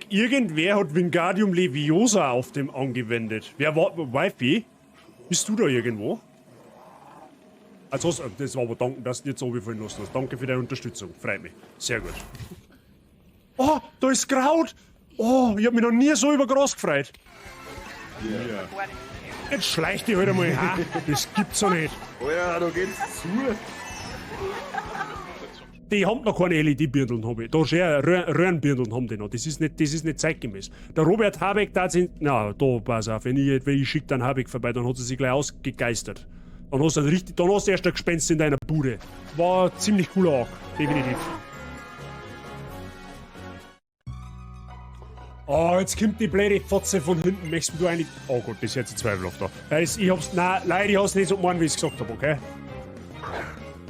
Irgendwer hat Wingardium Leviosa auf dem angewendet. Wer war Wifi? Bist du da irgendwo? Also, das war aber danke, dass du nicht so viel lassen hast. Danke für deine Unterstützung. Freut mich. Sehr gut. Oh, da ist Kraut. Oh, ich hab mich noch nie so über Gras gefreut. Ja. Jetzt schleicht die halt einmal. Ha, das gibt's doch nicht. Oh ja, da geht's zu. Die haben noch keine LED-Birndeln, habe ich. Da schon Röhrenbirndeln haben die noch. Das ist nicht zeitgemäß. Der Robert Habeck, da sind. Na, da pass auf, wenn ich schicke dann Habeck vorbei, dann hat er sich gleich ausgegeistert. Dann hast du erst ein Gespenst in deiner Bude. War ziemlich cooler auch, definitiv. Oh, jetzt kommt die blöde Fotze von hinten. Möchtest du eigentlich. Oh Gott, das ist jetzt zweifelhaft da. Ich hab's. Nein, leider, ich hab's nicht so gemacht, wie ich es gesagt habe, okay?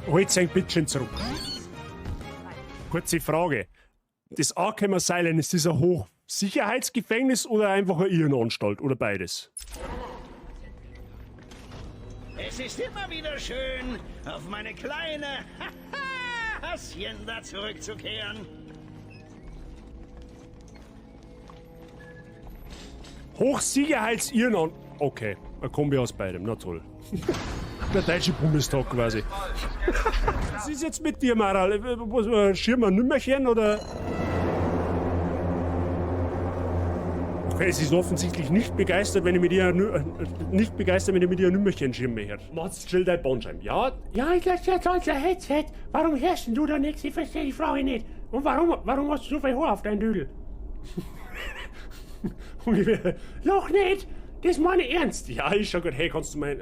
Halt sein Bittchen zurück. Kurze Frage. Das Arkham Asylum, ist das ein Hochsicherheitsgefängnis oder einfach eine Irrenanstalt? Oder beides? Es ist immer wieder schön, auf meine kleine Hacienda zurückzukehren. Hochsicherheits-Irrenanstalt. Okay, ein Kombi aus beidem, na toll. Der deutsche Bundestag quasi. Was ist jetzt mit dir, Maral? Schirm ein Nümmerchen oder? Okay, sie ist offensichtlich nicht begeistert, wenn ich mit ihr ein Nümmerchen schirme her. Mats, chill dein Bandscheiben. Ja? Ja, das ist unser Headset. Warum hörst du da nichts? Ich verstehe die Frage nicht. Und warum hast du so viel Haar auf deinem Dödel? Noch nicht! Das meine ich ernst! Ja, ist schon gut. Hey, kannst du mir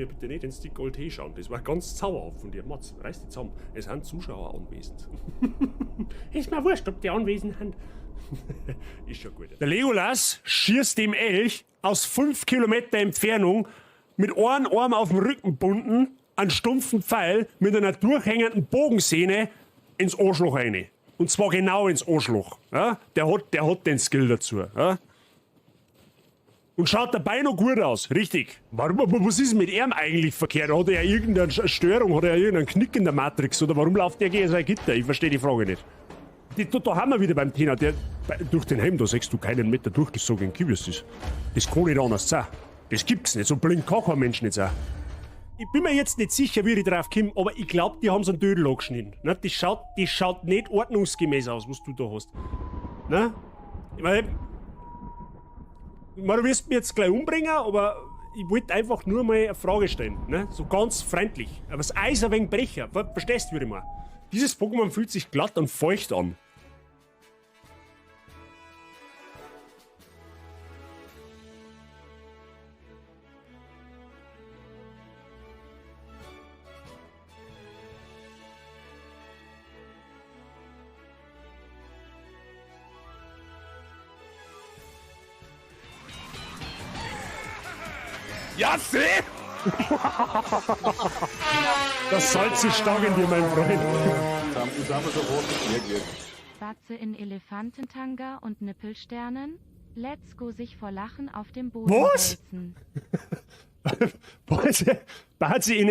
bitte nicht den Stick Gold Tee schauen? Das war ganz zauberhaft von dir. Mats, reiß dich zusammen. Es sind Zuschauer anwesend. Ist mir wurscht, ob die anwesend sind. Ist schon gut. Der Legolas schießt dem Elch aus 5 Kilometer Entfernung mit einem Arm auf dem Rücken gebunden, einen stumpfen Pfeil mit einer durchhängenden Bogensehne ins Arschloch rein. Und zwar genau ins Arschloch. Ja? Der hat den Skill dazu. Ja? Und schaut dabei noch gut aus, richtig. Was ist mit ihm eigentlich verkehrt? Hat er irgendeine Störung? Hat er irgendeinen Knick in der Matrix? Oder warum läuft der gegen sein Gitter? Ich verstehe die Frage nicht. Da haben wir wieder beim Thema. Durch den Helm, da siehst du keinen Meter durchgesogen Kibius ist. Das kann nicht anders sein. Das gibt's nicht. So blind kann kein Mensch nicht sein. Ich bin mir jetzt nicht sicher, wie ich drauf komme, aber ich glaube, die haben so einen Dödel angeschnitten. Ne? Das schaut nicht ordnungsgemäß aus, was du da hast. Ne? Ich meine, du wirst mich jetzt gleich umbringen, aber ich wollte einfach nur mal eine Frage stellen. Ne? So ganz freundlich. Aber das Eis ein wenig brecher. Verstehst du, wie ich meine? Dieses Pokémon fühlt sich glatt und feucht an. Ja, seh! Das Salz ist stark in dir, mein Freund. Batze in Elefantentanga und Nippelsternen. Let's go sich vor Lachen auf dem Boden wälzen. Batze in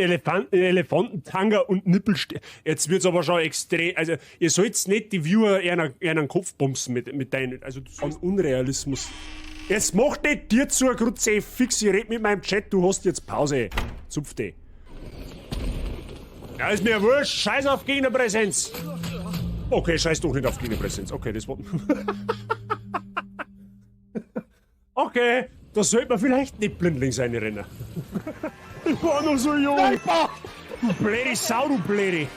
Elefantentanga und Nippelsternen. Jetzt wird's aber schon extrem. Also, ihr sollt nicht die Viewer eher einen Kopf bumsen mit deinen. Also, so ein Unrealismus. Jetzt mach nicht dir zur Grütze fix, ich red mit meinem Chat, du hast jetzt Pause. Zupfte. Ja, ist mir wurscht, scheiß auf Gegnerpräsenz. Okay, scheiß doch nicht auf Gegnerpräsenz. Okay, das war... Okay, da sollte man vielleicht nicht blindlings reinrennen. Ich war noch so jung. Du blöde Sau, du blöde.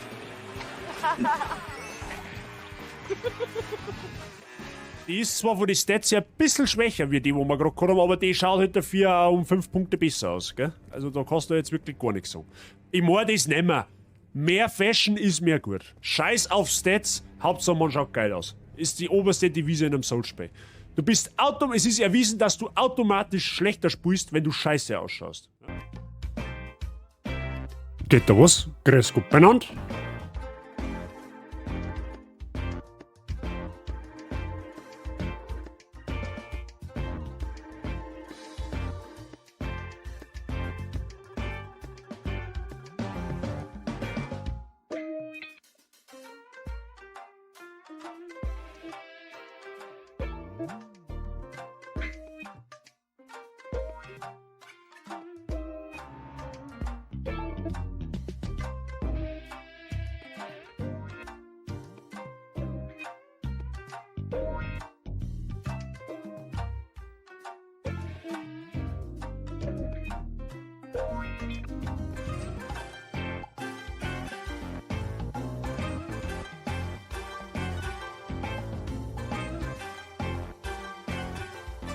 Die ist zwar von den Stats her ein bisschen schwächer wie die, wo wir gerade gehabt haben, aber die schaut halt dafür auch um 5 Punkte besser aus, gell? Also da kannst du jetzt wirklich gar nichts sagen. Ich mag das nicht mehr. Mehr Fashion ist mehr gut. Scheiß auf Stats, Hauptsache man schaut geil aus. Ist die oberste Devise in einem Soulspiel. Es ist erwiesen, dass du automatisch schlechter spielst, wenn du scheiße ausschaust. Geht da was? Grüß Gott benannt.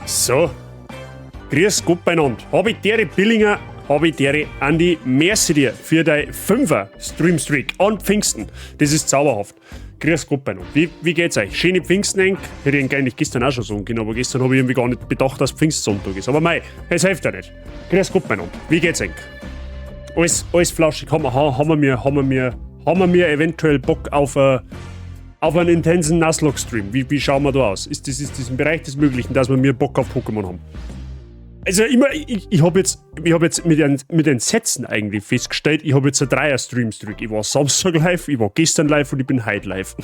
So, grüß Gott beieinander. Habe ich dir Billinger, habe ich dir Andi, merci dir für dein 5er Streamstreak an Pfingsten. Das ist zauberhaft. Grüß Gott beieinander. Wie geht's euch? Schöne Pfingsten, Enk. Hätte ich eigentlich gestern auch schon sagen können, aber gestern habe ich irgendwie gar nicht bedacht, dass Pfingstsonntag ist. Aber mei, es hilft ja nicht. Grüß Gott beieinander. Wie geht's, Enk? Alles flauschig. Haben wir mir eventuell Bock auf einen intensen Nuzlocke-Stream? Wie schauen wir da aus? Ist das im Bereich des Möglichen, dass wir mir Bock auf Pokémon haben? Also ich habe jetzt mit den Sätzen eigentlich festgestellt, ich habe jetzt einen 3er-Stream-Streak. Ich war Samstag live, ich war gestern live und ich bin heute live.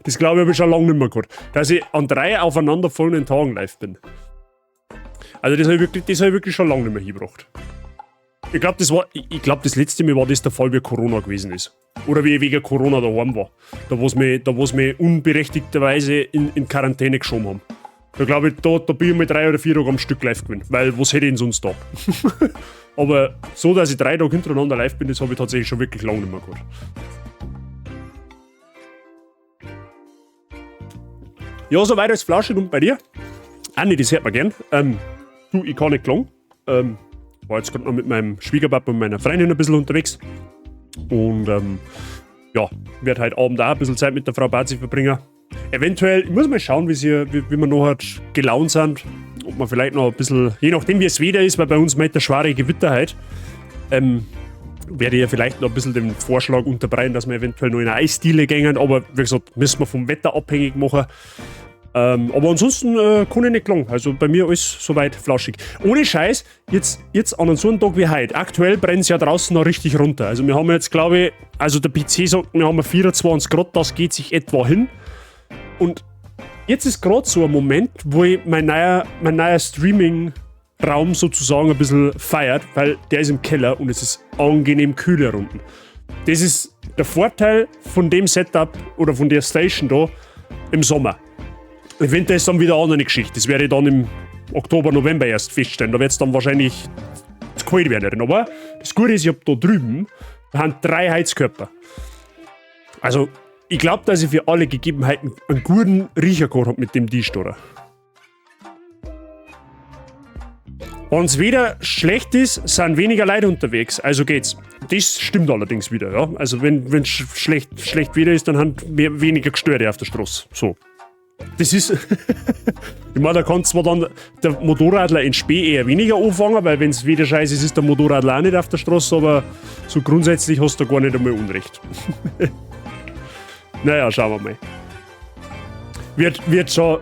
Das glaube ich habe ich schon lange nicht mehr gehabt. Dass ich an 3 aufeinanderfolgenden Tagen live bin. Also das habe ich wirklich schon lange nicht mehr hingebracht. Ich glaube, das letzte Mal war das der Fall, wie Corona gewesen ist. Oder wie ich wegen Corona daheim war. Da wo sie mich unberechtigterweise in Quarantäne geschoben haben. Da glaube ich, da bin ich mal 3 oder 4 Tage am Stück live gewesen. Weil, was hätte ich denn sonst da? Aber so, dass ich 3 Tage hintereinander live bin, das habe ich tatsächlich schon wirklich lange nicht mehr gehabt. Ja, soweit als flauschig und bei dir? Andi, das hört man gern. Du, ich kann nicht klagen. War jetzt gerade noch mit meinem Schwiegerpapa und meiner Freundin ein bisschen unterwegs. Und ja, werde heute Abend auch ein bisschen Zeit mit der Frau Bazi verbringen. Eventuell, ich muss mal schauen, wie wir nachher gelaunt sind. Ob man vielleicht noch ein bisschen, je nachdem wie es wieder ist, weil bei uns mit der schwere Gewitter heute, werde ich ja vielleicht noch ein bisschen den Vorschlag unterbreiten, dass wir eventuell noch in eine Eisdiele gehen. Aber wie gesagt, müssen wir vom Wetter abhängig machen. Aber ansonsten kann ich nicht klagen. Also bei mir alles soweit flauschig. Ohne Scheiß, jetzt an so einem Tag wie heute. Aktuell brennt es ja draußen noch richtig runter. Also wir haben jetzt, glaube ich, also der PC sagt, wir haben 24 Grad, das geht sich etwa hin. Und jetzt ist gerade so ein Moment, wo ich mein neuer Streaming-Raum sozusagen ein bisschen feiert, weil der ist im Keller und es ist angenehm kühler unten. Das ist der Vorteil von dem Setup oder von der Station da im Sommer. Eventuell ist dann wieder eine andere Geschichte. Das werde ich dann im Oktober, November erst feststellen. Da wird es dann wahrscheinlich zu kalt werden. Aber das Gute ist, ich habe da drüben 3 Heizkörper. Also, ich glaube, dass ich für alle Gegebenheiten einen guten Riecher gehabt habe mit dem Tischstorer. Wenn es wieder schlecht ist, sind weniger Leute unterwegs. Also geht's. Das stimmt allerdings wieder. Ja? Also, wenn es schlecht wieder ist, dann haben wir weniger Gestöre auf der Straße. So. Das ist. Ich meine, da kann zwar dann der Motorradler in Spee eher weniger anfangen, weil wenn es wieder scheiße ist, ist der Motorradler auch nicht auf der Straße, aber so grundsätzlich hast du gar nicht einmal Unrecht. Naja, schauen wir mal. Wird schon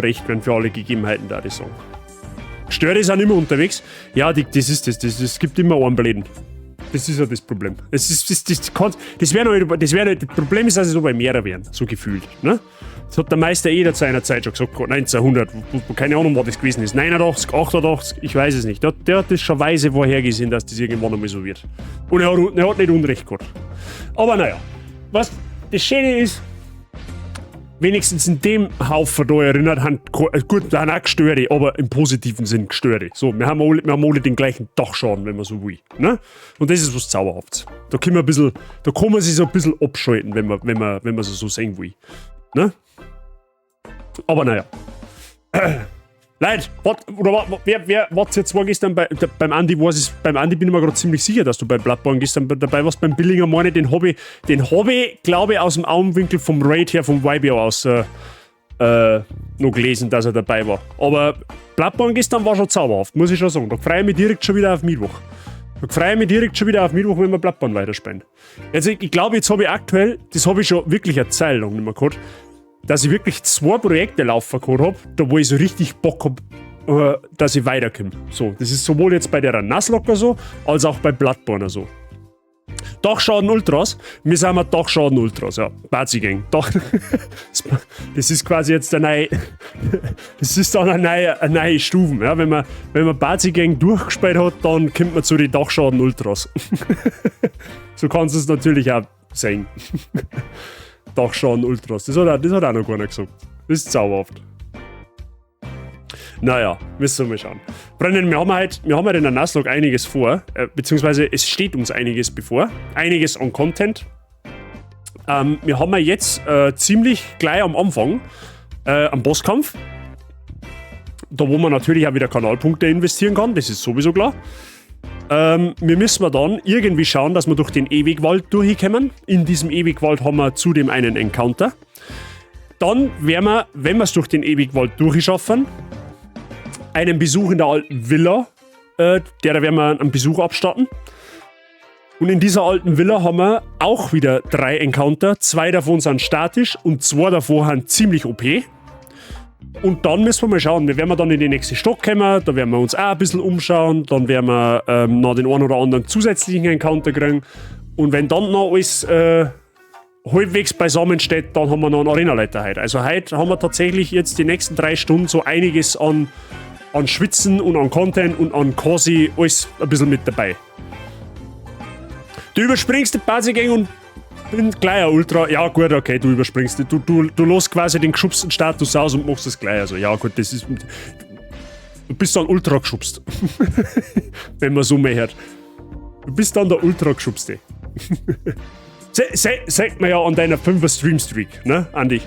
recht werden für alle Gegebenheiten, da ich sagen. Störe sind immer unterwegs. Ja, das gibt immer Ohrenbläden. Das ist ja das Problem. Das Problem ist, dass es so bei mehreren werden, so gefühlt. Ne? Das hat der Meister zu seiner Zeit schon gesagt, 1900, keine Ahnung, was das gewesen ist. 89, 88, ich weiß es nicht. Der hat das schon weise vorhergesehen, dass das irgendwann einmal so wird. Und er hat nicht Unrecht gehabt. Aber naja, was das Schöne ist, wenigstens in dem Haufen da erinnert, gut, da haben auch Gestöre, aber im positiven Sinn Gestöre. So, wir haben alle den gleichen Dachschaden, wenn man so will. Ne? Und das ist was Zauberhaftes. Da kann man sich so ein bisschen abschalten, wenn man so sehen will. Ne? Aber naja. Leute, was jetzt war gestern beim Andi, beim Andi bin ich mir gerade ziemlich sicher, dass du bei Bloodborne gestern dabei warst. Beim Billinger meine, den hab ich, glaube ich, aus dem Augenwinkel vom Raid her, vom Vibe aus noch gelesen, dass er dabei war. Aber Bloodborne gestern war schon zauberhaft, muss ich schon sagen. Da freue ich mich direkt schon wieder auf Mittwoch. wenn wir Bloodborne weiterspielen. Also ich glaube, jetzt habe ich aktuell, das habe ich schon wirklich eine Zeit lang nicht mehr gehabt, dass ich wirklich 2 Projekte laufen gehabt habe, da wo ich so richtig Bock habe, dass ich weiterkomme. So, das ist sowohl jetzt bei der Nuzlocke so, als auch bei Bloodborne so. Dachschaden Ultras, wir sind mal Dachschaden Ultras, ja, Bazi-Gang. Das ist quasi jetzt eine neue Stufe. Ja? Wenn man Bazi-Gang durchgespielt hat, dann kommt man zu den Dachschaden Ultras. So kannst du es natürlich auch sehen. Dachschaden Ultras, das hat auch noch keiner gesagt. Das ist zauberhaft. Naja, müssen wir mal schauen. Brennan, wir haben halt in der Naslog einiges vor, beziehungsweise es steht uns einiges bevor. Einiges an Content. Wir haben jetzt ziemlich gleich am Anfang am Bosskampf. Da wo man natürlich auch wieder Kanalpunkte investieren kann, das ist sowieso klar. Wir müssen dann irgendwie schauen, dass wir durch den Ewigwald durchkommen. In diesem Ewigwald haben wir zudem einen Encounter. Dann werden wir, wenn wir es durch den Ewigwald durchschaffen, einen Besuch in der alten Villa, der werden wir einen Besuch abstatten. Und in dieser alten Villa haben wir auch wieder 3 Encounter. 2 davon sind statisch und 2 davon sind ziemlich OP. Und dann müssen wir mal schauen, wir werden dann in den nächsten Stock kommen, da werden wir uns auch ein bisschen umschauen, dann werden wir noch den einen oder anderen zusätzlichen Encounter kriegen. Und wenn dann noch alles halbwegs beisammen steht, dann haben wir noch einen Arenaleiter heute. Also heute haben wir tatsächlich jetzt die nächsten 3 Stunden so einiges an Schwitzen und an Content und an quasi alles ein bisschen mit dabei. Du überspringst die Basegänge und bin gleich ein Ultra. Ja gut, okay, du überspringst. Du lässt quasi den geschubsten Status aus und machst das gleich. Also ja gut, das ist... Du bist dann Ultra geschubst. Wenn man so mehr hört. Du bist dann der Ultra geschubste. Sagt man ja an deiner 5er Streamstreak, ne, Andi?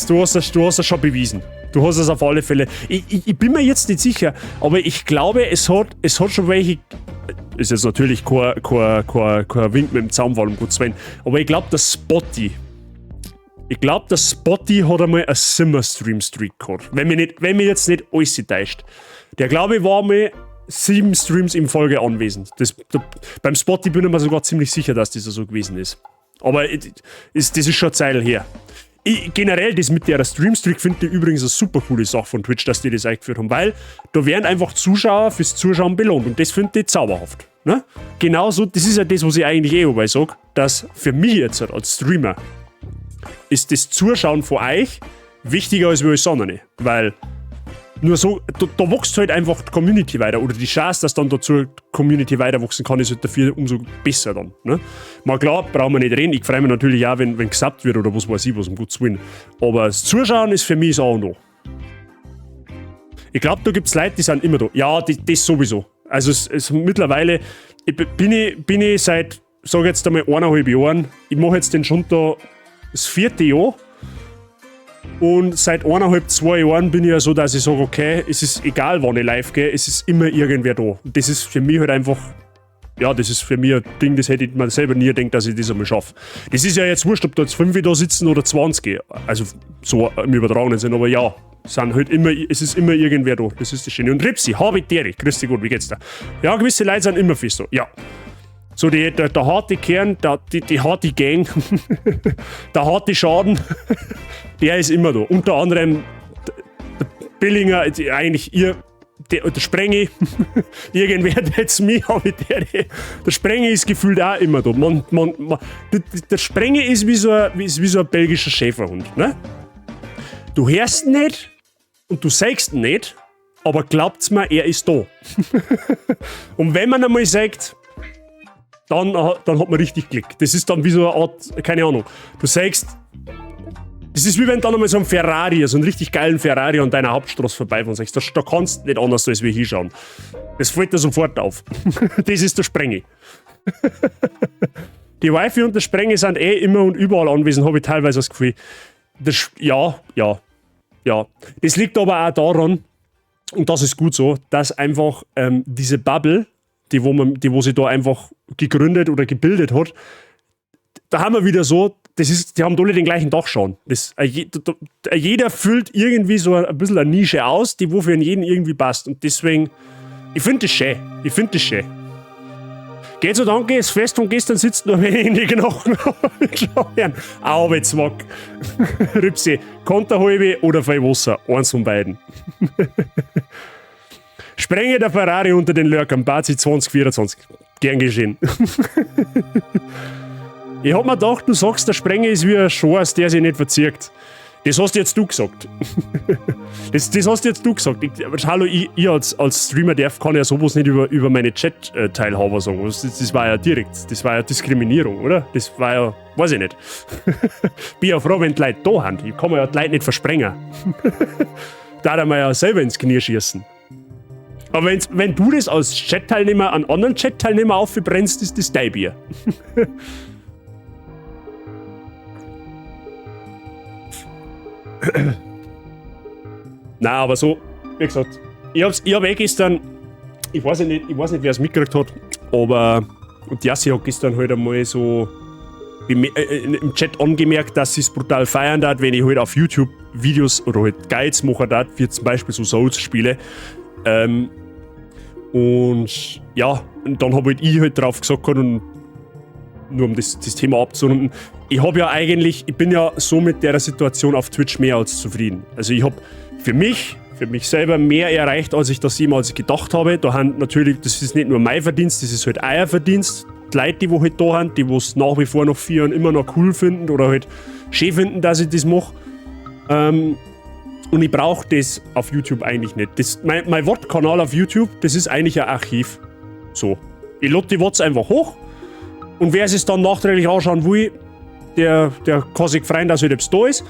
Du hast das schon bewiesen. Du hast es auf alle Fälle. Ich bin mir jetzt nicht sicher, aber ich glaube, es hat schon welche. Ist jetzt natürlich kein Wink mit dem Zaunfall, um Gottes Willen. Aber ich glaube, der Spotty hat einmal eine Simmer-Stream-Streak gehabt. Wenn mir jetzt nicht alles täuscht. Der, glaube ich, war mal 7 Streams in Folge anwesend. Beim Spotty bin ich mir sogar ziemlich sicher, dass das so gewesen ist. Aber das ist schon eine Zeit her. Generell, das mit der Streamstreak finde ich übrigens eine super coole Sache von Twitch, dass die das eingeführt haben, weil da werden einfach Zuschauer fürs Zuschauen belohnt und das finde ich zauberhaft. Ne? Genauso, das ist ja das, was ich eigentlich dabei sage, dass für mich jetzt als Streamer ist das Zuschauen von euch wichtiger als alles andere, weil nur so, da wächst halt einfach die Community weiter oder die Chance, dass dann dazu die Community weiter wachsen kann, ist halt dafür umso besser dann. Ne? Mal klar, brauchen wir nicht reden, ich freue mich natürlich auch, wenn gesappt wird oder was weiß ich, was um Gottes Willen. Aber das Zuschauen ist für mich das A und O. Ich glaube, da gibt es Leute, die sind immer da. Ja, das sowieso. Also mittlerweile bin ich seit, sage jetzt einmal 1,5 Jahren, ich mache jetzt den schon da das 4. Jahr. Und seit 1,5, 2 Jahren bin ich ja so, dass ich sage, okay, es ist egal, wann ich live gehe, es ist immer irgendwer da. Und das ist für mich halt einfach, ja, das ist für mich ein Ding, das hätte ich mir selber nie gedacht, dass ich das einmal schaffe. Das ist ja jetzt wurscht, ob da jetzt 5 da sitzen oder 20, also so im übertragenen Sinn, aber ja, es ist immer irgendwer da, das ist das Schöne. Und Ripsi, Habiteri, grüß dich gut, wie geht's da? Ja, gewisse Leute sind immer fest da, ja. So der harte Kern, die harte Gang, der harte Schaden, der ist immer da. Unter anderem der Billinger, eigentlich der Sprengi, irgendwer, der jetzt mich habe, der Sprengi ist gefühlt auch immer da. Der Sprengi ist wie so ein belgischer Schäferhund. Ne? Du hörst ihn nicht und du sagst ihn nicht, aber glaubt's mir, er ist da. Und wenn man einmal sagt, dann hat man richtig Glück. Das ist dann wie so eine Art, keine Ahnung, du sagst, das ist wie wenn dann einmal so ein Ferrari, so einen richtig geilen Ferrari an deiner Hauptstraße vorbeifährt und sagst, da kannst du nicht anders als wir hinschauen. Das fällt dir sofort auf. Das ist der Sprengi. Die Wifi und der Sprengi sind immer und überall anwesend, habe ich teilweise das Gefühl. Ja. Das liegt aber auch daran, und das ist gut so, dass einfach diese Bubble, die wo sie da einfach gegründet oder gebildet hat, da haben wir wieder so, die haben alle den gleichen Dachschauen. Jeder füllt irgendwie so ein bisschen eine Nische aus, die wo für jeden irgendwie passt. Und deswegen, ich finde das schön. Geht so, danke, das Fest von gestern sitzt noch in die Knochen. Arbeitswack. Rübsi, Konterhalbe oder voll Wasser. Eins von beiden. Sprenge der Ferrari unter den Lurkern, Bazi 2024. Gern geschehen. Ich hab mir gedacht, du sagst, der Sprenge ist wie ein Schorz, der sich nicht verzieht. Das hast jetzt du gesagt. das hast jetzt du gesagt. Hallo, ich als Streamer kann ja sowas nicht über meine Chat-Teilhaber sagen. Das war ja direkt. Das war ja Diskriminierung, oder? Das war ja, weiß ich nicht. Bin ja froh, wenn die Leute da sind. Ich kann mir ja die Leute nicht versprengen. Da darf man ja selber ins Knie schießen. Aber wenn du das als Chat-Teilnehmer an anderen Chat-Teilnehmer aufbrennst, ist das dein Bier. Nein, aber so, wie gesagt, ich hab gestern, ich weiß nicht, wer es mitgekriegt hat, aber die Jassi hat gestern halt einmal so im Chat angemerkt, dass sie es brutal feiern hat, wenn ich halt auf YouTube Videos oder halt Guides mache, wie zum Beispiel so Souls-Spiele. Und ja, und dann habe halt ich halt drauf gesagt, und nur um das Thema abzurunden, ich bin ja so mit der Situation auf Twitch mehr als zufrieden. Also ich habe für mich selber mehr erreicht, als ich das jemals gedacht habe. Da haben natürlich, das ist nicht nur mein Verdienst, das ist halt euer Verdienst. Die Leute, die halt da sind, die es nach wie vor nach 4 Jahren immer noch cool finden oder halt schön finden, dass ich das mache. Und ich brauche das auf YouTube eigentlich nicht. Mein Wortkanal auf YouTube, das ist eigentlich ein Archiv. So. Ich lade die Worte einfach hoch. Und wer es dann nachträglich anschauen will, der kann sich freuen, dass halt etwas da ist.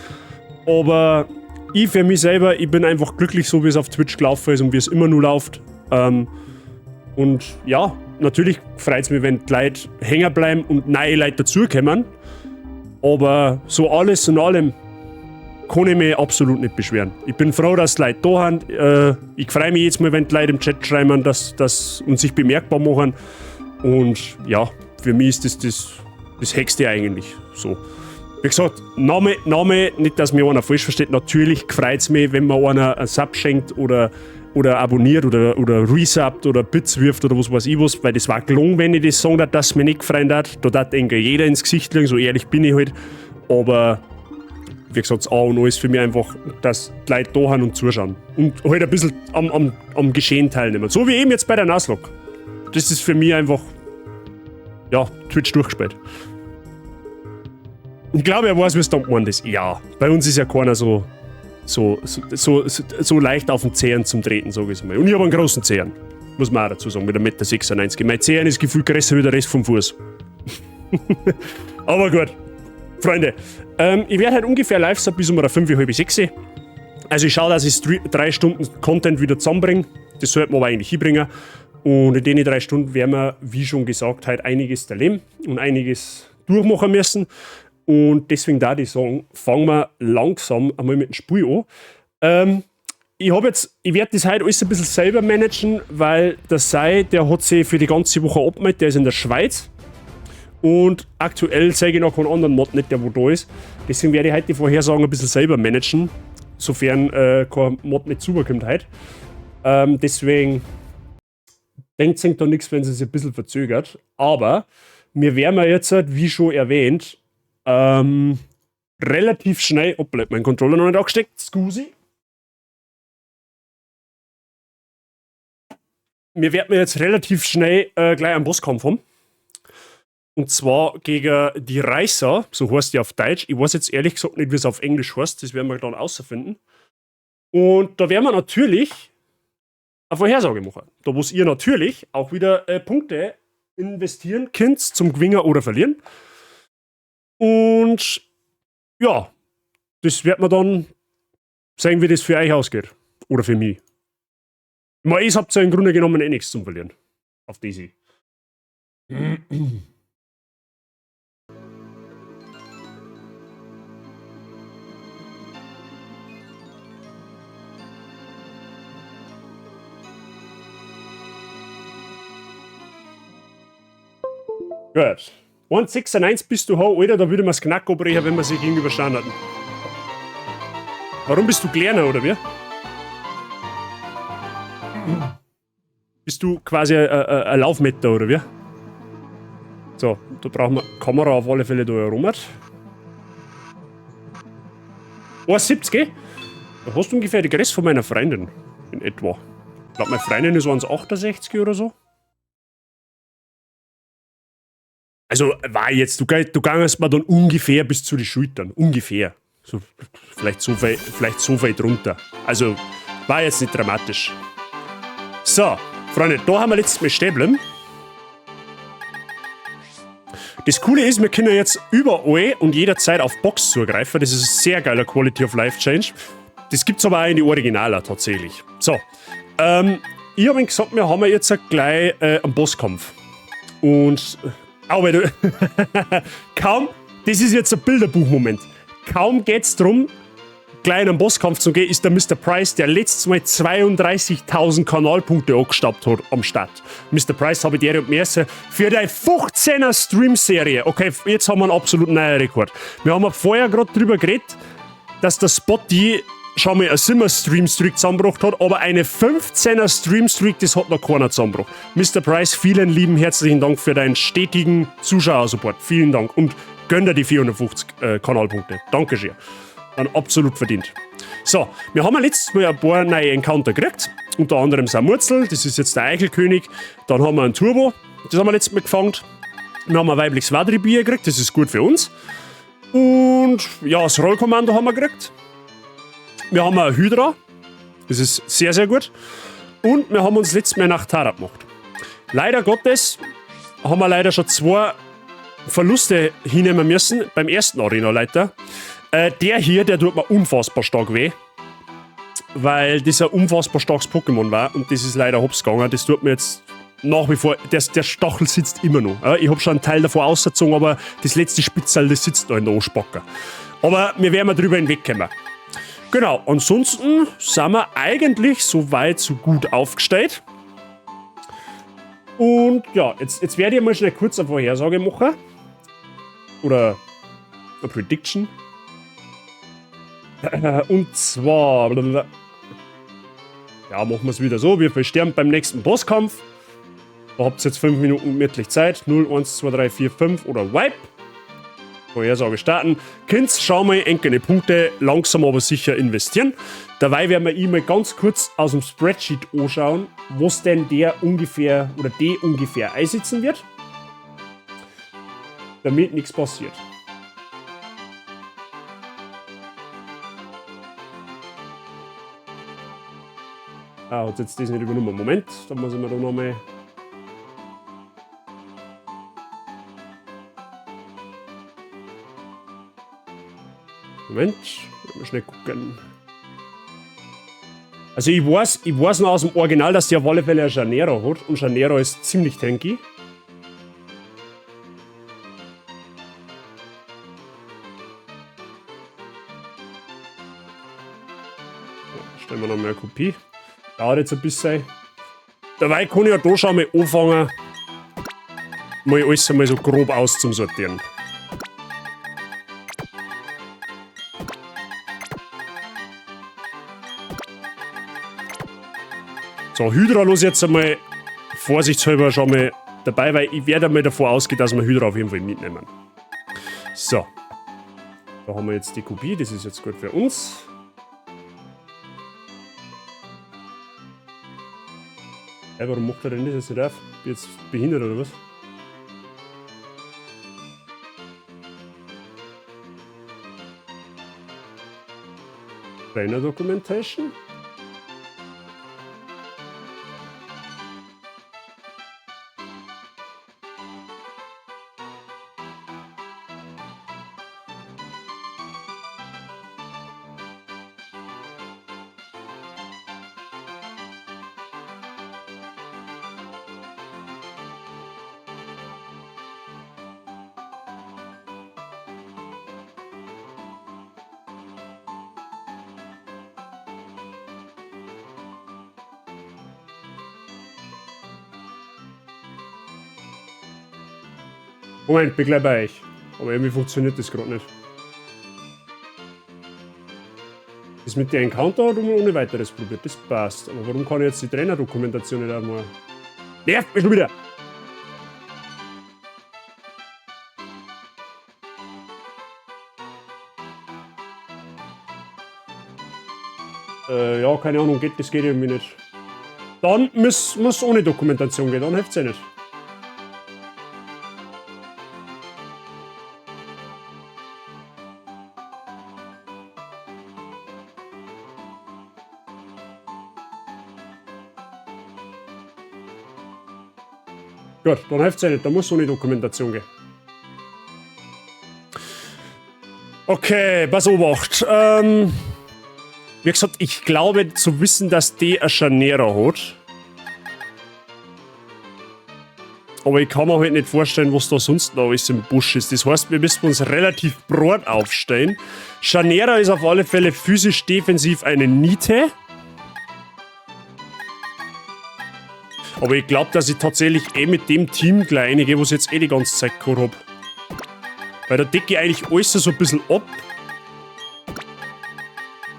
Aber ich für mich selber, ich bin einfach glücklich, so wie es auf Twitch gelaufen ist und wie es immer nur läuft. Und ja, natürlich freut es mich, wenn die Leute hängen bleiben und neue Leute dazukommen. Aber so alles in allem kann ich mich absolut nicht beschweren. Ich bin froh, dass die Leute da sind. Ich freue mich jetzt mal, wenn die Leute im Chat schreiben, dass und sich bemerkbar machen. Und ja, für mich ist das Höchste eigentlich so. Wie gesagt, Name, nicht, dass mir einer falsch versteht. Natürlich freut es mich, wenn mir einer einen Sub schenkt oder abonniert oder resubbt oder Bits wirft oder was weiß ich was, weil das war gelungen, wenn ich das sagen darf, dass es mir nicht gefreut hat. Da darf jeder ins Gesicht legen, so ehrlich bin ich halt. Aber wie gesagt, das A und O ist für mich einfach, dass die Leute da sind und zuschauen. Und halt ein bisschen am Geschehen teilnehmen. So wie eben jetzt bei der Nuzlocke. Das ist für mich einfach, ja, Twitch durchgespielt. Ich glaube, er weiß, wie es dann gemeint ist. Ja, bei uns ist ja keiner so leicht auf den Zehen zum Treten, sage ich mal. Und ich habe einen großen Zehen. Muss man auch dazu sagen, mit 1,96 m. Mein Zehen ist gefühlt größer wie der Rest vom Fuß. Aber gut. Freunde, ich werde halt ungefähr live sein bis um 5, halb 6. Also ich schaue, dass ich 3 Stunden Content wieder zusammenbringe. Das sollte man aber eigentlich hinbringen. Und in den 3 Stunden werden wir, wie schon gesagt, halt einiges erleben und einiges durchmachen müssen. Und deswegen da ich sagen, fangen wir langsam einmal mit dem Spiel an. Ich werde das heute alles ein bisschen selber managen, weil der Sei, der hat sich für die ganze Woche abgemeldet, der ist in der Schweiz. Und aktuell zeige ich noch keinen anderen Mod nicht, der wo da ist. Deswegen werde ich heute die Vorhersagen ein bisschen selber managen, sofern kein Mod nicht zubekommt heute. Deswegen denkt sich da nichts, wenn es sich ein bisschen verzögert. Aber wir werden jetzt, wie schon erwähnt, relativ schnell. Oh, bleibt mein Controller noch nicht angesteckt. Scusi. Wir werden jetzt relativ schnell gleich einen Bosskampf haben. Und zwar gegen die Reißer, so heißt die auf Deutsch. Ich weiß jetzt ehrlich gesagt nicht, wie es auf Englisch heißt. Das werden wir dann rausfinden. Und da werden wir natürlich eine Vorhersage machen. Da muss ihr natürlich auch wieder Punkte investieren könnt zum Gewinnen oder Verlieren. Und ja, das wird man dann sehen, wie das für euch ausgeht. Oder für mich. Ihr habt ja im Grunde genommen nichts zum Verlieren. Auf diese. Gut. 1,96 bist du hoch, Alter, da würde man das Knack abbrechen, wenn man sich gegenüberstanden hätten. Warum bist du kleiner, oder wie? Bist du quasi ein Laufmeter, oder wie? So, da brauchen wir Kamera auf alle Fälle da herum. 1,70? Da hast du ungefähr die Größe von meiner Freundin. In etwa. Ich glaube, meine Freundin ist 1,68 oder so. Also, war jetzt, du gangst mir dann ungefähr bis zu den Schultern. Ungefähr. So, vielleicht so weit runter. Also, war jetzt nicht dramatisch. So, Freunde, da haben wir letztes Mal stehen bleiben. Das Coole ist, wir können jetzt überall und jederzeit auf Box zugreifen. Das ist ein sehr geiler Quality of Life Change. Das gibt's aber auch in die Originaler tatsächlich. So, ich habe Ihnen gesagt, wir haben jetzt gleich einen Bosskampf. Und, aber du, kaum, das ist jetzt ein Bilderbuchmoment. Kaum geht's drum, gleich in einen Bosskampf zu gehen, ist der Mr. Price, der letztes Mal 32.000 Kanalpunkte angestaubt hat am Start. Mr. Price habe ich dir und mehr für die 15er Stream-Serie. Okay, jetzt haben wir einen absolut neuen Rekord. Wir haben vorher gerade drüber geredet, dass der Spotty schon mal einen Simmer-Stream-Streak zusammengebracht hat, aber eine 15er Stream-Streak, das hat noch keiner zusammengebracht. Mr. Price, vielen lieben herzlichen Dank für deinen stetigen Zuschauersupport. Vielen Dank und gönn dir die 450 Kanalpunkte. Dankeschön. Dann absolut verdient. So, wir haben letztes Mal ein paar neue Encounter gekriegt. Unter anderem Samurzel, das ist jetzt der Eichelkönig. Dann haben wir einen Turbo, das haben wir letztes Mal gefangen. Dann haben wir ein weibliches Wadribier gekriegt, das ist gut für uns. Und ja, das Rollkommando haben wir gekriegt. Wir haben ein Hydra, das ist sehr, sehr gut. Und wir haben uns letztes Mal nach Tara gemacht. Leider Gottes haben wir leider schon 2 Verluste hinnehmen müssen beim ersten Arena-Leiter. Der hier, der tut mir unfassbar stark weh. Weil das ein unfassbar starkes Pokémon war und das ist leider hops gegangen. Das tut mir jetzt nach wie vor, der Stachel sitzt immer noch. Ich habe schon einen Teil davon ausgezogen, aber das letzte Spitzel, das sitzt da in der Anspacker. Aber wir werden drüber hinwegkommen. Genau, ansonsten sind wir eigentlich so weit, so gut aufgestellt. Und ja, jetzt werde ich mal schnell kurz eine Vorhersage machen. Oder eine Prediction. Und zwar. Ja, machen wir es wieder so. Wir versterben beim nächsten Bosskampf. Da habt ihr jetzt 5 Minuten gemütlich Zeit. 0, 1, 2, 3, 4, 5 oder Wipe. Vorhersage starten. Könnt schauen wir enkele Punkte langsam aber sicher investieren. Dabei werden wir mal ganz kurz aus dem Spreadsheet anschauen, was denn der ungefähr oder die ungefähr einsetzen wird. Damit nichts passiert. Ah, hat jetzt das nicht übernommen. Moment, da muss ich mir da nochmal. Moment, mal schnell gucken. Also ich weiß noch aus dem Original, dass der auf alle Fälle ein Janero hat und Janero ist ziemlich tanky. Stellen wir noch mal eine Kopie. Dauert jetzt ein bisschen. Dabei kann ich ja da schon mal anfangen, mal alles einmal so grob auszusortieren. So, Hydra los jetzt einmal vorsichtshalber schon mal dabei, weil ich werde mal davon ausgehen, dass wir Hydra auf jeden Fall mitnehmen. So. Da haben wir jetzt die Kopie, das ist jetzt gut für uns. Hey, warum macht er denn das jetzt nicht auf? Bin ich jetzt behindert oder was? Trainer Documentation. Moment, bin gleich bei euch. Aber irgendwie funktioniert das gerade nicht. Das mit der Encounter hat man ohne weiteres probiert, das passt. Aber warum kann ich jetzt die Trainerdokumentation nicht aufmachen? Nervt mich schon wieder! Ja, keine Ahnung, das geht irgendwie nicht. Dann muss ohne Dokumentation gehen, dann hilft's ja nicht. Gut, dann hilft's ja nicht. Da muss so eine Dokumentation gehen. Okay, pass Obacht. Wie gesagt, ich glaube zu wissen, dass die ein Scharnierer hat. Aber ich kann mir halt nicht vorstellen, was da sonst noch alles im Busch ist. Das heißt, wir müssen uns relativ breit aufstellen. Scharnierer ist auf alle Fälle physisch-defensiv eine Niete. Aber ich glaube, dass ich tatsächlich mit dem Team gleich einige, was ich jetzt die ganze Zeit gehabt habe. Weil da decke ich eigentlich alles so ein bisschen ab.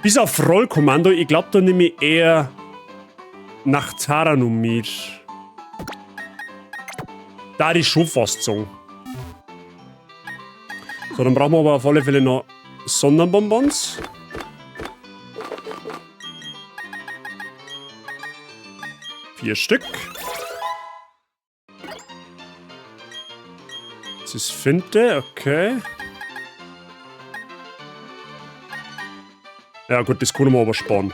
Bis auf Rollkommando, ich glaube, da nehme ich eher nach Taranum mit. Da die schon fast sagen. So, dann brauchen wir aber auf alle Fälle noch Sonderbonbons. Vier Stück. Das ist Finte, okay. Ja gut, das können wir aber sparen.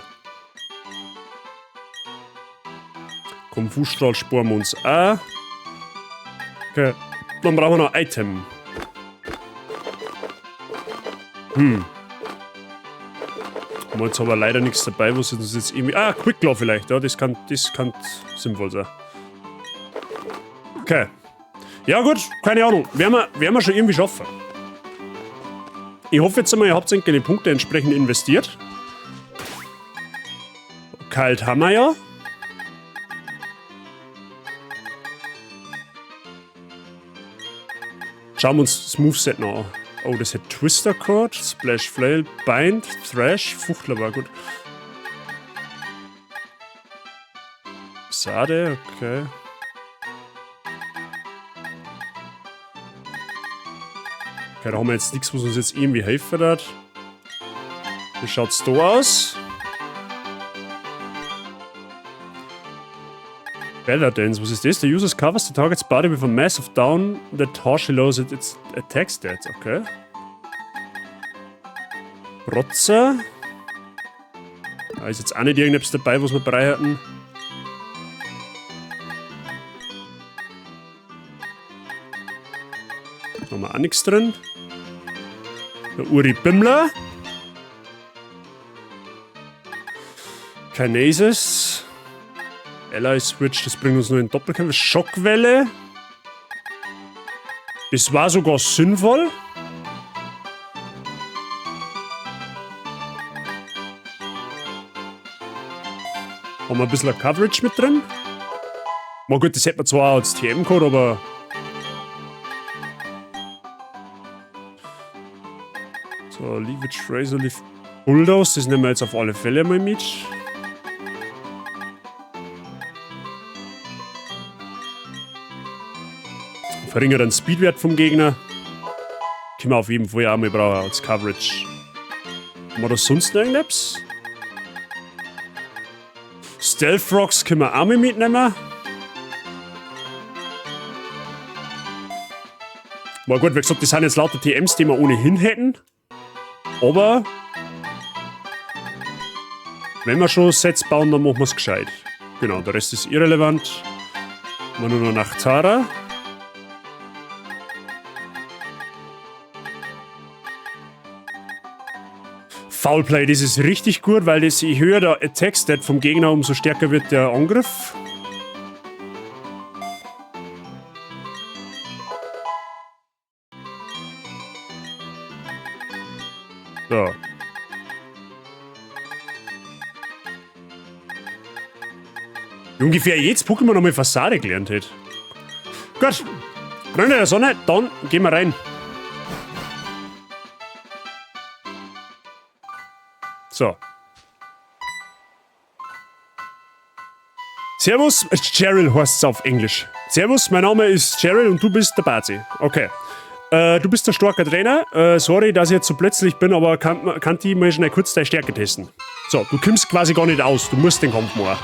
Konfusstrahl sparen wir uns auch. Okay, dann brauchen wir noch ein Item. Haben wir jetzt aber leider nichts dabei, was uns jetzt irgendwie... Ah, Quickclaw vielleicht, ja, das kann sinnvoll sein. Okay. Ja gut, keine Ahnung. Werden wir schon irgendwie schaffen. Ich hoffe jetzt einmal, ihr habt die Punkte entsprechend investiert. Kalt haben wir ja. Schauen wir uns das Moveset noch an. Oh, das hat Twister Cord, Splash Flail, Bind, Thrash, Fuchtler war gut. Sade, okay. Okay, da haben wir jetzt nichts, was uns jetzt irgendwie helfen hat. Wie schaut's da aus? Bella Dance, was ist das? The user covers the target's body with a massive down that harshly lowers its attack stats, okay. Rotzer. Da ist jetzt auch nicht irgendetwas dabei, was wir bereit hatten. Da haben wir auch nichts drin. Der Uri Bimmler. Kinesis. Ally Switch, das bringt uns nur in Doppelkämpfe. Schockwelle. Das war sogar sinnvoll. Haben wir ein bisschen Coverage mit drin. Na gut, das hätten wir zwar auch als TM gehabt, aber... So, Leverage Razor, Leaf Bulldoze, das nehmen wir jetzt auf alle Fälle mal mit. Verringert den Speedwert vom Gegner. Können wir auf jeden Fall auch mal brauchen als Coverage. Haben wir da sonst noch irgendetwas? Stealth Rocks können wir auch mal mitnehmen. War gut, wie gesagt, das sind jetzt lauter TMs, die wir ohnehin hätten. Aber wenn wir schon Sets bauen, dann machen wir es gescheit. Genau, der Rest ist irrelevant. Haben wir nur noch nach Tara. Foulplay, das ist richtig gut, weil das, je höher der Attack-Stat vom Gegner, umso stärker wird der Angriff. So. Ungefähr jedes Pokémon einmal Fassade gelernt hätte. Gut. Freunde der Sonne, dann gehen wir rein. So. Servus, Cheryl heißt es auf Englisch. Servus, mein Name ist Cheryl und du bist der Bazi. Okay. Du bist der starke Trainer. Sorry, dass ich jetzt so plötzlich bin, aber kann die mal schnell kurz deine Stärke testen. So, du kommst quasi gar nicht aus. Du musst den Kampf machen.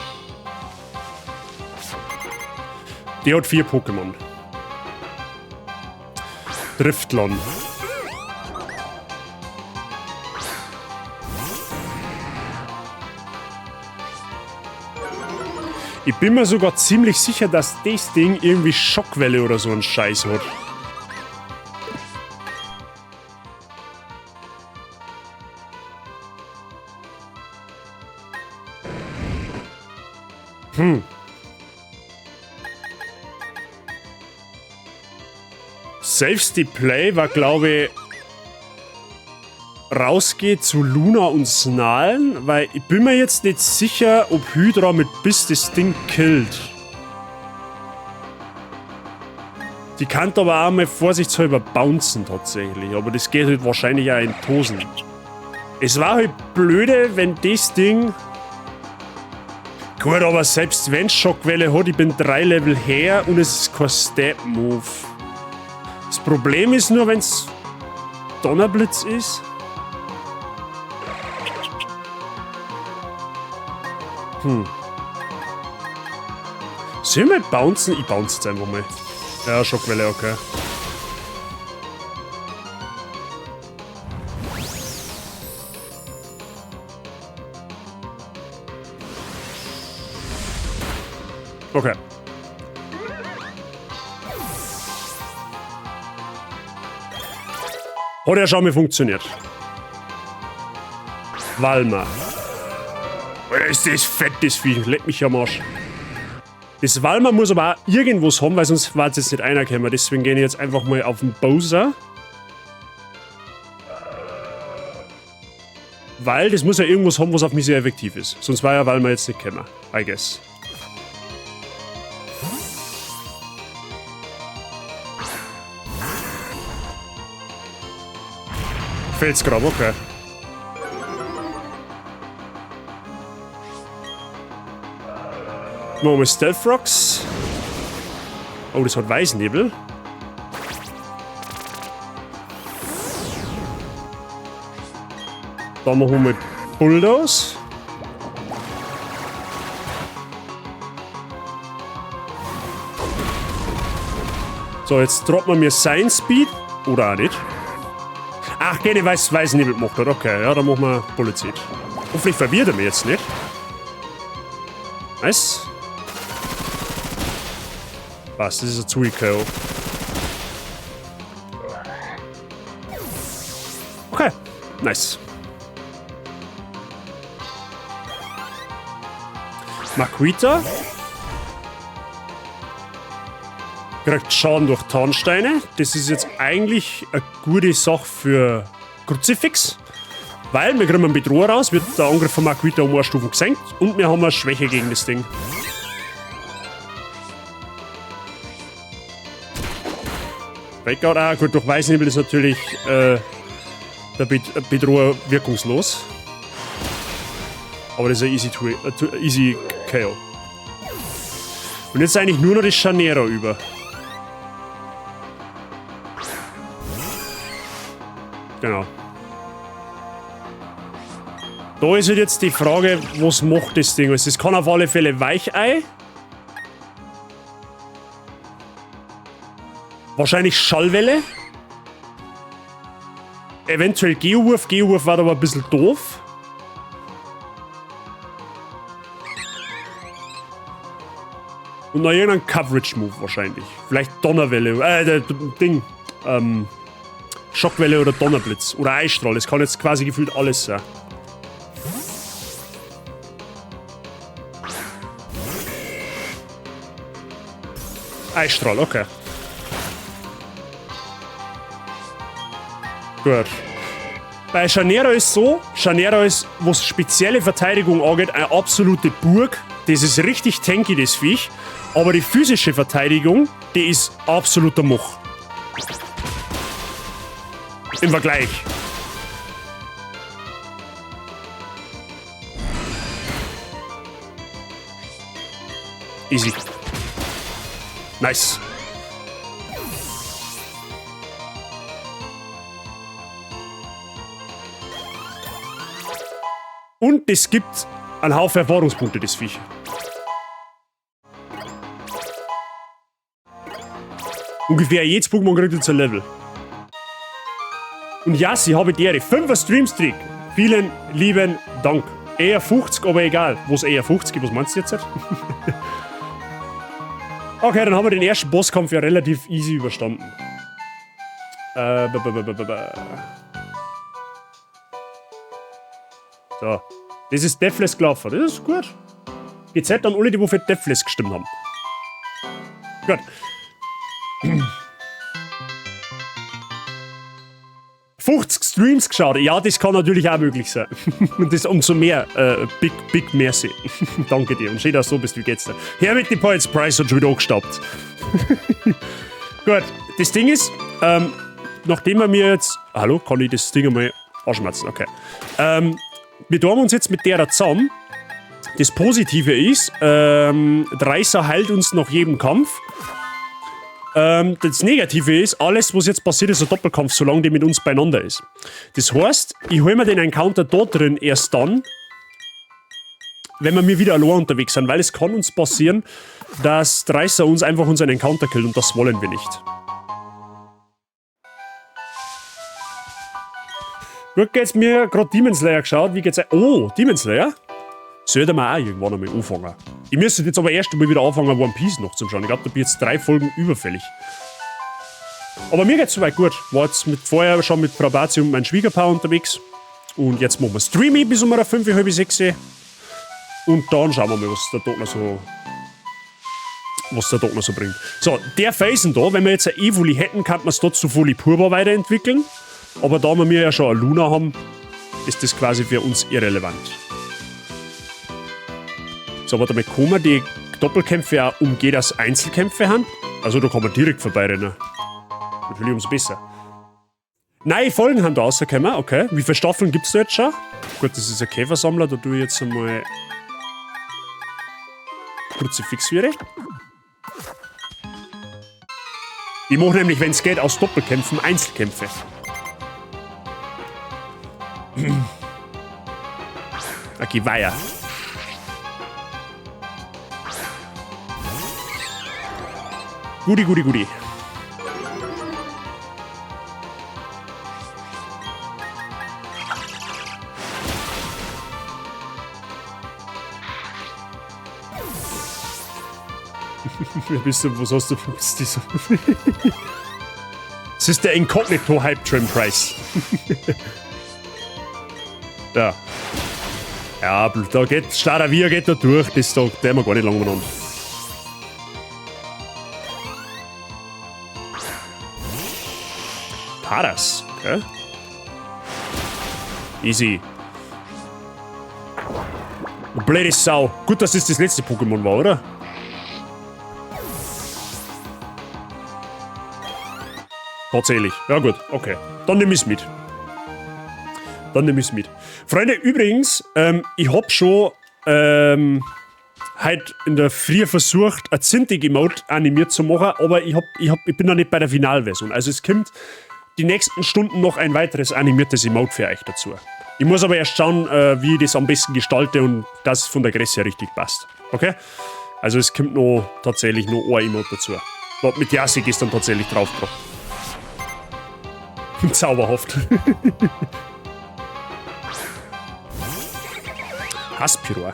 Die hat 4 Pokémon. Driftlon. Ich bin mir sogar ziemlich sicher, dass das Ding irgendwie Schockwelle oder so einen Scheiß hat. Safety Play war, glaube ich, rausgeht zu Luna und Snarlen, weil ich bin mir jetzt nicht sicher, ob Hydra mit Biss das Ding killt. Die kann aber auch mal vorsichtshalber bouncen tatsächlich, aber das geht halt wahrscheinlich auch in Tosen. Es war halt blöde, wenn das Ding... Gut, aber selbst wenn es Schockwelle hat, ich bin 3 Level her und es ist kein Stab-Move. Das Problem ist nur, wenn es Donnerblitz ist. Sollen wir bouncen? Ich bounce jetzt einfach mal. Ja, Schockwelle, okay. Okay. Hat ja schon mal funktioniert. Walmer. Alter, ist das fett, das Vieh. Leck mich am Arsch. Das Walmer muss aber auch irgendwas haben, weil sonst war es jetzt nicht einer gekommen. Deswegen gehe ich jetzt einfach mal auf den Bowser. Weil das muss ja irgendwas haben, was auf mich sehr effektiv ist. Sonst war ja Walmer jetzt nicht gekommen. I guess. Felsgrab, okay. Machen wir Stealth Rocks. Oh, das hat Weißnebel. Dann machen wir Bulldoze. So, jetzt droppen wir mir sein Speed. Oder auch nicht. Ach, keine Weißnebel gemacht hat. Okay, ja, dann machen wir Bullezid. Hoffentlich verwirrt er mich jetzt nicht. Nice. Was, das ist ein Zui-KO. Okay, nice. Makuita. Kriegt Schaden durch Tarnsteine. Das ist jetzt eigentlich eine gute Sache für Kruzifix. Weil wir kriegen einen Bedroher raus, wird der Angriff von Makuita um eine Stufe gesenkt und wir haben eine Schwäche gegen das Ding. Breakout, ah gut, durch Weißnebel ist natürlich der Bedroher wirkungslos. Aber das ist ein easy KO. Und jetzt eigentlich nur noch das Scharnierer über. Genau. Da ist halt jetzt die Frage, was macht das Ding? Also, es kann auf alle Fälle Weichei. Wahrscheinlich Schallwelle. Eventuell Geowurf. Geowurf war aber ein bisschen doof. Und noch irgendein Coverage-Move wahrscheinlich. Vielleicht Donnerwelle. Ding. Schockwelle oder Donnerblitz. Oder Eisstrahl. Das kann jetzt quasi gefühlt alles sein. Eisstrahl, okay. Gut. Bei Scharnierer ist so, Scharnierer ist, was spezielle Verteidigung angeht, eine absolute Burg. Das ist richtig tanky, das Viech. Aber die physische Verteidigung, die ist absoluter Much. Im Vergleich. Easy. Nice. Und es gibt einen Haufen Erfahrungspunkte, das Viech. Ungefähr jedes Pokémon kriegt jetzt ein Level. Und ja, sie habe die Ehre. 5er Streamstreak. Vielen lieben Dank. Eher 50, aber egal. Was eher 50? Was meinst du jetzt? Okay, dann haben wir den ersten Bosskampf ja relativ easy überstanden. So. Das ist Deathless gelaufen. Das ist gut. GZ an alle, die für Deathless gestimmt haben. Gut. 50 Streams geschaut. Ja, das kann natürlich auch möglich sein. Und das umso mehr. Big Merci. Danke dir. Und schön, dass du so bist. Wie geht's dir? Her mit dem Pulse Price hat schon wieder angestaubt. Gut. Das Ding ist, nachdem wir mir jetzt. Hallo, kann ich das Ding einmal anschmerzen? Okay. Wir tun uns jetzt mit der da zusammen. Das Positive ist, Dreißer heilt uns nach jedem Kampf. Das Negative ist, alles, was jetzt passiert, ist ein Doppelkampf, solange die mit uns beieinander ist. Das heißt, ich hole mir den Encounter da drin erst dann, wenn wir wieder allein unterwegs sind, weil es kann uns passieren, dass Dreißer uns einfach unseren Encounter killt und das wollen wir nicht. Gut, geht's mir gerade Demon Slayer geschaut. Wie geht's? Oh, Demon Slayer? Sollte man auch irgendwann einmal anfangen. Ich müsste jetzt aber erst einmal wieder anfangen, One Piece noch zu schauen. Ich glaube, da bin jetzt 3 Folgen überfällig. Aber mir geht's soweit gut. War jetzt vorher schon mit Frau Bazi und meinem Schwiegerpaar unterwegs. Und jetzt machen wir Streamy bis um 5, halb 6. Und dann schauen wir mal, was der Tag noch so bringt. So, der Felsen da, wenn wir jetzt ein Evoli hätten, könnte man es dort zu Volipurba weiterentwickeln. Aber da wir ja schon eine Luna haben, ist das quasi für uns irrelevant. So, aber damit kann man die Doppelkämpfe auch umgehen, dass Einzelkämpfe haben. Also da kann man direkt vorbeirennen. Natürlich umso besser. Neue Folgen haben da rausgekommen, okay. Wie viele Staffeln gibt es da jetzt schon? Gut, das ist ein Käfersammler, da tue ich jetzt einmal Kruzifix wieder. Ich mache nämlich, wenn es geht, aus Doppelkämpfen Einzelkämpfe. Okay, weiter. Guti. Was hast du? Das ist der Incognito Hype Trim Price. Ja. Ja, da geht Staravia geht da durch, das da, der haben wir gar nicht lange miteinander. Paras, okay. Easy. Blöde Sau. Gut, dass das letzte Pokémon war, oder? Tatsächlich. Ja gut, okay. Dann nehme ich es mit. Freunde, übrigens, ich hab schon heute in der Früh versucht, ein Zintig-Emote animiert zu machen, aber ich bin noch nicht bei der Finalversion. Also es kommt die nächsten Stunden noch ein weiteres animiertes Emote für euch dazu. Ich muss aber erst schauen, wie ich das am besten gestalte und dass es von der Größe her richtig passt. Okay? Also es kommt noch tatsächlich noch ein Emote dazu. Mit Yasik ist dann tatsächlich draufgebracht. Zauberhaft. Aspiror.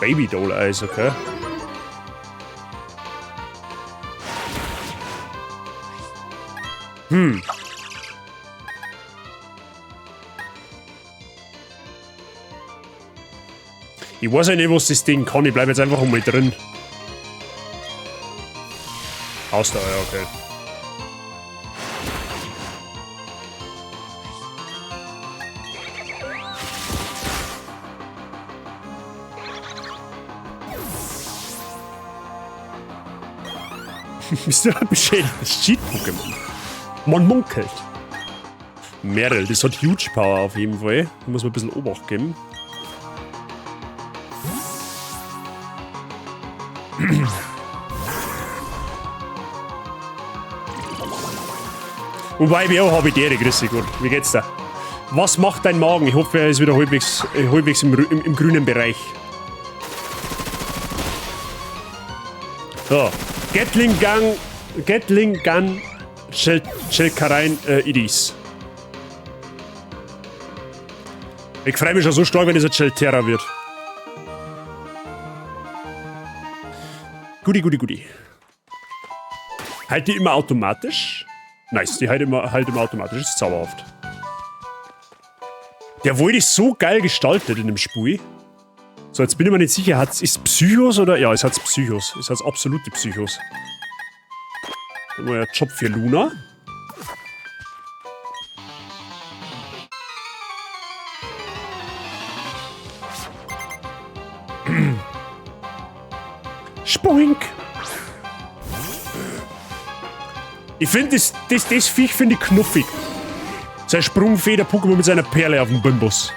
Baby Doll Eyes, okay. Ich weiß ja nicht, was das Ding kann. Ich bleib jetzt einfach einmal drin. Ausdauer, ja, okay. Bist du ein beschädigtes Cheat-Pokémon? Man munkelt. Meryl, das hat Huge Power auf jeden Fall. Da muss man ein bisschen Obacht geben. Und YBO habe ich dir, grüß dich gut. Wie geht's da? Was macht dein Magen? Ich hoffe, er ist wieder halbwegs im grünen Bereich. So. Gatling Gun Chelkarain Idis. Ich freue mich schon so stark, wenn es ein Chelterra wird. Guti. Halt die immer automatisch? Nice, die halt immer automatisch. Das ist zauberhaft. Der Void ist so geil gestaltet in dem Spiel. So, jetzt bin ich mir nicht sicher, ist Psychos oder? Ja, es hat Psychos. Es hat absolute Psychos. Ein neuer Job für Luna. Spoink! Ich finde das Viech finde ich knuffig. Sein Sprungfeder-Pokémon mit seiner Perle auf dem Bimbus.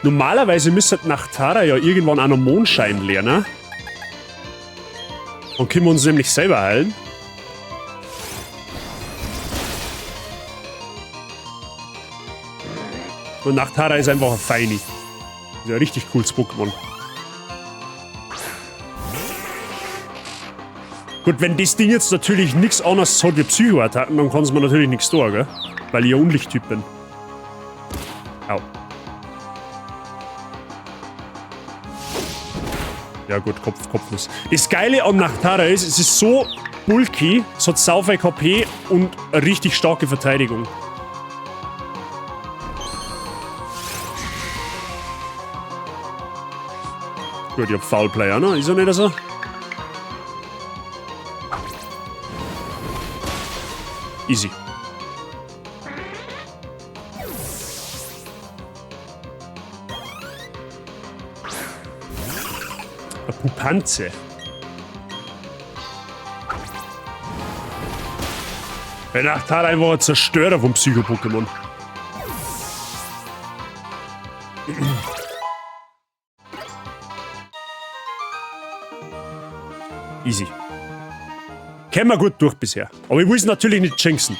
Normalerweise müsste Nachtara ja irgendwann auch noch Mondschein lernen. Dann können wir uns nämlich selber heilen. Und Nachtara ist einfach ein Feini. Das ist ein richtig cooles Pokémon. Gut, wenn das Ding jetzt natürlich nichts anderes hat wie Psycho-Attacken, dann kann es mir natürlich nichts tun, gell? Weil ich ja Unlichttyp bin. Au. Ja gut, kopflos. Das Geile an Nachtara ist, es ist so bulky, es hat sau viel KP und eine richtig starke Verteidigung. Gut, ich hab Foul Player, ne? Ist er nicht so? Easy. Eine Pupanze. Der Nachtara einfach ein Zerstörer vom Psycho-Pokémon. Easy. Kämen wir gut durch bisher. Aber ich will es natürlich nicht jinxen.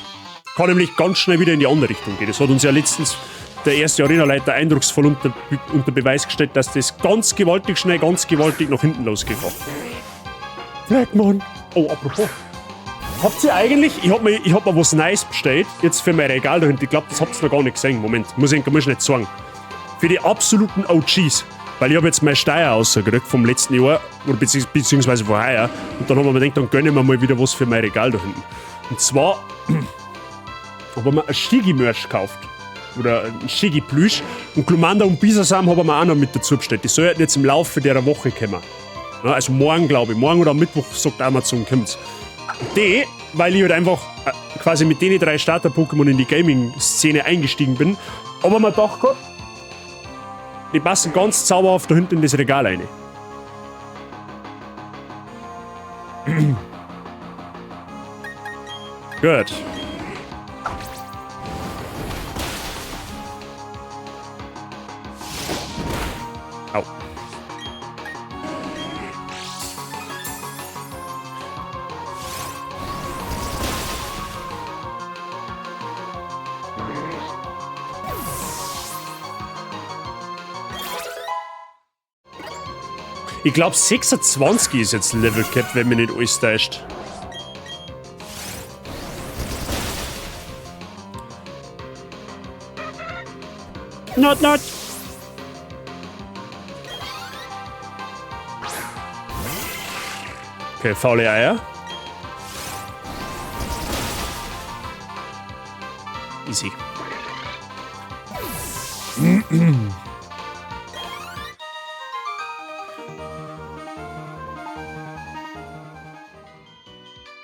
Kann nämlich ganz schnell wieder in die andere Richtung gehen. Das hat uns ja letztens der erste Arenaleiter eindrucksvoll unter Beweis gestellt, dass das ganz gewaltig schnell, ganz gewaltig nach hinten losgeht. Flagmon! Oh, apropos. Habt ihr eigentlich... Ich hab mir was Neues bestellt, jetzt für mein Regal da hinten. Ich glaube, das habt ihr noch gar nicht gesehen. Moment, muss ich nicht sagen. Für die absoluten OGs. Weil ich habe jetzt meine Steuer rausgekriegt vom letzten Jahr, oder beziehungsweise vorher. Und dann haben wir mir gedacht, dann gönne ich mir mal wieder was für mein Regal da hinten. Und zwar habe ich mir ein Shigi-Merch gekauft. Oder ein Shigi-Plüsch. Und Glumanda und Bisasam haben wir auch noch mit dazu bestellt. Die sollten jetzt im Laufe der Woche kommen. Ja, also morgen, glaube ich. Morgen oder am Mittwoch, sagt Amazon, kommt's. Und die, weil ich halt einfach quasi mit den 3 Starter-Pokémon in die Gaming-Szene eingestiegen bin, aber mir gedacht gehabt, die passen ganz zauberhaft da hinten in das Regal rein. Gut. Au. Ich glaube 26 ist jetzt Level Cap, wenn mich nicht alles täuscht. Not. Okay, faule Eier. Easy.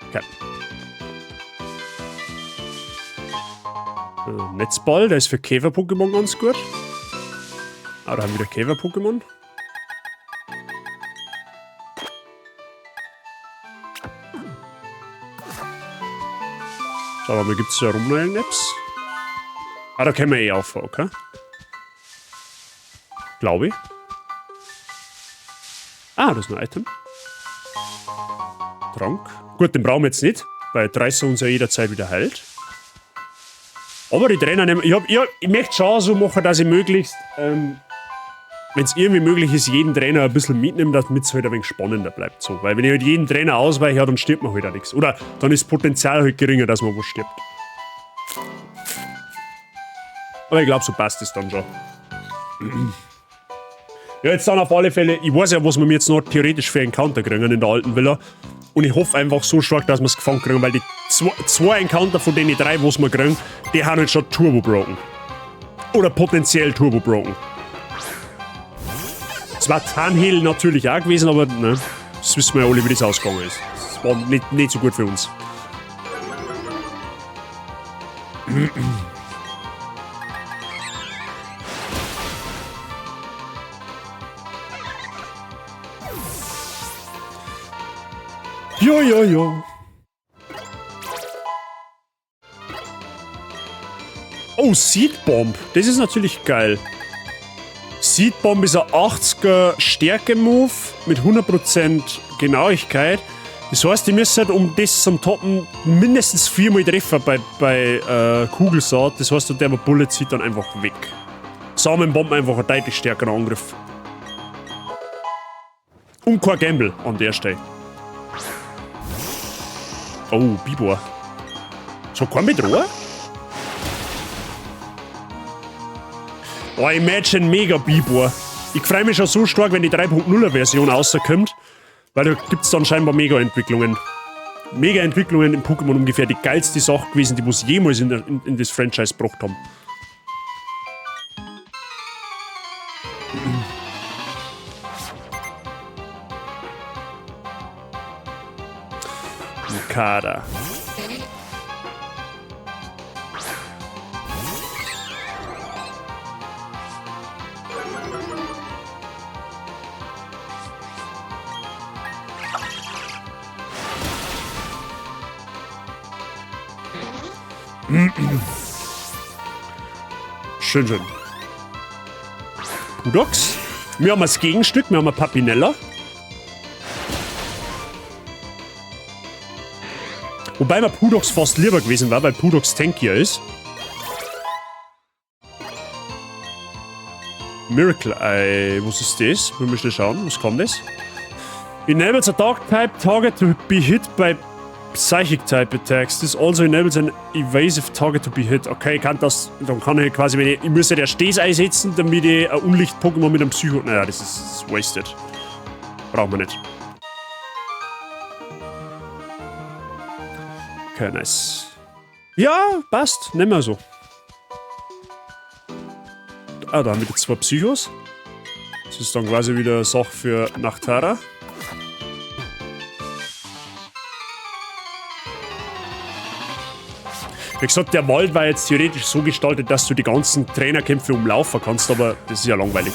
Okay. Netzball, der ist für Käfer-Pokémon ganz gut. Ah, da haben wir wieder Käfer-Pokémon. Schauen wir mal, gibt es da rum noch irgendetwas? Ah, da können wir eh auf, okay. Glaube ich. Ah, das ist ein Item. Trank. Gut, den brauchen wir jetzt nicht, weil Dreißer uns ja jederzeit wieder heilt. Aber die Trainer nehmen. Ich möchte schon so machen, dass ich möglichst, wenn es irgendwie möglich ist, jeden Trainer ein bisschen mitnehmen, damit es halt ein wenig spannender bleibt. So. Weil wenn ich halt jeden Trainer ausweiche, dann stirbt man halt auch nichts. Oder dann ist das Potenzial halt geringer, dass man was stirbt. Aber ich glaube, so passt es dann schon. Ja, jetzt dann auf alle Fälle, ich weiß ja, was wir jetzt noch theoretisch für Encounter kriegen in der alten Villa. Und ich hoffe einfach so stark, dass wir es gefangen kriegen, weil die zwei Encounter von den 3, was wir kriegen, die haben halt schon Turbo broken. Oder potenziell Turbo broken. Es war Tarnheal natürlich auch gewesen, aber ne, das wissen wir ja alle, wie das ausgegangen ist. Das war nicht so gut für uns. Ja. Oh, Seed Bomb. Das ist natürlich geil. Seed Bomb ist ein 80er Stärke-Move mit 100% Genauigkeit. Das heißt, die müssen halt, um das zum Toppen, mindestens 4-mal treffen bei Kugelsaat. Das heißt, der Bullet zieht dann einfach weg. Samenbomben einfach ein deutlich stärkerer Angriff. Und kein Gamble an der Stelle. Oh, Bibor. So, kein Bedroher? Oh, Imagine Mega Bibor. Ich freue mich schon so stark, wenn die 3.0er Version rauskommt, weil da gibt es dann scheinbar Mega-Entwicklungen. Mega-Entwicklungen im Pokémon ungefähr die geilste Sache gewesen, die wir jemals in das Franchise gebracht haben. Kader. Schön. Pudox. Wir haben das Gegenstück, wir haben ein Papinella. Wobei mir Pudox fast lieber gewesen war, weil Pudox tankier ist. Miracle Eye, was ist das? Wir müssen schauen, was kann das? Enables a Dark Type target to be hit by Psychic Type Attacks. This also enables an evasive target to be hit. Okay, kann das, dann kann ich quasi, wenn ich muss ja der Stes einsetzen, damit ich ein Unlicht-Pokémon mit einem Psycho... Naja, das ist wasted. Brauchen wir nicht. Okay, nice. Ja, passt. Nehmen wir so. Ah, da haben wir die 2 Psychos. Das ist dann quasi wieder eine Sache für Nachtara. Wie gesagt, der Wald war jetzt theoretisch so gestaltet, dass du die ganzen Trainerkämpfe umlaufen kannst, aber das ist ja langweilig.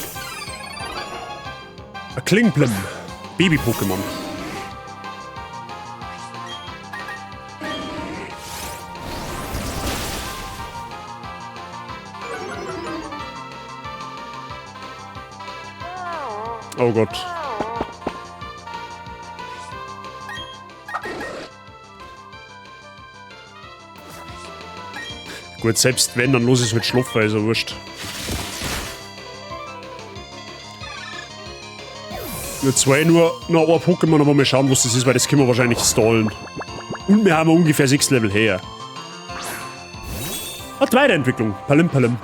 Ein Klingplum. Baby-Pokémon. Oh Gott. Gut, selbst wenn, dann los ist mit Schlupfer, ist ja wurscht. Nur 2, nur ein Pokémon, aber mal schauen, was das ist, weil das können wir wahrscheinlich stallen. Und wir haben ungefähr 6 Level her. Hat Weiterentwicklung. Palim.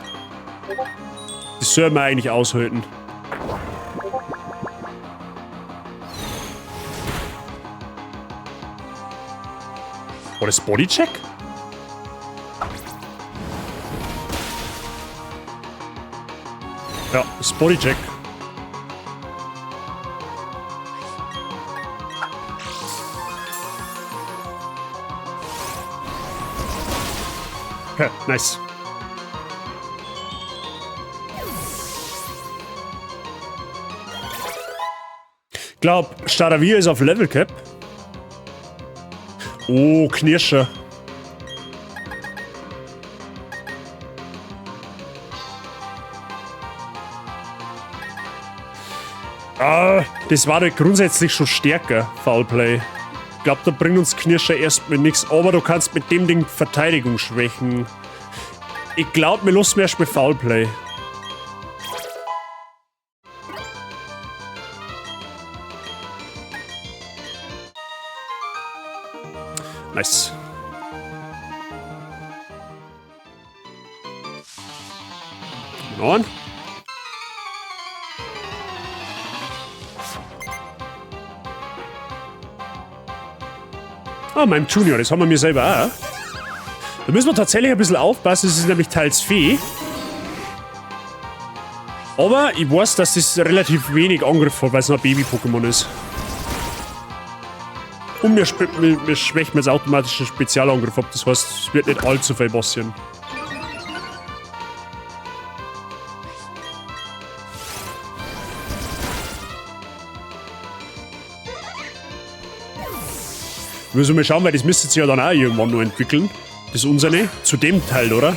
Das soll man eigentlich aushalten. War das Bodycheck? Ja, das Bodycheck. Okay, nice. Ich glaube, Staravia ist auf Level Cap. Oh, Knirscher. Ah, das war halt grundsätzlich schon stärker, Foulplay. Ich glaube, da bringt uns Knirscher erstmal nichts. Aber du kannst mit dem Ding Verteidigung schwächen. Ich glaube, wir lassen erstmal Foulplay. Nice. On. Ah, meinem Junior, das haben wir mir selber auch. Da müssen wir tatsächlich ein bisschen aufpassen, das ist nämlich teils Fee. Aber ich weiß, dass das relativ wenig Angriff hat, weil es noch ein Baby-Pokémon ist. Und wir schwächen jetzt automatisch den Spezialangriff ab, das heißt, es wird nicht allzu viel passieren. Müssen wir mal schauen, weil das müsste sich ja dann auch irgendwann noch entwickeln. Das unsere. Zu dem Teil, oder?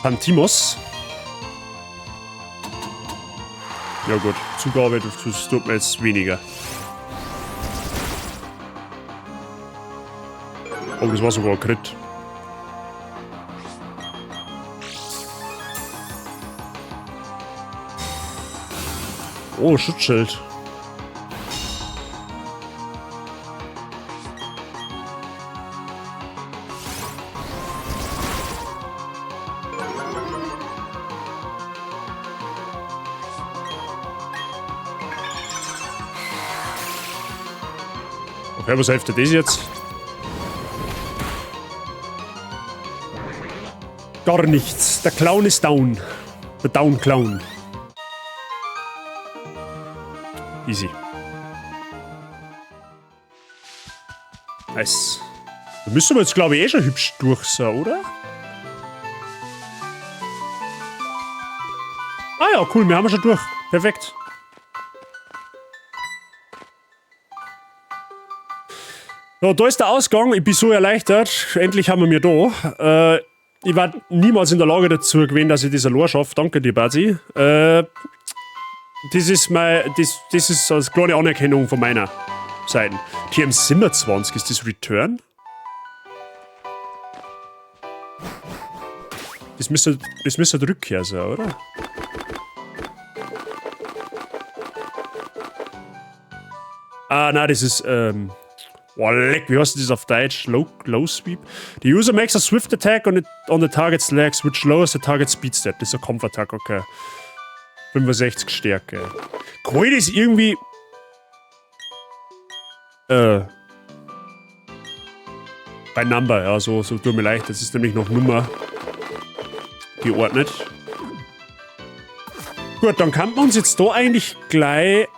Pantimos. Ja gut, Zugabe, das tut mir jetzt weniger. Oh, das war sogar ein Crit. Oh, Schutzschild. Okay, was hilft dir das jetzt? Gar nichts. Der Clown ist down. Der Down-Clown. Easy. Nice. Da müssen wir jetzt, glaube ich, eh schon hübsch durch sein, oder? Ah ja, cool, wir haben schon durch. Perfekt. Ja, da ist der Ausgang. Ich bin so erleichtert. Endlich haben wir mir da. Ich war niemals in der Lage dazu gewesen, dass ich das allein schaffe. Danke dir, Bazi. Das ist eine kleine Anerkennung von meiner Seite. TM27, ist das Return? Das müsste eine Rückkehr sein, oder? Ah, nein, das ist, oh, leck, wie heißt das auf Deutsch? Low Sweep? The user makes a swift attack on the target's legs, which lowers the target speed stat. Das ist ein Kampfattack, okay. 65 Stärke. Kann ich das irgendwie... Bei Number, ja, so tut mir leid. Das ist nämlich noch Nummer geordnet. Gut, dann kann man uns jetzt da eigentlich gleich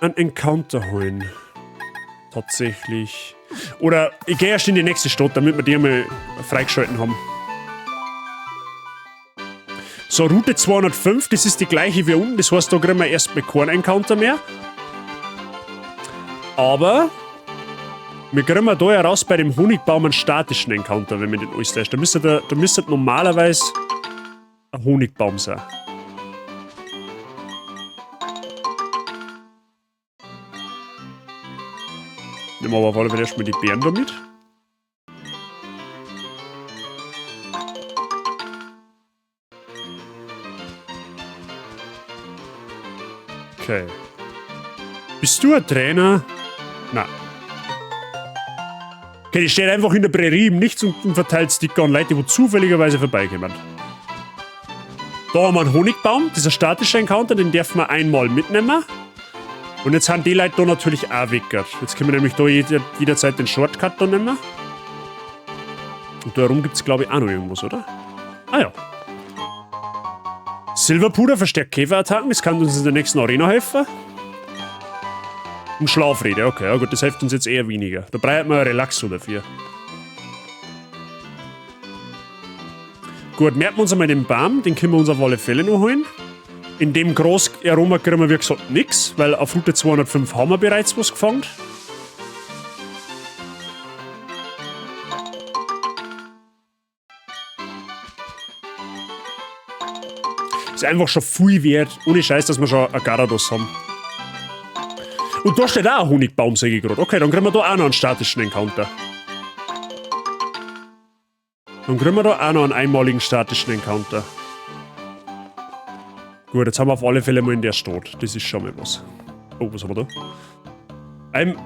einen Encounter holen. Tatsächlich. Oder ich gehe erst in die nächste Stadt, damit wir die einmal freigeschalten haben. So, Route 205, das ist die gleiche wie unten. Das heißt, da kriegen wir erstmal keinen Encounter mehr. Aber wir kriegen da heraus bei dem Honigbaum einen statischen Encounter, wenn wir den alles täuscht. Da müsste normalerweise ein Honigbaum sein. Nehmen wir aber auf alle Fälle erstmal die Bären da mit. Okay. Bist du ein Trainer? Nein. Okay, die steht einfach in der Prärie im Nichts und verteilt Sticker an Leute, die zufälligerweise vorbeikommen. Da haben wir einen Honigbaum, das ist ein statischer Encounter, den dürfen wir einmal mitnehmen. Und jetzt haben die Leute da natürlich auch weggehört. Jetzt können wir nämlich da jederzeit den Shortcut da nehmen. Und da herum gibt es, glaube ich, auch noch irgendwas, oder? Ah ja. Silberpuder verstärkt Käferattacken, das kann uns in der nächsten Arena helfen. Und Schlafrede, okay, ja gut, das hilft uns jetzt eher weniger. Da brauchen wir ein Relaxo dafür. Gut, merken wir uns einmal den Baum, den können wir uns auf alle Fälle noch holen. In dem Großaroma kriegen wir, wie gesagt, nichts, weil auf Route 205 haben wir bereits was gefangen. Ist einfach schon viel wert, ohne Scheiß, dass wir schon ein Garados haben. Und da steht auch ein Honigbaum, sehe ich gerade. Okay, dann kriegen wir da auch noch einen statischen Encounter. Dann kriegen wir da auch noch einen einmaligen statischen Encounter. Gut, jetzt haben wir auf alle Fälle mal in der Stadt. Das ist schon mal was. Oh, was haben wir da? I'm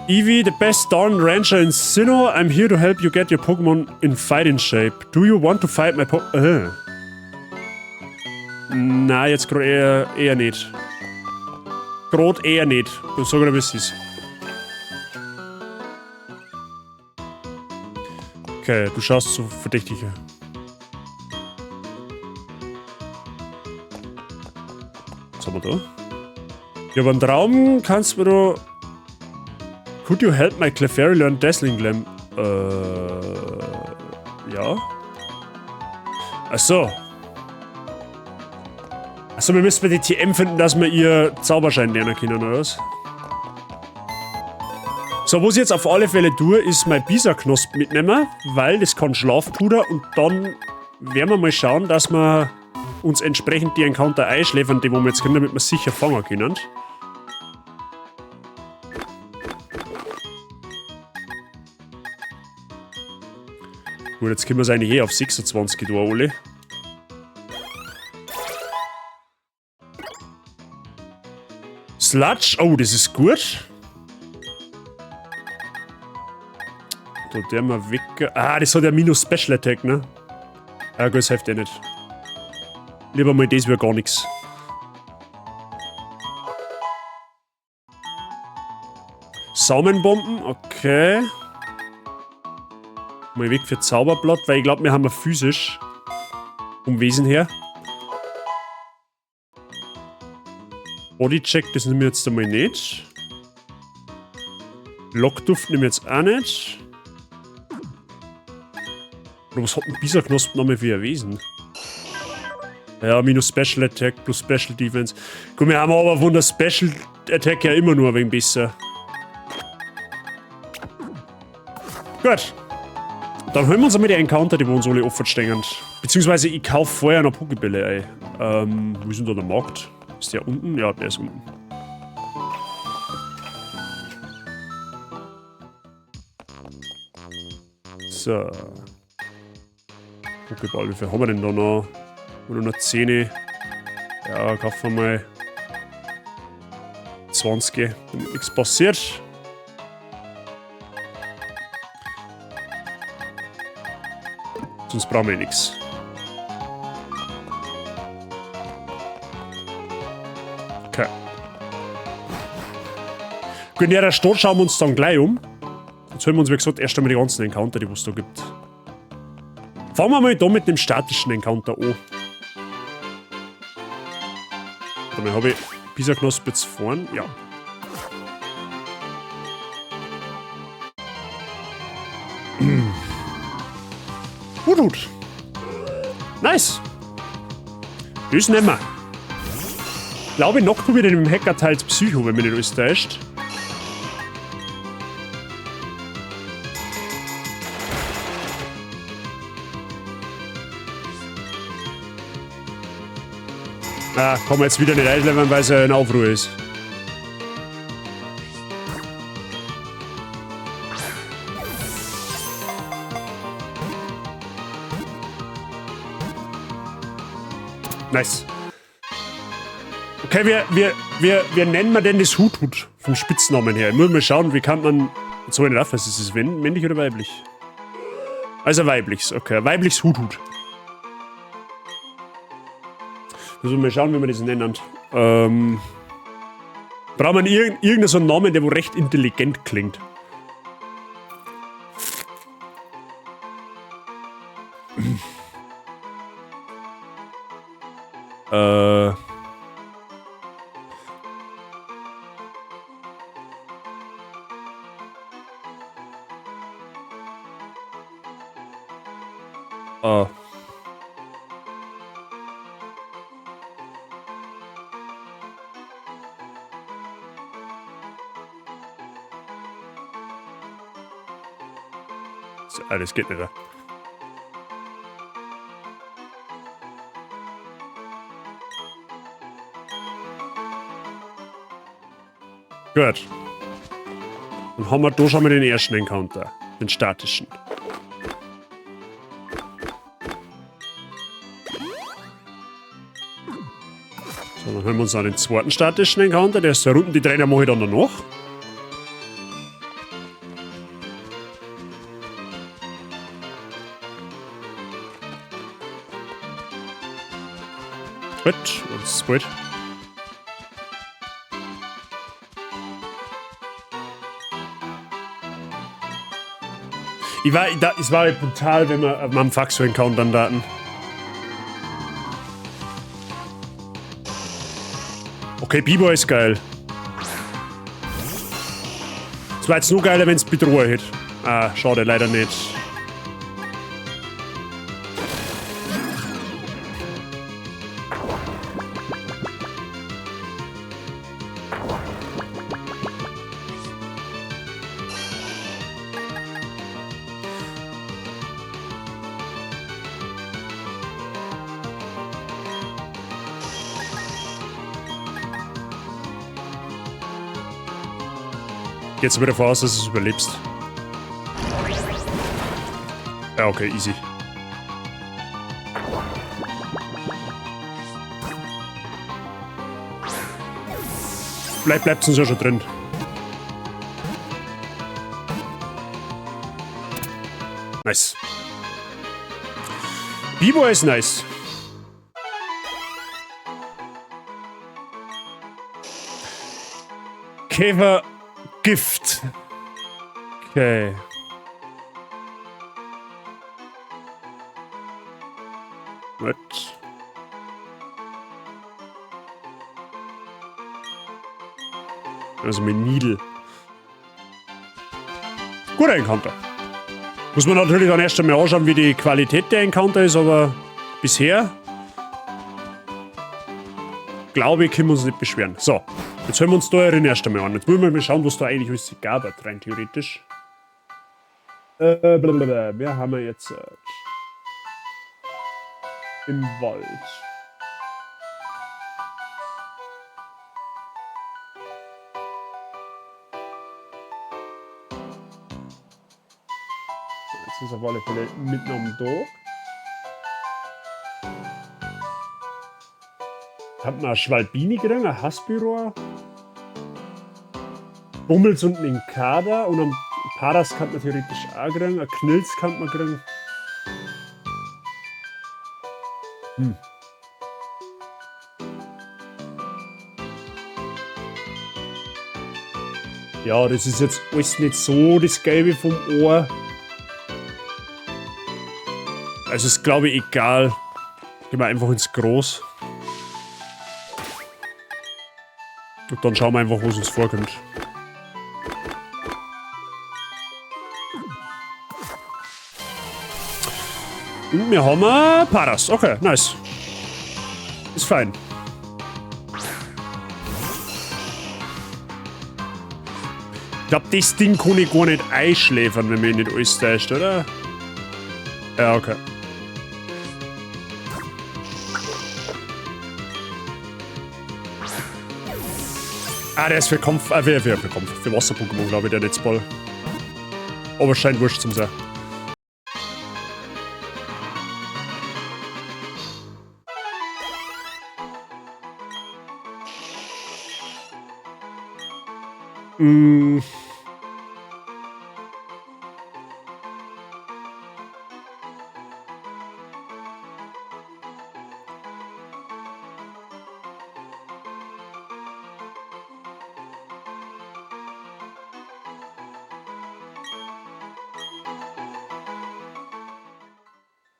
Eevee, the best darn rancher in Sinnoh. I'm here to help you get your Pokémon in fighting shape. Do you want to fight my Nein, jetzt gerade eher nicht. Gerade eher nicht. Ich sag dir, wie es ist. Okay, du schaust so verdächtig. Was haben wir da? Ja, beim Traum kannst du da... Could you help my Clefairy learn Dazzling Glam? Ja. Achso. Achso, wir müssen bei die TM finden, dass wir ihr Zauberschein lernen können, oder was? So, was ich jetzt auf alle Fälle tue, ist mein Bisa-Knosp mitnehmen, weil das kann Schlafpuder und dann werden wir mal schauen, dass wir uns entsprechend die Encounter einschläfern, die wo wir jetzt können, damit wir sicher fangen können. Gut, jetzt können wir es eigentlich auf 26 da, alle. Sludge, oh, das ist gut. Da der mal weg. Ah, das hat ja minus Special Attack, ne? Ja, gut, das hilft ja nicht. Lieber mal das wäre gar nichts. Saumenbomben, okay. Mal weg für Zauberblatt, weil ich glaube, wir haben ja physisch. Vom Wesen her. Bodycheck, das nehmen wir jetzt einmal nicht. Lockduft nehmen wir jetzt auch nicht. Oder was hat ein Bisa-Knosp nochmal für ein Wesen? Ja, minus Special Attack plus Special Defense. Guck, wir haben aber von der Special Attack ja immer nur ein wenig besser. Gut. Dann holen wir uns einmal die Encounter, die wir uns alle offen stehen. Beziehungsweise ich kaufe vorher noch Pokébälle ein. Wo ist denn da der Markt? Ist der unten? Ja, der ist unten. So. Pokéball, wie viel haben wir denn da noch? Oder noch 10? Ja, kaufen wir mal 20, damit nichts passiert. Sonst brauchen wir nichts. Okay. Gut, in der Stadt schauen wir uns dann gleich um. Jetzt holen wir uns, wie gesagt, erst einmal die ganzen Encounter, die es da gibt. Fangen wir mal da mit dem statischen Encounter an. Dann habe ich Bisa-Knosp jetzt vorn. Ja. Gut. Nice. Das nehmen wir. Ich glaube, noch wieder in dem Hacker teils Psycho, wenn mich nicht alles täuscht. Ah, kann man jetzt wieder nicht einlevern, weil es ein Aufruhr ist. Nice. Okay, wir nennen wir denn das Hut vom Spitznamen her. Ich muss mal schauen, wie kann man... So eine Waffe, ist es männlich oder weiblich? Also weibliches, okay. Weibliches Hut. Müssen wir mal schauen, wie wir das nennen. Braucht man irgendeinen so einen Namen, der wo recht intelligent klingt. Das geht nicht. Gut. Dann haben wir da schon mal den ersten Encounter. Den statischen. So, dann hören wir uns an den zweiten statischen Encounter. Der ist der Runden, die Trainer mache ich dann noch. Gut, das ist gut. Es war halt brutal, wenn wir am Fax so encountern Daten. Okay, Biber ist geil. Es war jetzt nur geiler, wenn es Bedroher hätte. Ah, schade, leider nicht. Geht's wieder davon aus, dass du es überlebst. Ja, okay, easy. Bleibt uns ja schon drin. Nice. Bibo ist nice. Käfer Gift. Okay. Gut. Also mit Needle. Guter Encounter. Muss man natürlich dann erst einmal anschauen, wie die Qualität der Encounter ist, aber bisher glaube ich, können wir uns nicht beschweren. So, jetzt hören wir uns da erst einmal an. Jetzt wollen wir mal schauen, was da eigentlich alles gab, rein theoretisch. Wer haben wir jetzt? Im Wald. Jetzt ist auf alle Fälle mitten am Tag. Hat man ein Schwalbini gekriegt, ein Hassbüro. Bummels unten in Kader und am Paras kann man theoretisch auch kriegen. Ein Knilz kann man kriegen. Ja, das ist jetzt alles nicht so das Gelbe vom Ohr. Also ist, glaube ich, egal. Gehen wir einfach ins Groß. Und dann schauen wir einfach, was uns vorkommt. Und wir haben Paras. Okay, nice. Ist fein. Ich glaube, das Ding kann ich gar nicht einschläfern, wenn mich nicht alles täuscht, oder? Ja, okay. Ah, der ist für Kampf, für Wasser-Pokémon, glaube ich, der Netzball. Aber scheint wurscht zum sein.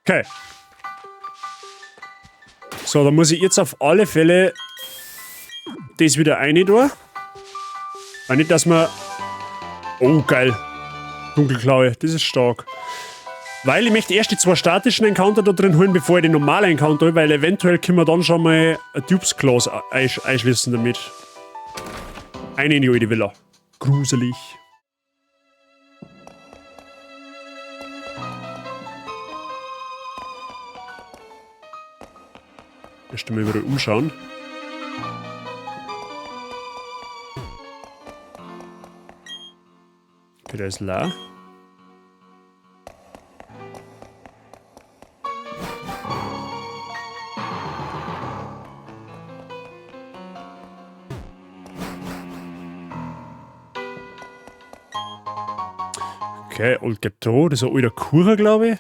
Okay. So, dann muss ich jetzt auf alle Fälle das wieder rein tun. Weil nicht, dass man... Oh, geil. Dunkelklaue, das ist stark. Weil ich möchte erst die zwei statischen Encounter da drin holen, bevor ich den normalen Encounter hole, weil eventuell können wir dann schon mal ein Dupes Claws einschließen damit. Eine in die alte Villa. Gruselig. Erst einmal wieder umschauen. der ist leer. Okay, Old Ghetto, das ist ein alter Kurer, glaube ich.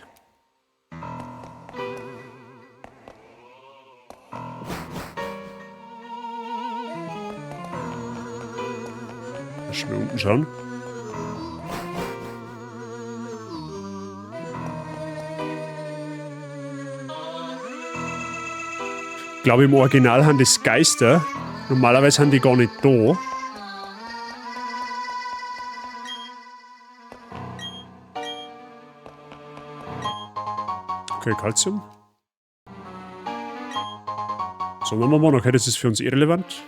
Lass mal unten schauen. Ich glaube, im Original haben das Geister. Normalerweise haben die gar nicht da. Okay, Calcium. So, machen wir mal. Okay, das ist für uns irrelevant.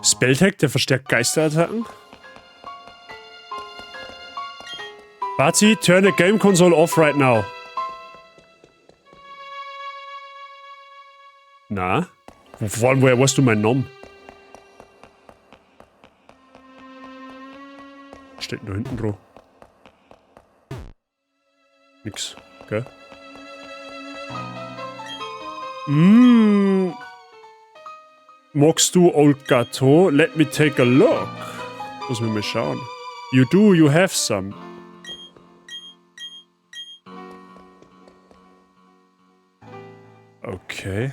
Spelltag, der verstärkt Geisterattacken. Bazi, turn the game console off right now. Na? Vor allem, woher weißt du meinen Namen? Steht da hinten drauf. Nix, gell? Magst du Old Ghetto? Let me take a look. Muss mir mal schauen. You do, you have some. Okay.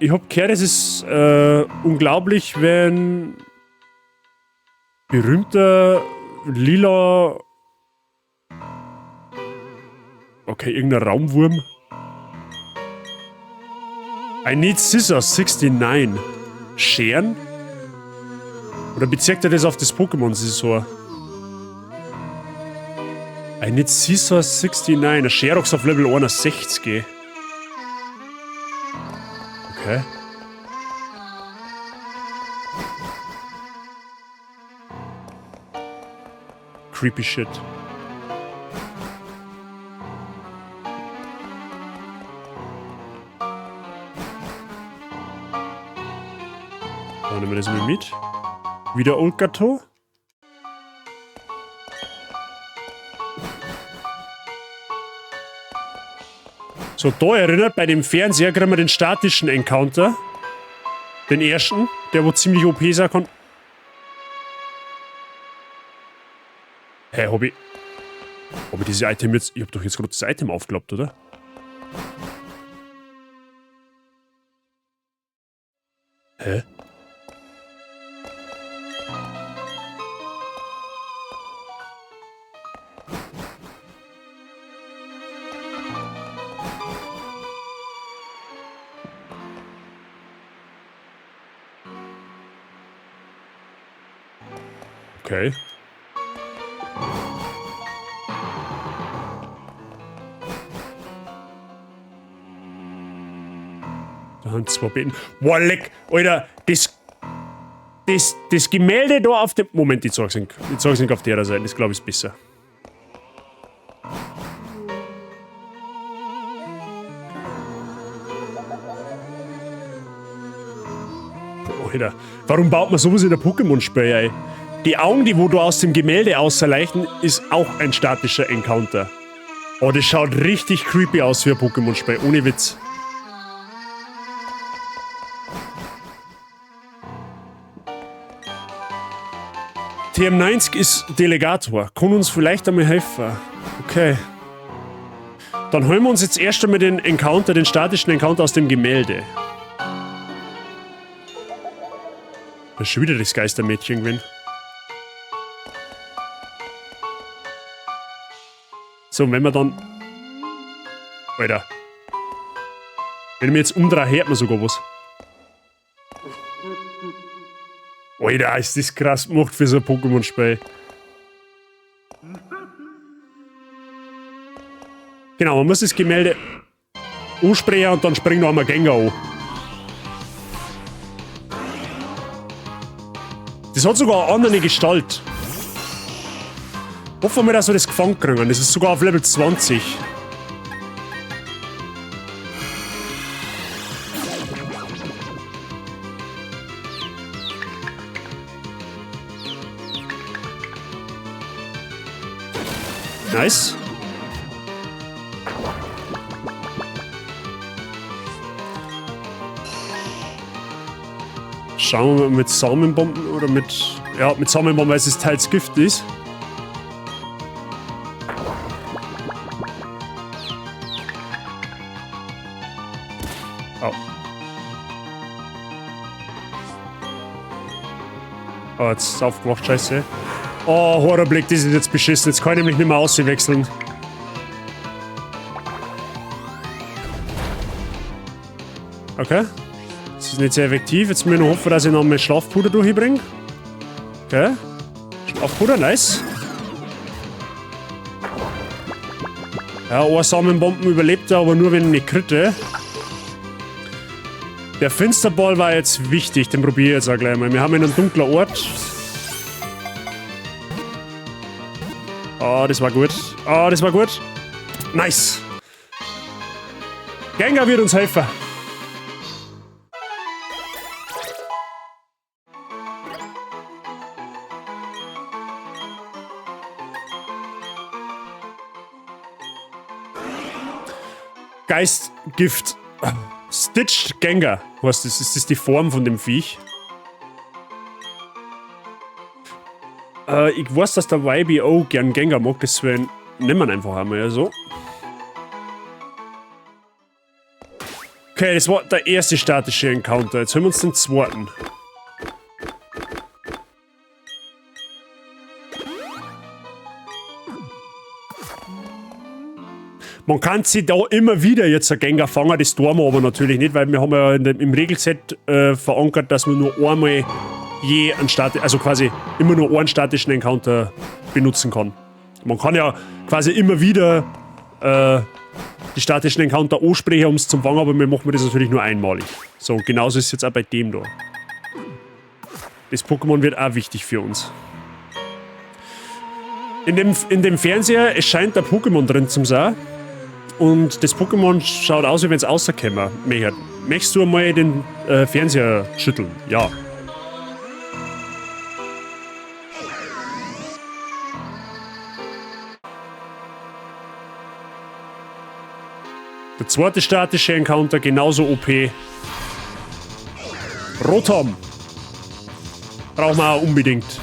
Ich hab gehört, es ist unglaublich, wenn berühmter lila... Okay, irgendein Raumwurm. I need scissors, 69. Scheren? Oder bezieht er das auf das Pokémon-Scissor? I need scissors, 69. Ein Sherox auf Level 61. Okay. Creepy shit. Dann nehmen wir das mal mit. Wieder Old Ghetto. So, da erinnert, bei dem Fernseher kriegen wir den statischen Encounter. Den ersten, der wo ziemlich OP sein kann. Hä, hab ich dieses Item jetzt... Ich hab doch jetzt gerade das Item aufgeklappt, oder? Hä? Okay. Da haben zwei Betten. Boah, leck! Alter, das Gemälde da auf dem... Moment, ich zeig's nicht auf der Seite. Das glaube ich ist besser. Boah, Alter, warum baut man sowas in der Pokémon-Spiel, ey? Die Augen, die wo du aus dem Gemälde auserleichen, ist auch ein statischer Encounter. Oh, das schaut richtig creepy aus für ein Pokémon-Spiel, ohne Witz. TM90 ist Delegator, kann uns vielleicht einmal helfen. Okay. Dann holen wir uns jetzt erst einmal den Encounter, den statischen Encounter aus dem Gemälde. Da ist schon wieder das Geistermädchen gewesen. So, und wenn wir dann... Alter. Wenn ich mich jetzt umdrehe, hört man sogar was. Alter, ist das krass gemacht für so ein Pokémon-Spiel. Genau, man muss das Gemälde ansprechen und dann springt noch einmal Gengar an. Das hat sogar eine andere Gestalt. Hoffen wir, dass wir das gefangen kriegen. Das ist sogar auf Level 20. Nice. Schauen wir mal mit Samenbomben oder mit... Ja, mit Samenbomben, weil es teils Gift ist. Oh. Oh, jetzt ist es aufgewacht, scheiße. Oh, Horrorblick, das ist jetzt beschissen. Jetzt kann ich nämlich nicht mehr auswechseln. Okay. Das ist nicht sehr effektiv. Jetzt muss ich noch hoffen, dass ich noch mehr Schlafpuder durchbringe. Okay. Schlafpuder, nice. Ja, ein Samenbomben überlebt er, aber nur wenn ich nicht kritte. Der Finsterball war jetzt wichtig, den probiere ich jetzt auch gleich mal. Wir haben einen dunklen Ort. Oh, das war gut. Oh, das war gut. Nice. Gengar wird uns helfen. Geistgift. Stitched Gengar. Was das? Ist das die Form von dem Viech? Ich weiß, dass der YBO gern Gengar mag, deswegen nehmen wir einfach einmal ja so. Okay, das war der erste statische Encounter. Jetzt hören wir uns den zweiten. Man kann sich da immer wieder jetzt ein Gengar fangen, das tun wir aber natürlich nicht, weil wir haben ja im Regelset verankert, dass man nur einmal je einen also quasi immer nur einen statischen Encounter benutzen kann. Man kann ja quasi immer wieder die statischen Encounter ansprechen, um es zu fangen, aber wir machen das natürlich nur einmalig. So, und genauso ist es jetzt auch bei dem da. Das Pokémon wird auch wichtig für uns. In dem Fernseher, es scheint ein Pokémon drin zu sein. Und das Pokémon schaut aus, wie wenn es rauskäme. Möchtest du einmal den Fernseher schütteln? Ja. Der zweite statische Encounter, genauso OP. Rotom. Brauchen wir auch unbedingt.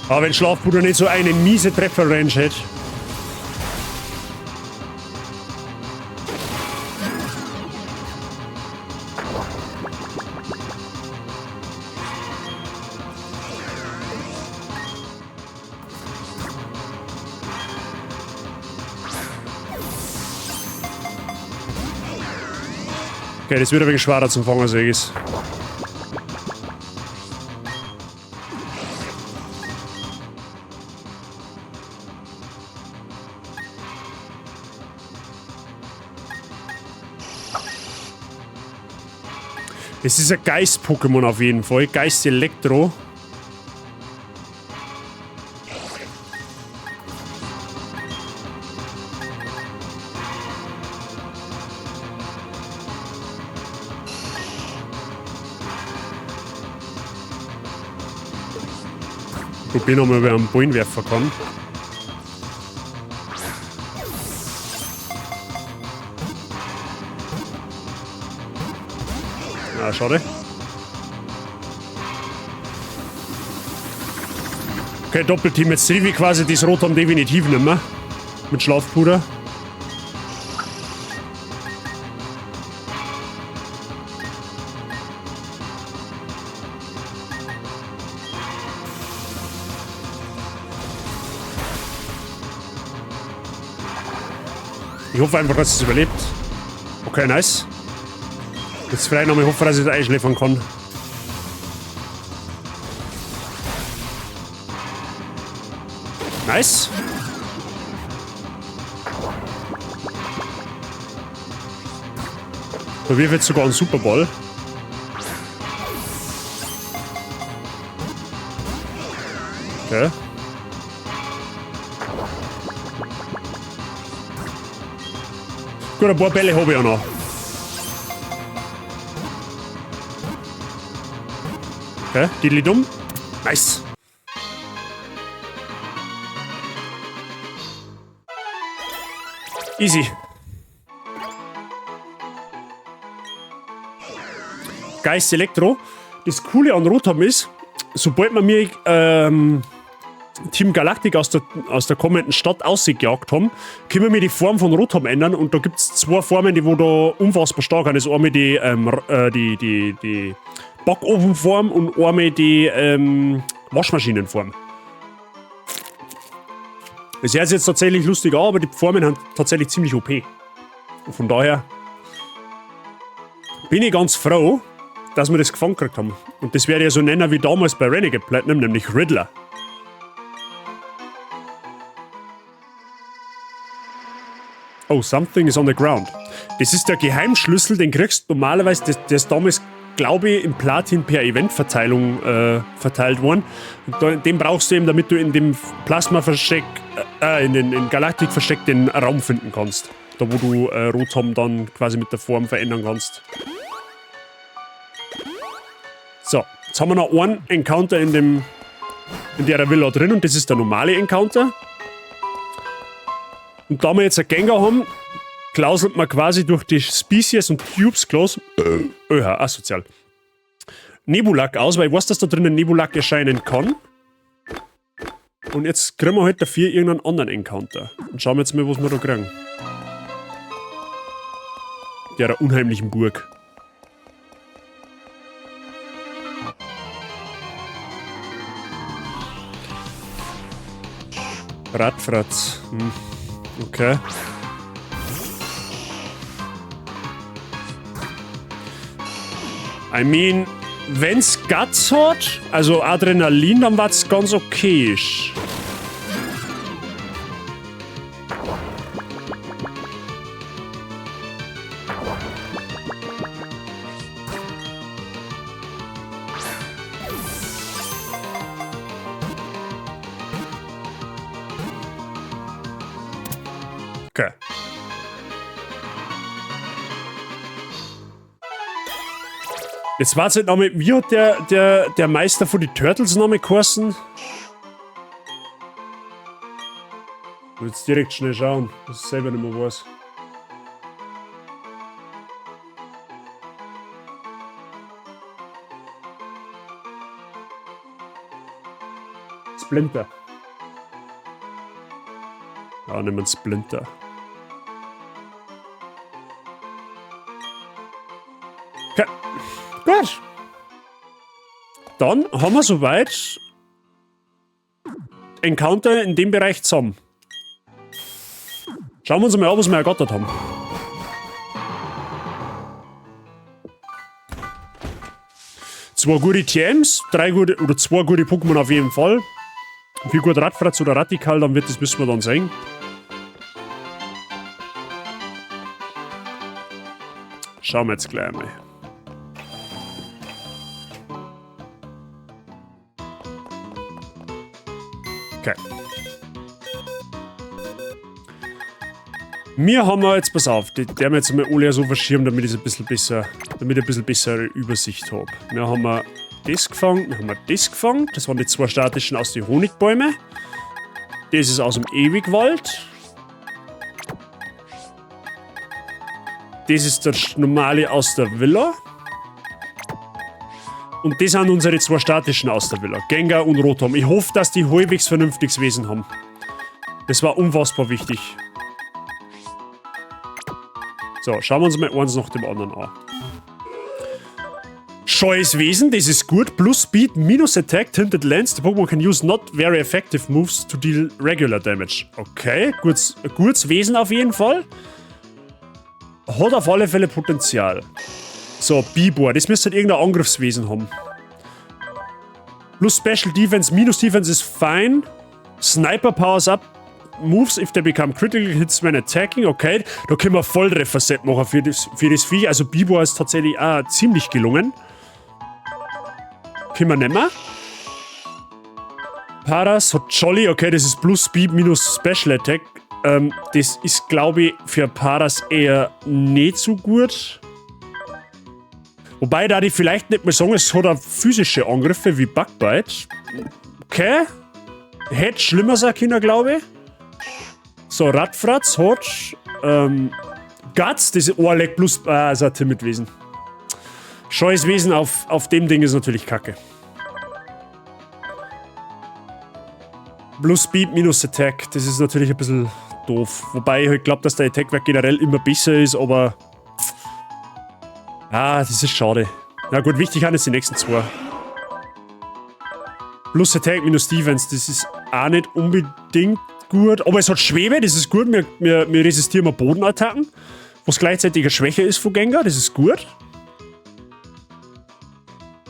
Aber wenn Schlafpuder nicht so eine miese Trefferrange hätte. Okay, das wird ein wenig schwerer zum Fangen, sehe ich. Es ist ein Geist-Pokémon auf jeden Fall. Geist Elektro. Probieren wir mal, ob er einen Ballen werfen kann. Ah, schade. Okay, Doppelteam. Jetzt trieb ich quasi das Rotom definitiv nicht mehr. Mit Schlafpuder. Ich hoffe einfach, dass es überlebt. Okay, nice. Jetzt vielleicht noch mal hoffen, dass ich da einschläfern kann. Nice. Da wirft jetzt sogar einen Superball. Okay. Gut, ein paar Bälle habe ich auch noch. Okay, die dumm. Nice. Easy. Geist Elektro. Das Coole an Rotom ist, sobald wir mir Team Galactic aus der kommenden Stadt ausgejagt haben, können wir die Form von Rotom ändern und da gibt es zwei Formen, die wo da unfassbar stark sind. Das ist einmal die Backofenform und einmal die Waschmaschinenform. Das hört sich jetzt tatsächlich lustig an, aber die Formen sind tatsächlich ziemlich OP. Und von daher bin ich ganz froh, dass wir das gefangen gekriegt haben. Und das werde ich so nennen wie damals bei Renegade Platinum, nämlich Riddler. Oh, something is on the ground. Das ist der Geheimschlüssel, den kriegst du normalerweise, der ist damals, glaube ich, im Platin per Eventverteilung verteilt worden. Und den brauchst du eben, damit du in dem Plasma-Versteck, in Galaktik-Versteck den Raum finden kannst. Da, wo du Rotom dann quasi mit der Form verändern kannst. So, jetzt haben wir noch einen Encounter in der Villa drin und das ist der normale Encounter. Und da wir jetzt einen Gengar haben, klauselt man quasi durch die Species und Cubes Close. Asozial. Nebulak aus, weil ich weiß, dass da drinnen Nebulak erscheinen kann. Und jetzt kriegen wir halt dafür irgendeinen anderen Encounter. Und schauen wir jetzt mal, was wir da kriegen. Der unheimlichen Burg. Radfratz. Okay. I mean, wenn's Guts hat, also Adrenalin, dann war's ganz okay. Okay. Jetzt war's halt nochmal, wie hat der Meister von den Turtles nochmal geheißen? Ich will jetzt direkt schnell schauen, dass ich selber nicht mehr weiß. Splinter. Ja, nehmen wir Splinter. Okay. Gut. Dann haben wir soweit Encounter in dem Bereich zusammen. Schauen wir uns mal an, was wir ergattert haben. Zwei gute TMs, zwei gute Pokémon auf jeden Fall. Wie gut Radfratz oder Radikal, dann wird das, müssen wir dann sehen. Schauen wir jetzt gleich mal. Okay. Wir haben jetzt, pass auf, die haben jetzt mal alle so verschirmt, damit ich ein bisschen bessere Übersicht habe. Wir haben das gefangen, wir haben das gefangen. Das waren die zwei statischen aus den Honigbäumen. Das ist aus dem Ewigwald. Das ist der normale aus der Villa. Und das sind unsere zwei statischen aus der Villa. Gengar und Rotom. Ich hoffe, dass die halbwegs vernünftiges Wesen haben. Das war unfassbar wichtig. So, schauen wir uns mal eins nach dem anderen an. Scheues Wesen, das ist gut. Plus Speed, minus Attack, Tinted Lens. The Pokémon can use not very effective moves to deal regular damage. Okay, gutes Wesen auf jeden Fall. Hat auf alle Fälle Potenzial. So, Bibor, das müsste halt irgendein Angriffswesen haben. Plus Special Defense, minus Defense ist fein. Sniper powers up moves if they become critical hits when attacking. Okay, da können wir Volltreffer-Set machen für das Vieh. Also Bibo ist tatsächlich auch ziemlich gelungen. Können wir nicht mehr. Paras hat Jolly. Okay, das ist plus Speed minus Special Attack. Das ist, glaube ich, für Paras eher nicht so gut. Wobei, da die vielleicht nicht mehr sagen, es hat auch physische Angriffe wie Bugbite. Okay. Hätte schlimmer sein können, glaube ich. So, Radfratz hat Guts, das ist Ohrleck plus ist ein Timid-Wesen. Scheues Wesen auf dem Ding ist natürlich kacke. Plus Speed minus Attack, das ist natürlich ein bisschen doof. Wobei ich halt glaube, dass der Attack-Wert generell immer besser ist, aber... das ist schade. Na gut, wichtig sind jetzt die nächsten zwei. Plus Attack minus Defense, das ist auch nicht unbedingt gut. Aber es hat Schwebe, das ist gut. Wir resistieren mal Bodenattacken. Was gleichzeitig eine Schwäche ist von Gengar, das ist gut.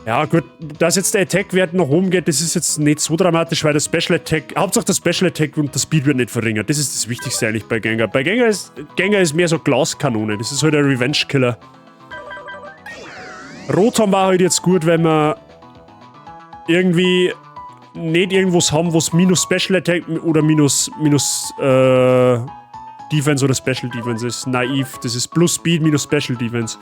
Ja gut, dass jetzt der Attack-Wert nach oben geht, das ist jetzt nicht so dramatisch, weil der Special Attack, Hauptsache der Special Attack und der Speed wird nicht verringert. Das ist das Wichtigste eigentlich bei Gengar. Bei Gengar ist mehr so Glaskanone, das ist halt ein Revenge-Killer. Rotom war halt jetzt gut, wenn wir irgendwie nicht irgendwas haben, was minus Special Attack oder minus Defense oder Special Defense ist. Naiv, das ist plus Speed minus Special Defense.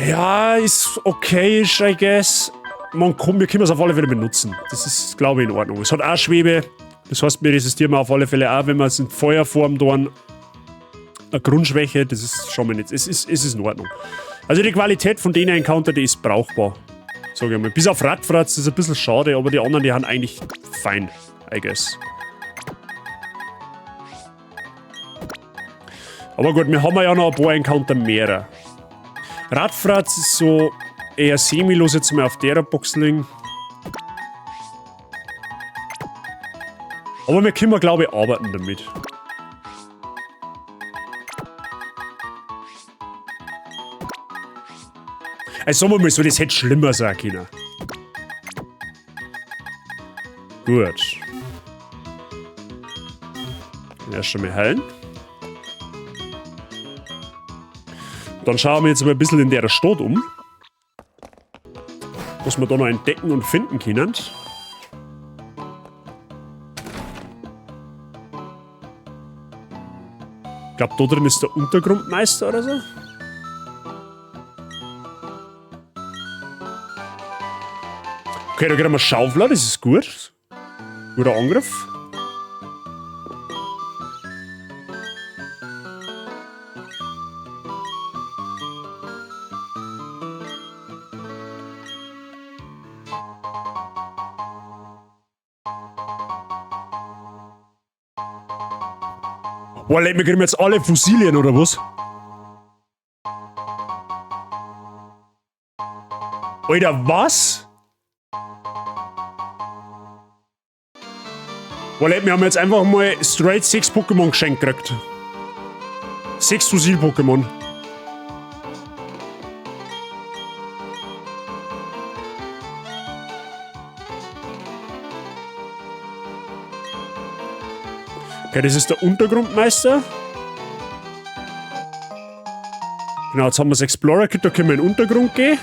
Ja, ist okay, I guess. Wir können es auf alle Fälle benutzen. Das ist, glaube ich, in Ordnung. Es hat auch Schwebe. Das heißt, wir resistieren auf alle Fälle auch, wenn wir es in Feuerform tun. Eine Grundschwäche, das ist schon mal nicht. Es ist in Ordnung. Also die Qualität von denen Encounter, die ist brauchbar. Sag ich mal. Bis auf Radfratz, das ist ein bisschen schade, aber die anderen, die haben eigentlich fein, I guess. Aber gut, wir haben ja noch ein paar Encounter mehr. Radfratz ist so eher semi-los jetzt mal auf der Box liegen. Aber wir können, glaube ich, arbeiten damit. Also sagen wir mal so, das hätte schlimmer sein können. Gut. Erst einmal heilen. Dann schauen wir jetzt mal ein bisschen in der Stadt um. Was wir da noch entdecken und finden können. Ich glaube, da drin ist der Untergrundmeister oder so. Okay, da kriegen wir Schaufler, das ist gut. Guter Angriff. Boah, wir kriegen jetzt alle Fossilien, oder was? Alter, was? Boah, wir haben jetzt einfach mal straight 6 Pokémon geschenkt gekriegt. 6 Fossil-Pokémon. Okay, das ist der Untergrundmeister. Genau, jetzt haben wir das Explorer-Kit, da können wir in den Untergrund gehen.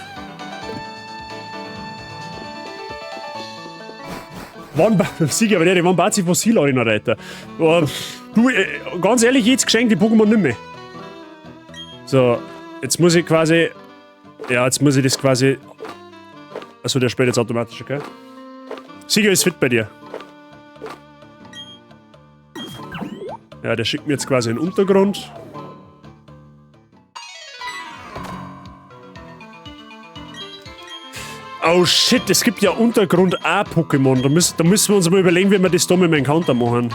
Sicher, aber die waren Bazi Fossil-Arena-Reiter. Du, ganz ehrlich, jetzt geschenkt die Pokémon nicht mehr. So, jetzt muss ich quasi... Ja, jetzt muss ich das quasi... Achso, der spielt jetzt automatisch, okay? Sicher ist fit bei dir. Ja, der schickt mir jetzt quasi in den Untergrund. Oh shit, es gibt ja Untergrund A-Pokémon. Da müssen wir uns mal überlegen, wie wir das da mit dem Encounter machen.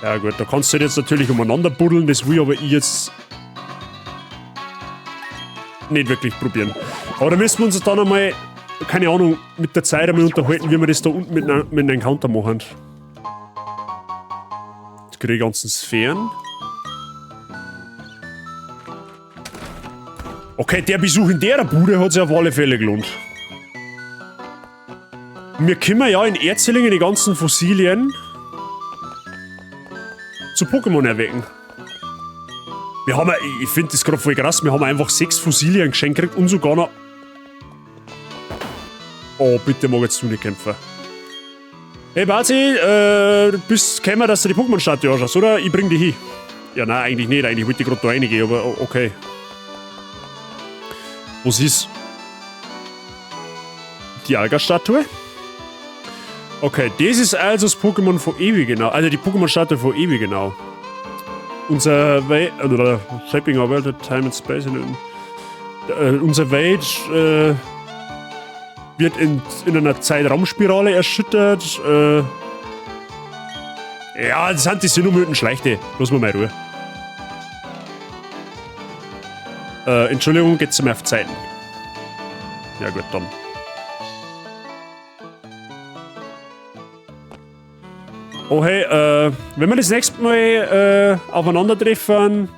Ja gut, da kannst du jetzt natürlich umeinander buddeln, das will aber ich jetzt nicht wirklich probieren. Aber da müssen wir uns dann einmal, keine Ahnung, mit der Zeit einmal unterhalten, wie wir das da unten mit einem Encounter machen. Jetzt kriege ich die ganzen Sphären. Okay, der Besuch in der Bude hat sich auf alle Fälle gelohnt. Wir können ja in Erzählungen die ganzen Fossilien zu Pokémon erwecken. Wir haben, ich finde das gerade voll krass, wir haben einfach 6 Fossilien geschenkt gekriegt und sogar noch... Oh, bitte mag jetzt du nicht kämpfen. Hey Bazi, du bist gekommen, dass du die Pokémon-Statue anschaust, oder? Ich bring die hin. Ja, nein, eigentlich nicht, eigentlich wollte ich gerade da reingehen, aber okay. Was ist? Die Alga-Statue? Okay, das ist also das Pokémon von Ewigenau, also die Pokémon-Statue von Ewigenau. Unser Welt, oder Shaping Our World at Time and Space, unser Welt wird in einer Zeitraumspirale erschüttert. Ja, das sind die Synomythen Schleichte. Lass mal Ruhe. Entschuldigung, geht's mir auf Zeiten. Ja gut, dann. Oh hey, wenn wir das nächste Mal aufeinandertreffen,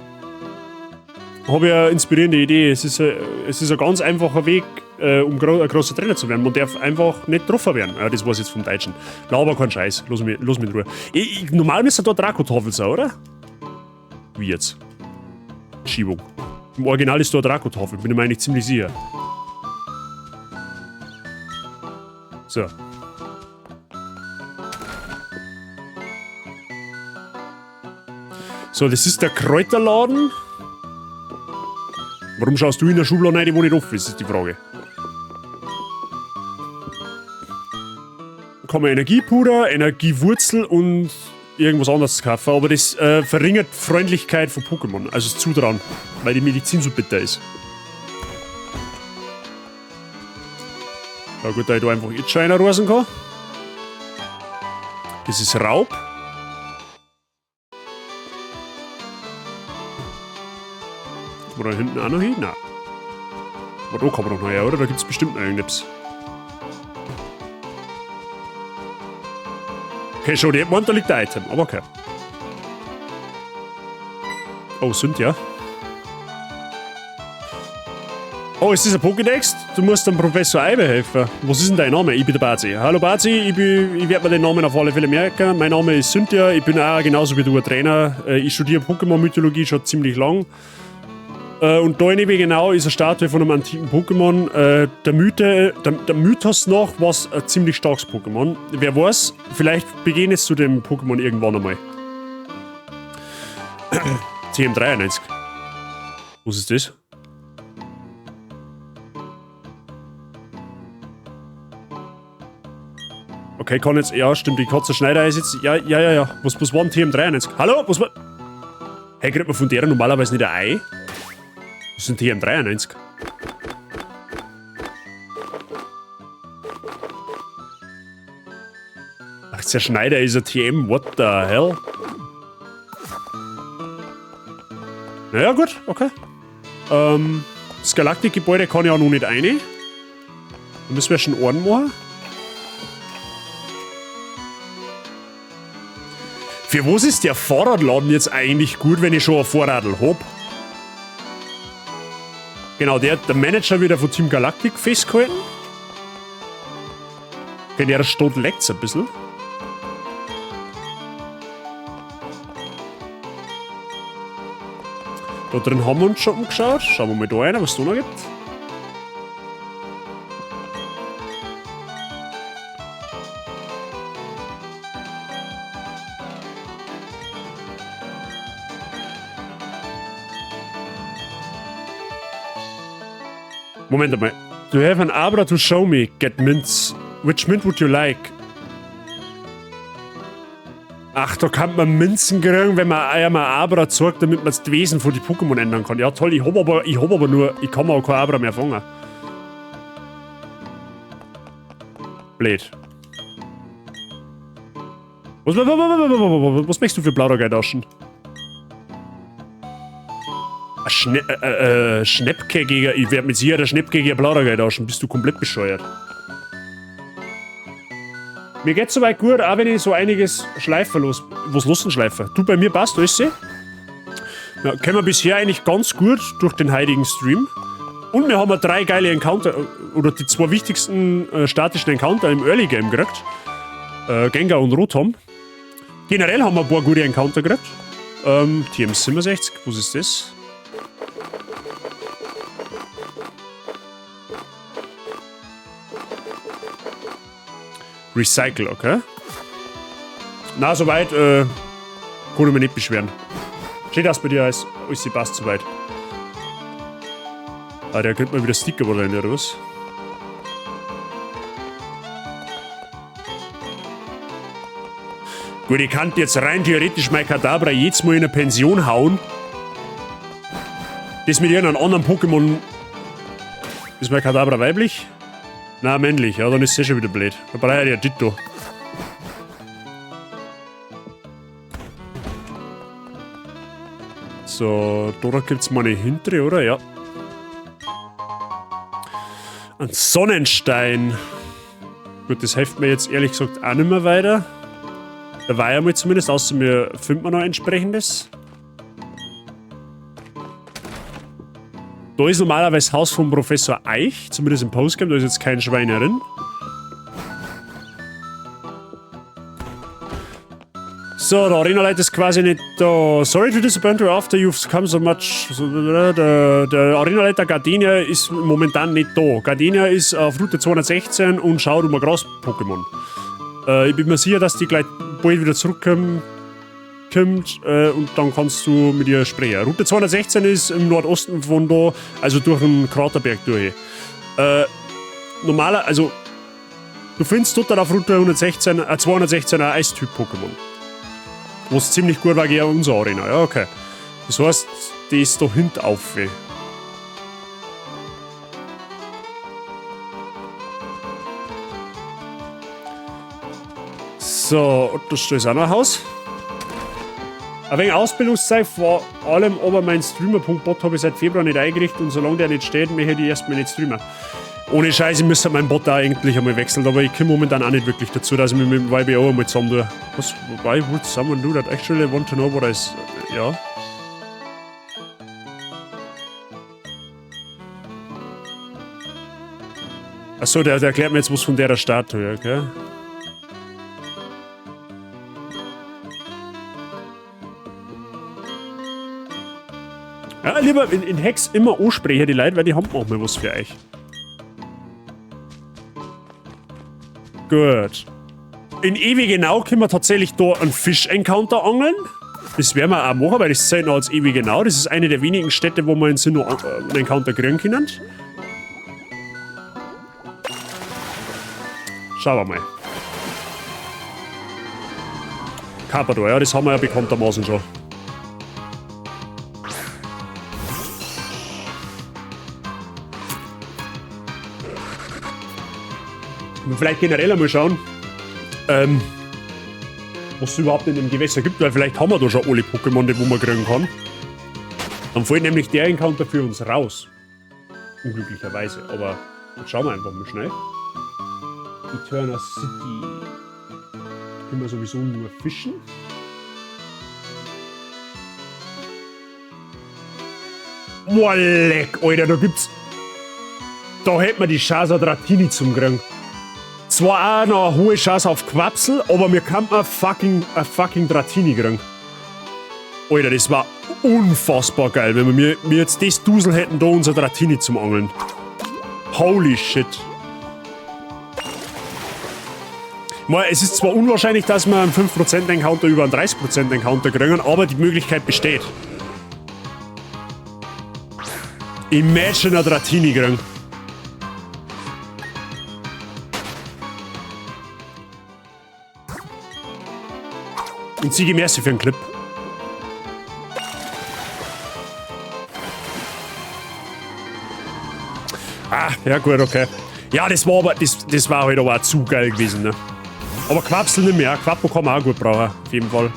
habe ich eine inspirierende Idee. Es ist ein ganz einfacher Weg, um ein großer Trainer zu werden. Man darf einfach nicht getroffen werden. Ja, das war's jetzt vom Deutschen. Laber kein Scheiß. Lass mich in Ruhe. Normal müsste da Draco-Tafel sein, oder? Wie jetzt? Schiebung. Im Original ist da eine Draco-Tafel. Bin ich mir eigentlich ziemlich sicher. So. So, das ist der Kräuterladen. Warum schaust du in der Schublade rein, wo nicht offen ist, ist die Frage. Da kann man Energiepuder, Energiewurzel und irgendwas anderes kaufen, aber das verringert die Freundlichkeit von Pokémon, also das Zutrauen, weil die Medizin so bitter ist. Ja gut, da ich da einfach jetzt schon reinrasen kann. Das ist Raub. Kann man da hinten auch noch hin? Nein. Aber da kann man doch noch her, oder? Da gibt es bestimmt noch irgendetwas. Okay, schon, die meint, da liegt ein Item, aber okay. Oh, Cynthia. Oh, ist das ein Pokédex? Du musst dem Professor Eibe helfen. Was ist denn dein Name? Ich bin der Bazi. Hallo Bazi, ich werde mir den Namen auf alle Fälle merken. Mein Name ist Cynthia, ich bin auch genauso wie du ein Trainer. Ich studiere Pokémon-Mythologie schon ziemlich lang. Und da in genau ist eine Statue von einem antiken Pokémon. Der Mythos noch war ein ziemlich starkes Pokémon. Wer weiß, vielleicht begehen es zu dem Pokémon irgendwann einmal. TM93. Was ist das? Okay, kann jetzt. Ja, stimmt, die Katze Schneider ist jetzt. Ja. Was war ein TM93? Hallo? Was war. Hey, kriegt man von der normalerweise nicht ein Ei? Das ist ein TM93. Ach, der Schneider ist ein TM, what the hell? Naja, gut, okay. Das Galaktikgebäude kann ich auch noch nicht rein. Dann müssen wir schon Orden machen. Für was ist der Fahrradladen jetzt eigentlich gut, wenn ich schon ein Fahrradl hab? Genau, der Manager wieder von Team Galactic festgehalten. Okay, der Stadt leckt's ein bisschen. Da drin haben wir uns schon umgeschaut. Schauen wir mal da rein, was es da noch gibt. Moment einmal. Do you have an Abra to show me? Get mints. Which mint would you like? Ach, da kann man Münzen kriegen, wenn man einmal Abra zeigt, damit man das Wesen von den Pokémon ändern kann. Ja toll, ich kann mir auch kein Abra mehr fangen. Blöd. Was möchtest du für Plaudergeitaschen? Schnäppke gegen. Ich werde mit sicher der Schnäppke gegen Plaudergeld tauschen. Bist du komplett bescheuert? Mir geht's soweit gut, auch wenn ich so einiges schleifen los. Was los denn schleifen? Du, bei mir passt alles. Ja, kennen wir bisher eigentlich ganz gut durch den heutigen Stream. Und wir haben 3 geile Encounter, oder die 2 wichtigsten statischen Encounter im Early Game gekriegt. Gengar und Rotom. Generell haben wir ein paar gute Encounter gekriegt. TM67, was ist das? Recycle, okay. Na, soweit kann ich mich nicht beschweren. Steht das bei dir als sie passt soweit. Ah, der könnte mal wieder Sticker rein, oder was? Gut, ich kann jetzt rein theoretisch mein Kadabra jedes Mal in eine Pension hauen. Das mit irgendeinem anderen Pokémon. Ist mein Kadabra weiblich? Na, männlich, ja, dann ist es schon wieder blöd. Da brauche ich ja Ditto. So, da gibt's mal eine hintere, oder? Ja. Ein Sonnenstein. Gut, das hilft mir jetzt ehrlich gesagt auch nicht mehr weiter. Da war ja mal zumindest, außer mir findet man noch entsprechendes. Da ist normalerweise das Haus von Professor Eich, zumindest im Postgame, da ist jetzt kein Schwein drin. So, der Arenaleiter ist quasi nicht da. Sorry to disappoint you after you've come so much. Der Arenaleiter Gardenia ist momentan nicht da. Gardenia ist auf Route 216 und schaut um ein Gras-Pokémon. Ich bin mir sicher, dass die gleich bald wieder zurückkommt und dann kannst du mit ihr sprechen. Route 216 ist im Nordosten von da, also durch den Kraterberg durch. Also du findest dort auf Route 216 ein Eistyp-Pokémon. Was ziemlich gut war gegen unser Arena. Ja, okay. Das heißt, die ist da hinten auf. So, da steht auch noch ein Haus. Ein wenig Ausbildungszeit, vor allem aber mein Streamer.bot habe ich seit Februar nicht eingerichtet und solange der nicht steht, möchte ich erstmal nicht streamen. Ohne Scheiß, ich müsste meinen Bot da eigentlich einmal wechseln, aber ich komme momentan auch nicht wirklich dazu, dass ich mich mit dem YBO einmal zusammen tue. Was? Why would someone do that? Actually, I want to know what I... Ja. Achso, der erklärt mir jetzt was von der Statue, okay? Ja, lieber in Hex immer ansprechen, die Leute, weil die haben manchmal was für euch. Gut. In Ewigenau können wir tatsächlich da einen Fisch-Encounter angeln. Das werden wir auch machen, weil das zählt noch als Ewigenau. Das ist eine der wenigen Städte, wo wir in Sinnoh einen Encounter kriegen können. Schauen wir mal. Carpador, ja, das haben wir ja bekanntermaßen schon. Vielleicht generell einmal schauen, was es überhaupt in dem Gewässer gibt, weil vielleicht haben wir da schon alle Pokémon, die man kriegen kann. Dann fällt nämlich der Encounter für uns raus. Unglücklicherweise, aber jetzt schauen wir einfach mal schnell. Eterna City. Können wir sowieso nur fischen. Boah, leck, Alter, da gibt's... Da hätten wir die Chance, Dratini zum kriegen. Zwar auch noch eine hohe Chance auf Quapsel, aber wir kann ein fucking Dratini kriegen. Alter, das war unfassbar geil, wenn wir jetzt das Dusel hätten, da unser Dratini zum Angeln. Holy shit. Mal, es ist zwar unwahrscheinlich, dass wir einen 5% Encounter über einen 30% Encounter kriegen, aber die Möglichkeit besteht. Imagine ein Dratini kriegen. Und Siege, merci für den Clip. Ah, ja gut, okay. Ja, das war aber, das war halt aber auch zu geil gewesen, ne? Aber Quapsel nicht mehr. Quappo kann man auch gut brauchen, auf jeden Fall.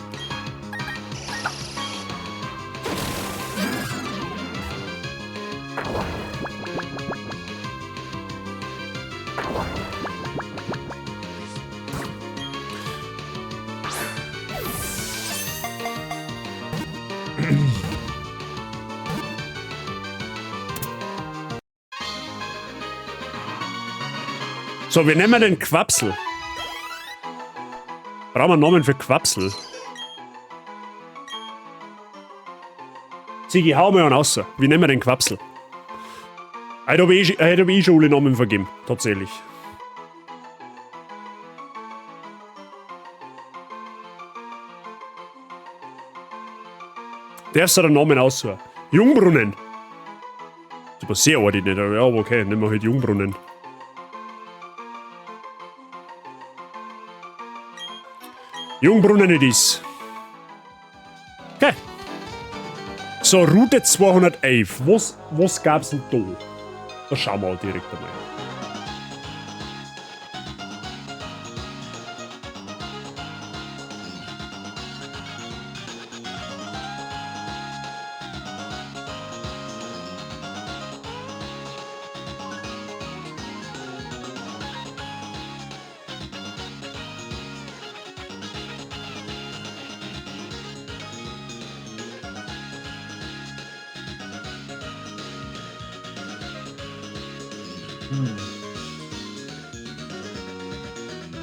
So, wir nehmen den Quapsel. Brauchen wir einen Namen für Quapsel? Sigi, hau mal einen raus. Wie nennen wir den Quapsel? Heute hab ich schon alle Namen vergeben. Tatsächlich. Darfst du den Namen aussuchen? Jungbrunnen. Super, sehr ordinär, ja, aber okay, nehmen wir halt Jungbrunnen. Jungbrunnen it is. Okay. So, Route 211. Was gab's denn da? Da schauen wir auch direkt einmal.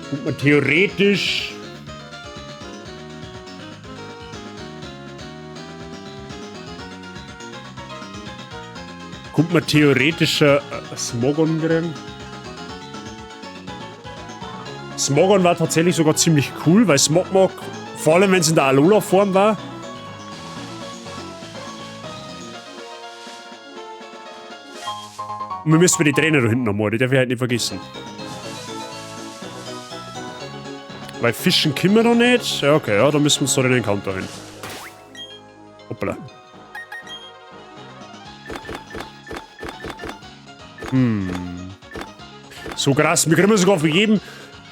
Guck mal, theoretisch. Kommt man theoretischer Smogon drin? Smogon war tatsächlich sogar ziemlich cool, weil Smogmog, vor allem wenn es in der Alola-Form war. Und wir müssen für die Trainer da hinten nochmal, die darf ich halt nicht vergessen. Weil Fischen können wir noch nicht. Ja, okay, ja, da müssen wir so den Encounter hin. Hoppla. So krass, wir kriegen sogar von jedem.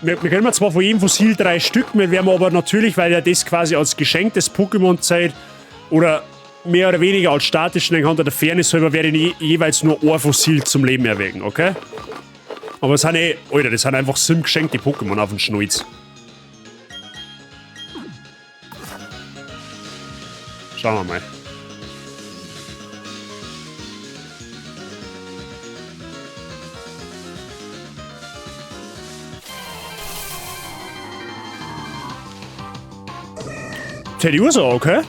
Wir kriegen zwar von jedem Fossil 3 Stück, wir werden aber natürlich, weil ja das quasi als Geschenk des Pokémon-Zeit oder mehr oder weniger als statischen Encounter der Fairness halber, werde ich jeweils nur ein Fossil zum Leben erwecken, okay? Aber das sind Alter, das sind einfach sim geschenkte Pokémon auf den Schnulz. Schauen wir mal. Teddy Ursa, okay.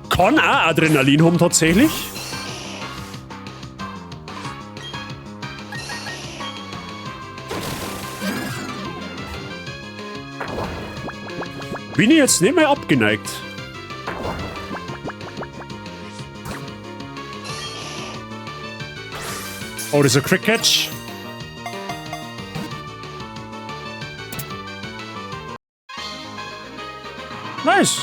Kann auch Adrenalin haben tatsächlich. Bin ich jetzt nicht mehr abgeneigt. Oh, das ist ein Quick Catch. Nice.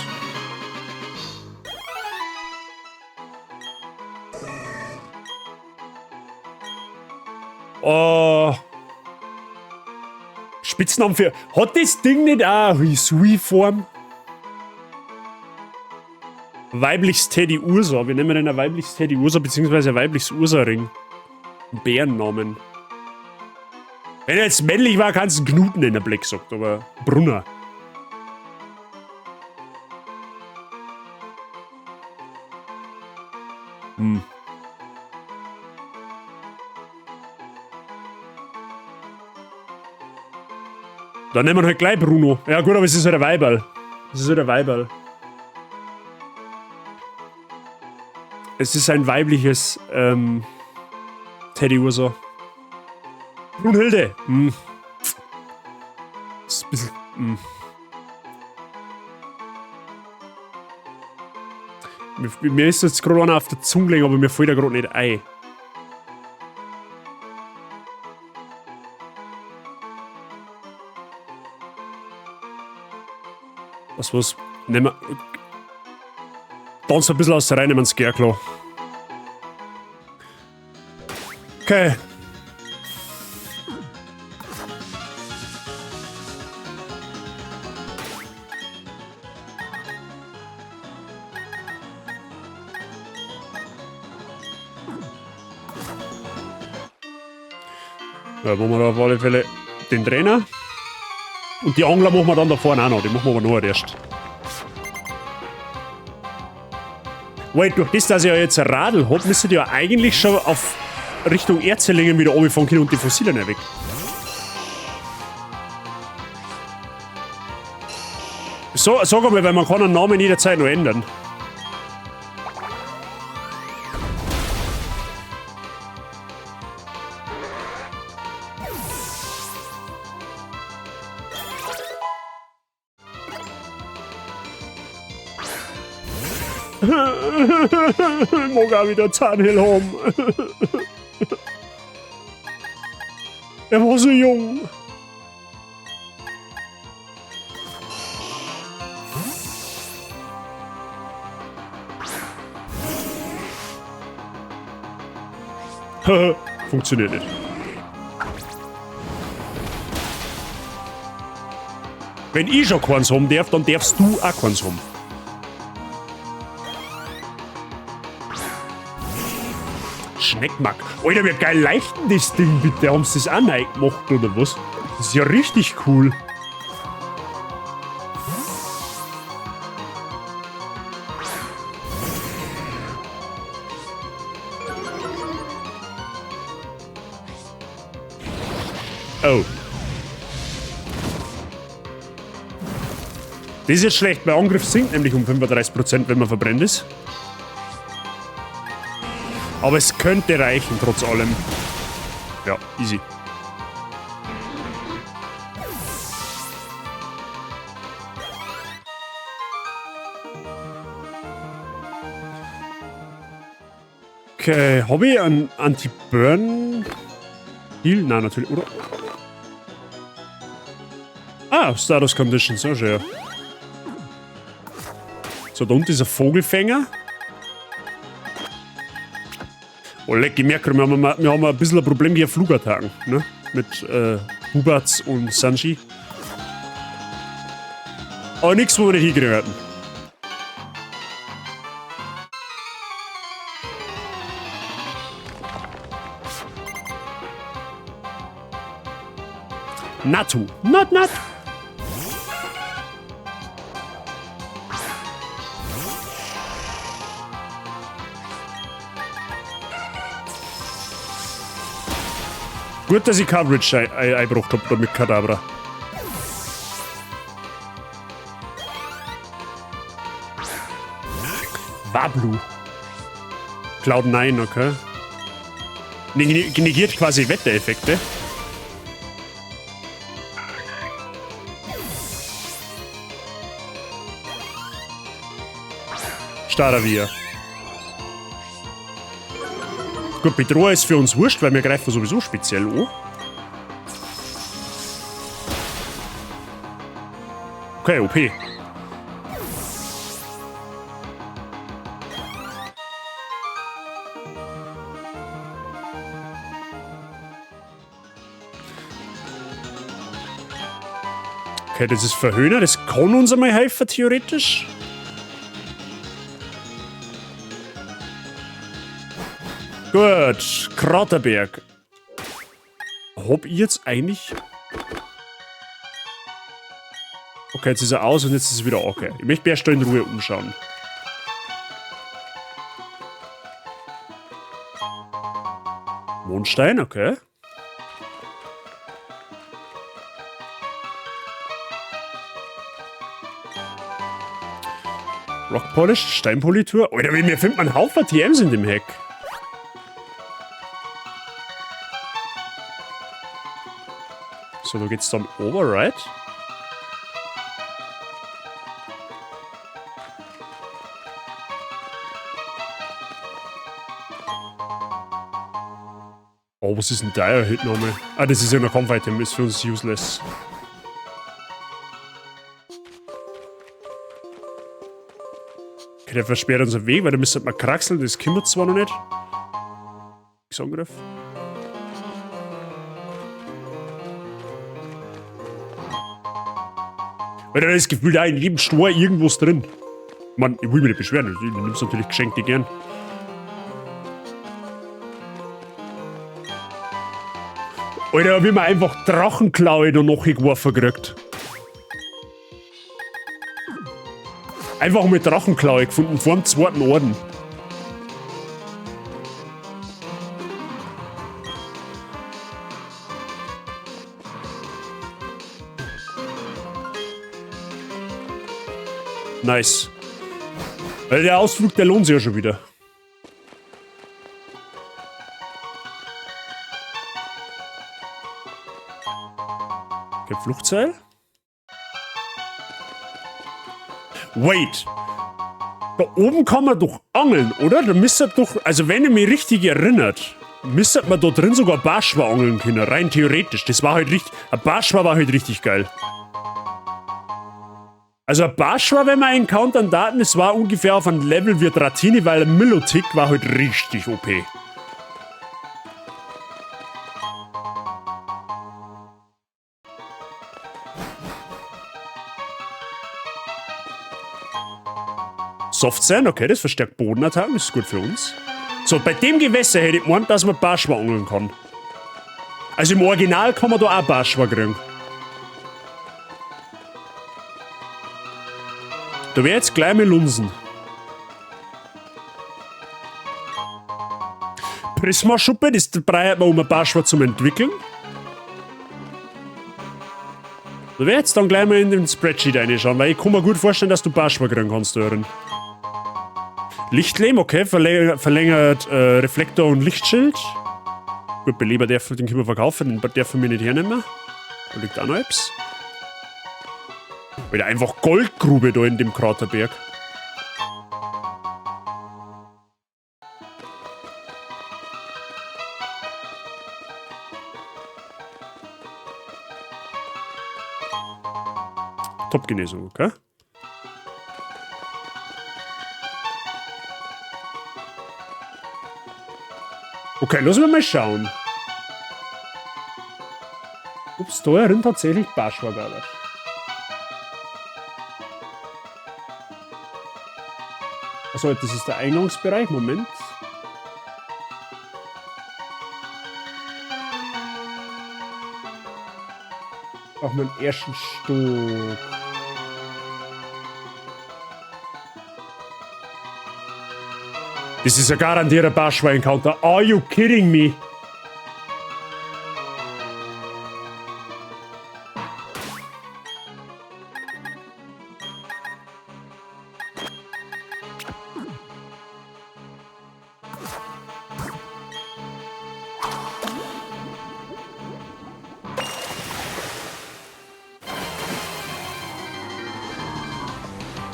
Oh. Spitznamen für... Hat das Ding nicht auch eine Sui-Form? Weibliches Teddy Ursa. Wir nennen den ein weibliches Teddy Ursa, beziehungsweise ein weibliches Ursa-Ring. Bärennamen. Wenn er jetzt männlich war, kannst du einen Knuten in der Blick sagt, aber Brunner. Dann nehmen wir halt gleich Bruno. Ja gut, aber es ist halt ein Weiberl. Es ist halt ein Weiberl. Es ist ein weibliches, Teddy Ursa. Brunhilde. Das ist ein bisschen, Mir ist jetzt gerade einer auf der Zunge gelegen, aber mir fällt da gerade nicht ein. Was? Nehmen wir. Tanzen ein bisschen aus der Reihe, nehmen wir Scarecrow. Okay. Ja, machen wir da auf alle Fälle den Trainer. Und die Angler machen wir dann da vorne auch noch. Die machen wir aber noch erst. Weil durch das, dass ich ja jetzt ein Radl habe, müsstet ihr ja eigentlich schon auf Richtung Erzellingen wieder runterfahren können und die Fossilien weg. So, sag einmal, weil man kann einen Namen jederzeit noch ändern. Ich mag auch wieder Zahnhill haben. Er war so jung. Funktioniert nicht. Wenn ich schon keins haben darf, dann darfst du auch keins haben. Schneckmack. Alter, wie geil leichten das Ding, bitte. Haben sie das auch neu gemacht, oder was? Das ist ja richtig cool. Oh. Das ist jetzt schlecht. Bei Angriff sinkt nämlich um 35%, wenn man verbrennt ist. Aber es könnte reichen, trotz allem. Ja, easy. Okay, habe ich einen Anti-Burn Heal? Nein, natürlich, oder? Ah, Status Condition, so schön. So, da unten ist ein Vogelfänger. Oh, leck, ich merke, wir haben ein bisschen ein Problem hier Flugattacken, ne? Mit Hubats und Sanji. Aber nichts, wo wir nicht hingekriegt hatten. Natu. Not. Gut, dass ich Coverage eingebracht habe mit Kadabra. Wablu. Cloud9, okay. Negiert quasi Wettereffekte. Staravia. Gut, Bedroher ist für uns wurscht, weil wir greifen sowieso speziell an. Okay, OP. Okay, das ist Verhöhner, das kann uns einmal helfen, theoretisch. Gut, Kraterberg. Hab ich jetzt eigentlich... Okay, jetzt ist er aus und jetzt ist es wieder okay. Ich möchte mich erst in Ruhe umschauen. Mondstein, okay. Rock Polished, Steinpolitur. Alter, mir findet man einen Haufen TMs in dem Heck. So, da geht's dann Override. Oh, was ist denn der Hit nochmal? Ah, das ist ja ein Kampf-Item, ist für uns useless. Okay, der versperrt unseren Weg, weil da müsste man kraxeln, das kümmert zwar noch nicht. Angriff. Weil da ist gefühlt auch in jedem Stor irgendwas drin. Mann, ich will mich nicht beschweren, ich nehme es natürlich geschenkt gern. Alter, wie man einfach Drachenklaue da noch geworfen kriegt. Einfach mit Drachenklaue gefunden, vor dem zweiten Orden. Nice. Weil der Ausflug, der lohnt sich ja schon wieder. Okay, Fluchtseil. Wait. Da oben kann man doch angeln, oder? Da müsste doch, also wenn ihr mich richtig erinnert, müsste man da drin sogar Barschwa angeln können, rein theoretisch. Das war halt richtig, ein Barschwa war halt richtig geil. Also ein Barschwa, wenn man encountern Daten, das war ungefähr auf einem Level wie Dratini, weil ein Milotic war halt richtig OP. Soft sein, okay, das verstärkt Bodenattacken, das ist gut für uns. So, bei dem Gewässer hätte ich gemeint, dass man Barschwa angeln kann. Also im Original kann man da auch Barschwa kriegen. Da wäre jetzt gleich mal Lunsen. Prismaschuppe, das braucht man, um ein Barschwa zu entwickeln. Da wäre jetzt dann gleich mal in den Spreadsheet reinschauen, weil ich kann mir gut vorstellen, dass du Barschwa kriegen kannst, Sören. Lichtlehm, okay, verlängert Reflektor und Lichtschild. Gut, Beleber, den können wir verkaufen, den dürfen wir nicht hernehmen. Da liegt auch noch etwas. Wieder einfach Goldgrube da in dem Kraterberg. Top-Genesung, okay? Okay, lassen wir mal schauen. Ob es da drin tatsächlich Barschwa gab. Achso, das ist der Eingangsbereich. Moment. Auf meinem ersten Stock. Das ist ein garantierter Barschwa-Encounter. Are you kidding me?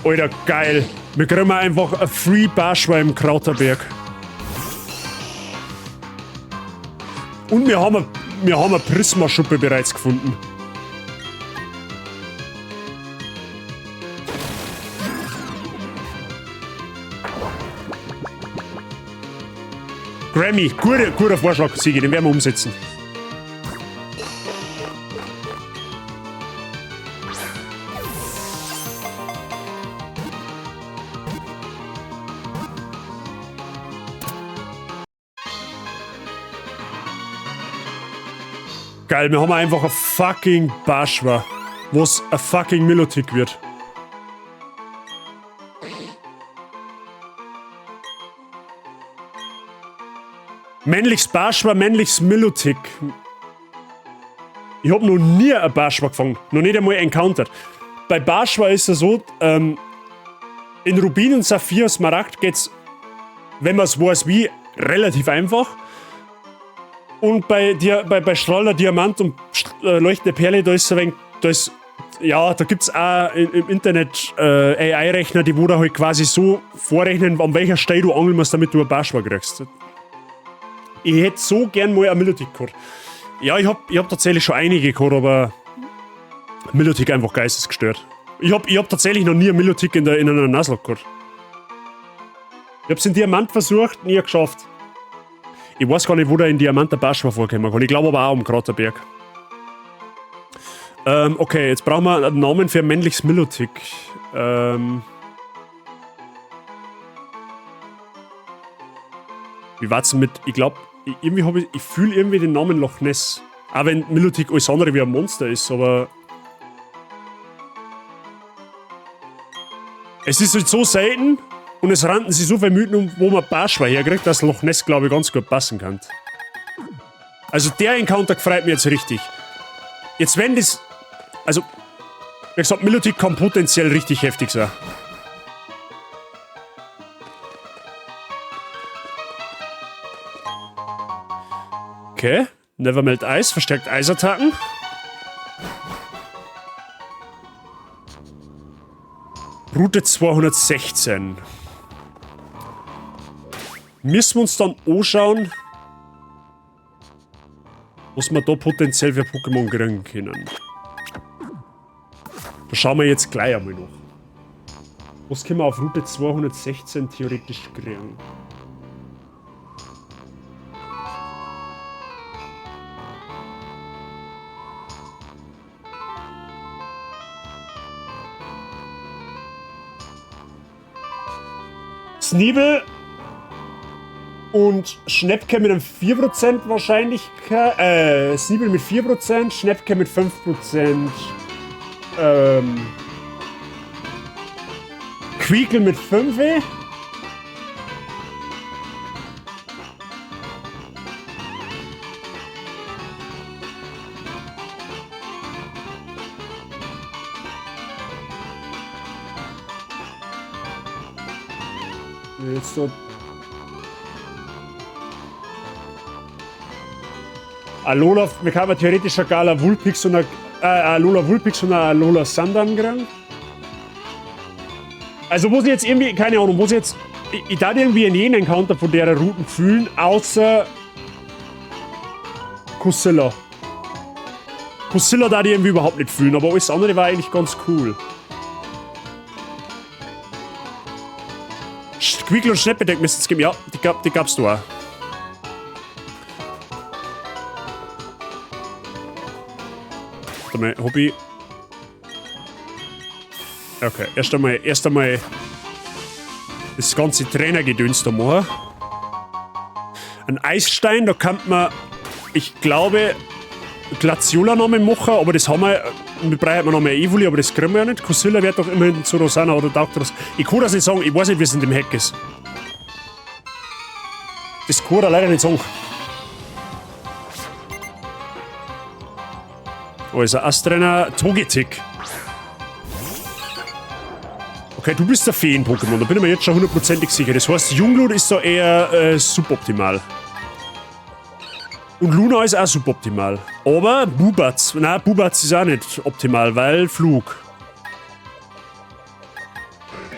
Alter, geil. Wir kriegen einfach ein Free Barschwa im Krauterberg. Und wir haben eine Prismaschuppe bereits gefunden. Grammy, guter Vorschlag, Sigi, den werden wir umsetzen. Geil, wir haben einfach ein fucking Barschwa, wo es ein fucking Milotic wird. Männliches Barschwa, männliches Milotic. Ich habe noch nie ein Barschwa gefangen, noch nicht einmal encountered. Bei Barschwa ist es so, in Rubin und Saphir, Smaragd geht's, wenn man es weiß wie, relativ einfach. Und bei Strahler Diamant und leuchtende Perle, da ist so ein wenig, da gibt's auch im Internet AI-Rechner, die wo da halt quasi so vorrechnen, an welcher Stelle du angeln musst, damit du ein Barschwa kriegst. Ich hätte so gern mal ein Milotic gehabt. Ja, ich hab tatsächlich schon einige gehabt, aber Milotic einfach geistesgestört. Ich hab tatsächlich noch nie ein Milotic in einer Nuzlocke gehabt. Ich hab's in Diamant versucht, nie geschafft. Ich weiß gar nicht, wo da in Diamant der Barschwa vorkommen kann. Ich glaube aber auch am Kraterberg. Okay, jetzt brauchen wir einen Namen für ein männliches Milotic. Wie war's denn mit, ich glaube, ich fühle irgendwie den Namen Loch Ness. Auch wenn Milotic alles andere wie ein Monster ist, aber es ist halt so selten und es rannten sich so viele Mythen um, wo man Barschwa herkriegt, dass Loch Ness, glaube ich, ganz gut passen kann. Also der Encounter gefreut mir jetzt richtig. Jetzt wenn das, also wie gesagt, Milotic kann potenziell richtig heftig sein. Okay. Nevermelt Eis, verstärkt Eisattacken. Route 216. Müssen wir uns dann anschauen, was wir da potenziell für Pokémon kriegen können. Da schauen wir jetzt gleich einmal noch. Was können wir auf Route 216 theoretisch kriegen? Sneebel und Schnäppke mit einem 4% Wahrscheinlichkeit. Sneebel mit 4%, Schnäppke mit 5%. Quiekle mit 5. Jetzt so. Alola, wir haben theoretisch eine Gala Vulpix und eine Alola Vulpix und eine Alola Sandan kriegen. Also wo sie jetzt irgendwie, keine Ahnung, wo sie jetzt. Ich darf irgendwie in jeden Encounter von der Routen fühlen, außer Cosilla. Cosilla darf ich irgendwie überhaupt nicht fühlen, aber alles andere war eigentlich ganz cool. Quiekle und Schnäppedeck müssen es geben. Ja, die gab's da auch. Warte mal, Hobby. Okay, erst einmal das ganze Trainergedöns da machen. Ein Eisstein, da kann man, ich glaube, Glaciola noch mal machen, aber das haben wir. Wir brauchen noch mehr Evoli, aber das kriegen wir ja nicht. Cosilla wird doch immerhin zu Rosanna oder taugt das. Ich kann das nicht sagen, ich weiß nicht, wie es in dem Heck ist. Das kann er leider nicht sagen. Also, Astrainer Togetic. Okay, du bist der Feen-Pokémon, da bin ich mir jetzt schon hundertprozentig sicher. Das heißt, Jungblut ist da eher suboptimal. Und Luna ist auch suboptimal. Aber Bubatz. Nein, Bubatz ist auch nicht optimal, weil Flug.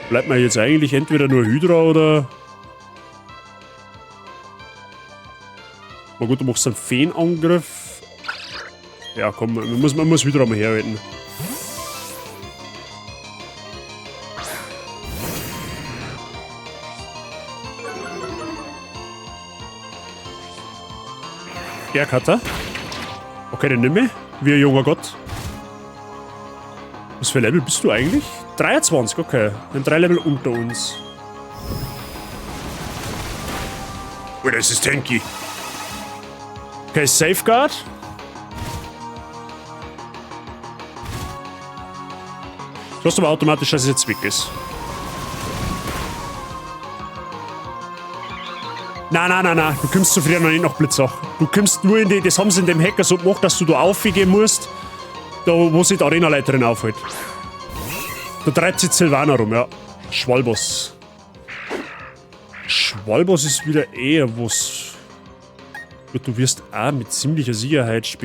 Bleibt mir jetzt eigentlich entweder nur Hydra oder. Na gut, du machst einen Feenangriff. Ja, komm, man muss Hydra mal herhalten. Berghatter. Okay, den nimm ich. Wie ein junger Gott. Was für Level bist du eigentlich? 23, okay. Dann 3 Level unter uns. Oh, das ist tanky. Okay, Safeguard. Du hast aber automatisch, dass es jetzt weg ist. Nein. Du kommst zu früh noch nicht nach Blitzach. Du kommst nur in die. Das haben sie in dem Hacker so gemacht, dass du da aufgehen musst. Da, wo sich die Arenaleiterin aufhält. Da treibt sich Sylvana rum, ja. Schwalbos. Schwalbos ist wieder eher was. Du wirst auch mit ziemlicher Sicherheit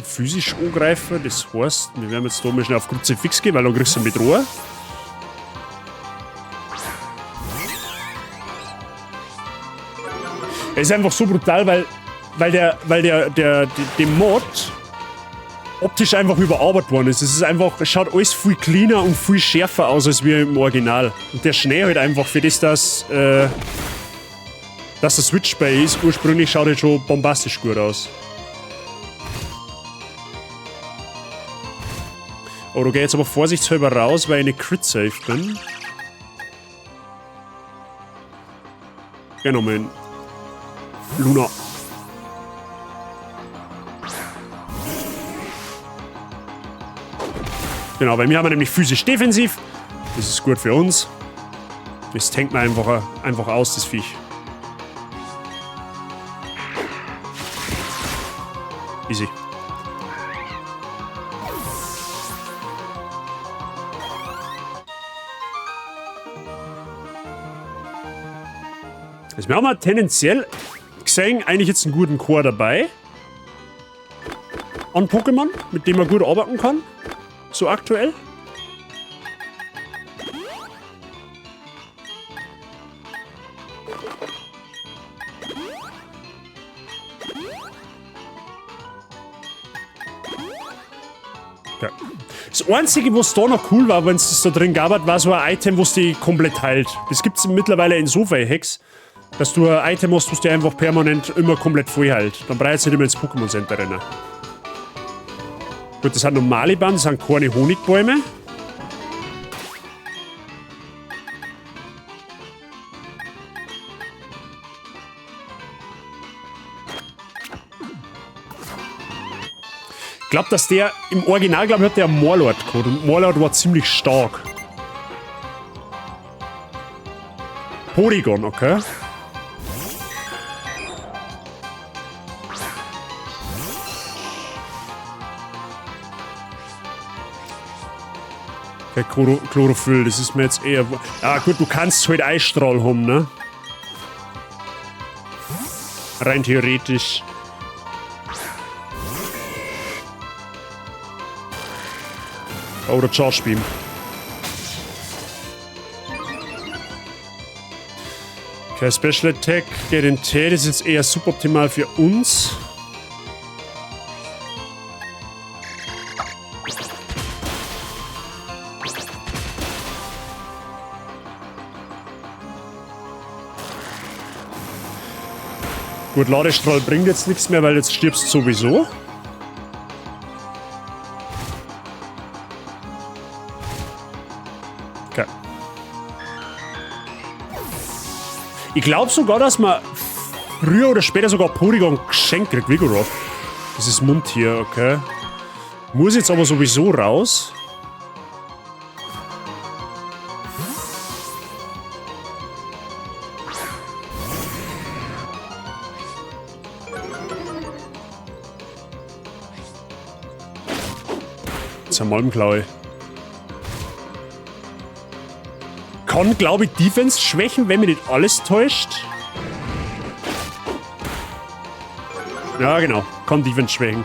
physisch angreifen. Das heißt, wir werden jetzt da mal schnell auf Kruzifix gehen, weil dann kriegst du mit Rohr. Es ist einfach so brutal, weil der Mod optisch einfach überarbeitet worden ist. Es ist einfach, es schaut alles viel cleaner und viel schärfer aus als wie im Original. Und der Schnee halt einfach für das, dass der Switch bei ist, ursprünglich schaut er schon bombastisch gut aus. Oh, da gehe ich jetzt aber vorsichtshalber raus, weil ich nicht crit-safe bin. Genau, mein Luna. Genau, weil wir haben nämlich physisch defensiv. Das ist gut für uns. Das tankt man einfach aus, das Viech. Easy. Also wir haben tendenziell gesehen, eigentlich jetzt einen guten Chor dabei. An Pokémon, mit dem man gut arbeiten kann. So aktuell. Ja. Das Einzige, was da noch cool war, wenn es das da drin gab, war so ein Item, was die komplett heilt. Das gibt es mittlerweile in so vielen Hacks, dass du ein Item hast, was dir einfach permanent immer komplett voll heilt. Dann brauchst du nicht immer ins Pokémon Center rennen. Gut, das sind normale Bäume, das sind keine Honigbäume. Ich glaube, dass der im Original, glaube ich, hat der Morlord gehabt und Morlord war ziemlich stark. Porygon, okay. Der Chlorophyll, das ist mir jetzt eher... Ah gut, du kannst halt Eisstrahl haben, ne? Rein theoretisch. Oder Charge Beam. Okay, Special Attack gegen T, das ist jetzt eher suboptimal für uns. Gut, Ladestrahl bringt jetzt nichts mehr, weil jetzt stirbst du sowieso. Okay. Ich glaube sogar, dass man früher oder später sogar Porygon geschenkt kriegt, Vigoroth. Das ist Mundtier, okay. Muss jetzt aber sowieso raus. Malmklaue. Kann, glaube ich, Defense schwächen, wenn mir nicht alles täuscht. Ja, genau. Kann Defense schwächen.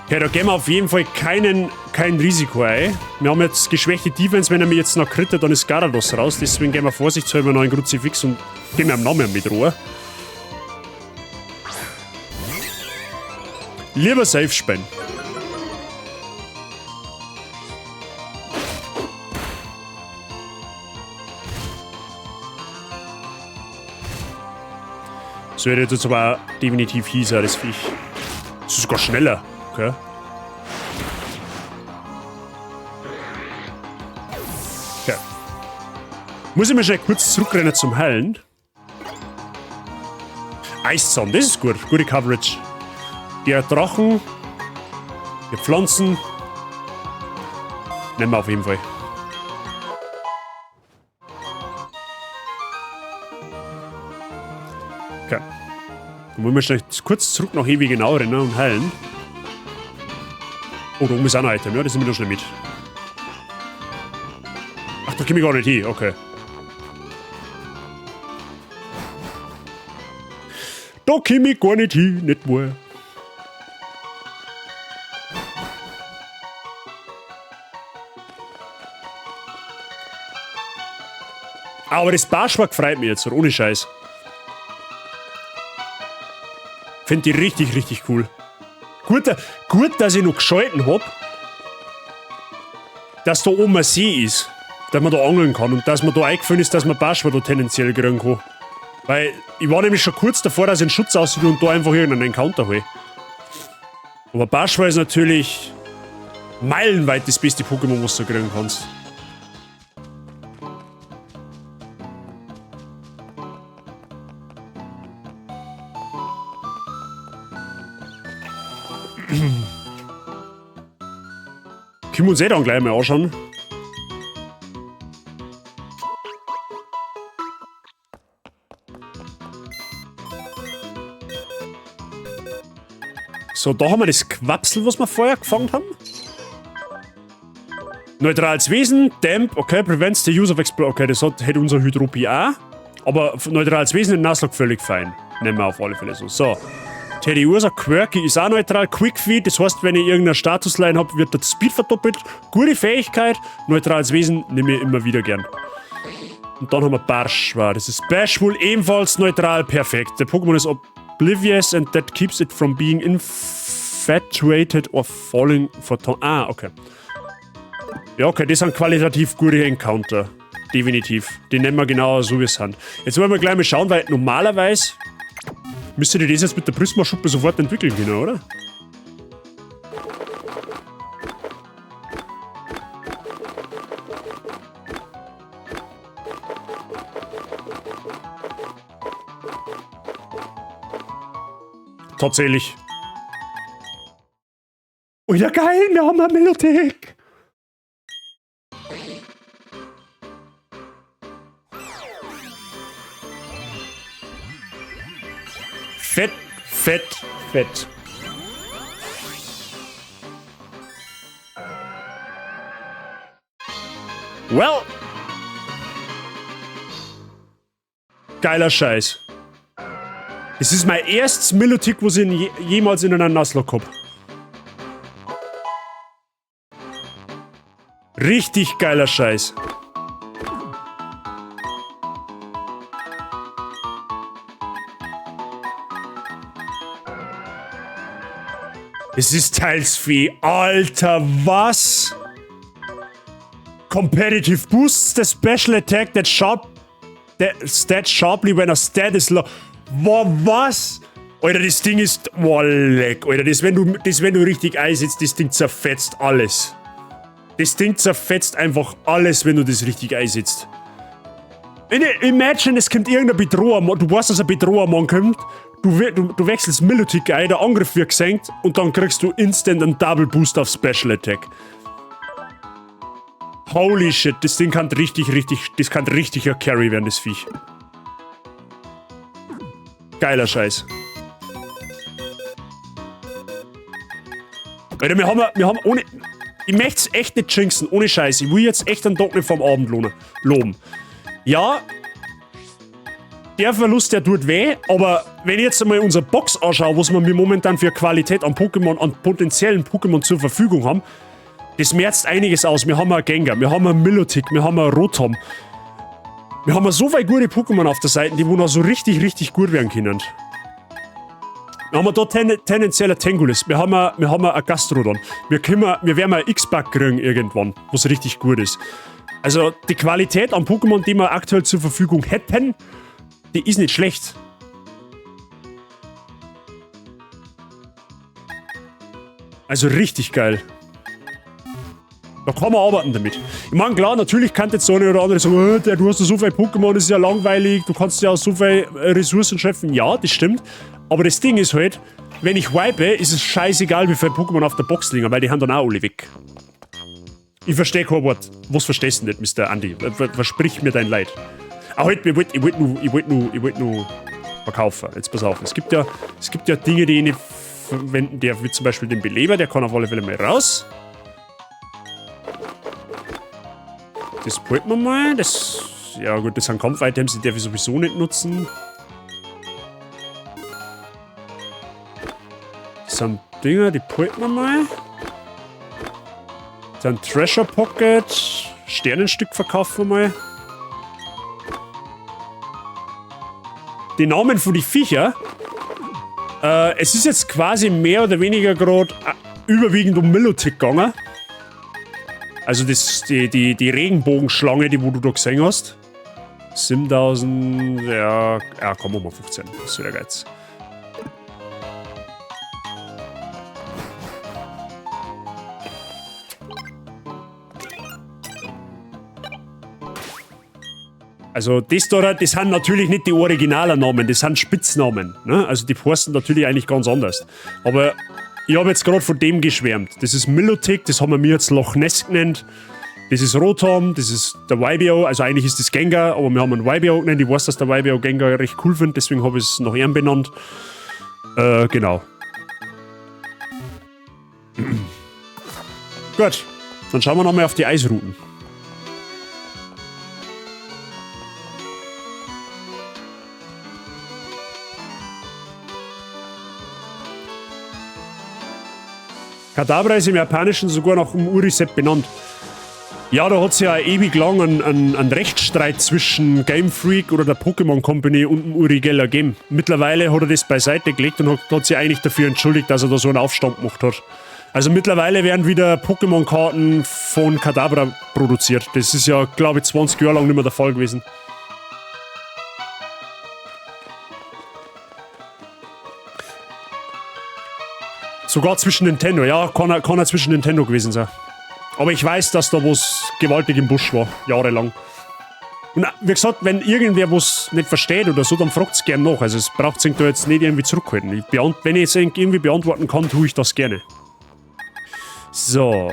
Ja, da gehen wir auf jeden Fall kein Risiko ein. Wir haben jetzt geschwächte Defense. Wenn er mir jetzt noch krittet, dann ist Garados raus. Deswegen gehen wir vorsichtshalber noch einen Kruzifix und gehen wir am Namen mit Ruhe. Lieber safe spenden. So hätte jetzt aber definitiv hießer, das Viech. Das ist sogar schneller, okay? Okay. Muss ich mal schnell kurz zurückrennen zum Heilen. Eiszahn, das ist gut. Gute Coverage. Der Drachen, die Pflanzen, nehmen wir auf jeden Fall. Okay. Dann wollen wir schnell kurz zurück nach ewig genau rennen und heilen. Oh, da oben ist auch ein Item, ja, das nehmen wir noch schnell mit. Ach, da komme ich gar nicht hin, okay. Da komme ich gar nicht hin, nicht wahr. Aber das Barschwag freut mich jetzt, ohne Scheiß. Finde ich richtig, richtig cool. Gut, dass ich noch geschalten hab, dass da oben ein See ist, dass man da angeln kann und dass man da eingefallen ist, dass man Barschwag da tendenziell kriegen kann. Weil ich war nämlich schon kurz davor, dass ich einen Schutz aussieht und da einfach irgendeinen Encounter hole. Aber Barschwag ist natürlich meilenweit das beste Pokémon, was du kriegen kannst. Können wir uns dann gleich mal anschauen. So, da haben wir das Quapsel, was wir vorher gefangen haben. Neutrales Wesen, Damp, okay, prevents the use of Explosion. Okay, das hätte unser Hydropie auch. Aber neutrales Wesen in Nuzlocke völlig fein. Nehmen wir auf alle Fälle so. So. Teddy Ursa, Quirky ist auch neutral. Quick Feed, das heißt, wenn ich irgendeine Statusline habe, wird der Speed verdoppelt. Gute Fähigkeit. Neutrales Wesen nehme ich immer wieder gern. Und dann haben wir Barsch. Das ist Bashful, ebenfalls neutral. Perfekt. Der Pokémon ist oblivious and that keeps it from being infatuated or falling for time. Ah, okay. Ja, okay, das sind qualitativ gute Encounter. Definitiv. Die nehmen wir genau so, wie es sind. Jetzt wollen wir gleich mal schauen, weil normalerweise müsste ihr das jetzt mit der Prisma-Schuppe sofort entwickeln können, oder? Tatsächlich. Oh ja, geil, wir haben eine Bibliothek. Fett, fett, fett. Well. Geiler Scheiß. Es ist mein erstes Milotic, was ich jemals in einer Nuzlocke hab. Richtig geiler Scheiß. Es ist teils Vieh. Alter, was? Competitive boosts the special attack that stat sharply when a stat is low. Was? Alter, das Ding ist... Boah, leck. Alter, wenn du richtig einsetzt, das Ding zerfetzt alles. Das Ding zerfetzt einfach alles, wenn du das richtig einsetzt. Imagine, es kommt irgendein Bedroher, du weißt, dass ein Bedrohermann kommt, du wechselst Milotic ein, der Angriff wird gesenkt und dann kriegst du instant einen Double Boost auf Special Attack. Holy shit, das Ding kann das kann richtiger Carry werden, das Viech. Geiler Scheiß. Alter, wir haben ohne... Ich möchte es echt nicht jinxen, ohne Scheiß. Ich will jetzt echt einen Tag nicht vom Abend loben. Ja, der Verlust, der tut weh, aber wenn ich jetzt einmal unsere Box anschaue, was wir momentan für Qualität an Pokémon, an potenziellen Pokémon zur Verfügung haben, das merzt einiges aus. Wir haben einen Gengar, wir haben einen Milotic, wir haben einen Rotom. Wir haben so viele gute Pokémon auf der Seite, die wo noch so richtig gut werden können. Wir haben da tendenziell ein Tangulis, wir haben ein Gastrodon. Wir werden ein X-Bug kriegen irgendwann, was richtig gut ist. Also die Qualität an Pokémon, die wir aktuell zur Verfügung hätten, die ist nicht schlecht. Also richtig geil. Da kann man arbeiten damit. Ich meine, klar, natürlich kann jetzt so eine oder andere sagen, du hast ja so viele Pokémon, das ist ja langweilig, du kannst ja auch so viele Ressourcen schöpfen. Ja, das stimmt. Aber das Ding ist halt, wenn ich wipe, ist es scheißegal, wie viele Pokémon auf der Box liegen, weil die haben dann auch alle weg. Ich verstehe kein Wort. Was verstehst du nicht, Mr. Andy? Versprich mir dein Leid. Ah, halt, ich wollt nur verkaufen. Jetzt pass auf. Es gibt ja Dinge, die ich nicht verwenden darf, wie zum Beispiel den Beleber, der kann auf alle Fälle mal raus. Das wollten wir mal. Ja gut, das sind Kampf-Items, die darf ich sowieso nicht nutzen. Das sind Dinger, die wollten wir mal. Dann Treasure Pocket. Sternenstück verkaufen wir mal. Die Namen von die Viecher. Es ist jetzt quasi mehr oder weniger gerade überwiegend um Milotic gegangen. Also die Regenbogenschlange, die wo du da gesehen hast. 7000, ja komm, mal 15. Das ist wieder Geiz. Also das sind natürlich nicht die originalen Namen, das sind Spitznamen. Ne? Also die heißen natürlich eigentlich ganz anders. Aber ich habe jetzt gerade von dem geschwärmt. Das ist Milotic, das haben wir jetzt Loch Ness genannt. Das ist Rotom, das ist der Wybeo, also eigentlich ist das Gengar, aber wir haben einen Wybeo genannt. Ich weiß, dass der Wybeo Gengar recht cool findet, deswegen habe ich es nach ihm benannt. Genau. Gut. Dann schauen wir nochmal auf die Eisrouten. Kadabra ist im Japanischen sogar nach dem Uriset benannt. Ja, da hat es ja ewig lang einen Rechtsstreit zwischen Game Freak oder der Pokémon Company und dem Uri Geller gegeben. Mittlerweile hat er das beiseite gelegt und hat sich eigentlich dafür entschuldigt, dass er da so einen Aufstand gemacht hat. Also mittlerweile werden wieder Pokémon-Karten von Kadabra produziert. Das ist ja, glaube ich, 20 Jahre lang nicht mehr der Fall gewesen. Sogar zwischen Nintendo, ja, kann er zwischen Nintendo gewesen sein. Aber ich weiß, dass da was gewaltig im Busch war, jahrelang. Und wie gesagt, wenn irgendwer was nicht versteht oder so, dann fragt es gerne nach. Also es braucht sich da jetzt nicht irgendwie zurückhalten. Wenn ich es irgendwie beantworten kann, tue ich das gerne. So.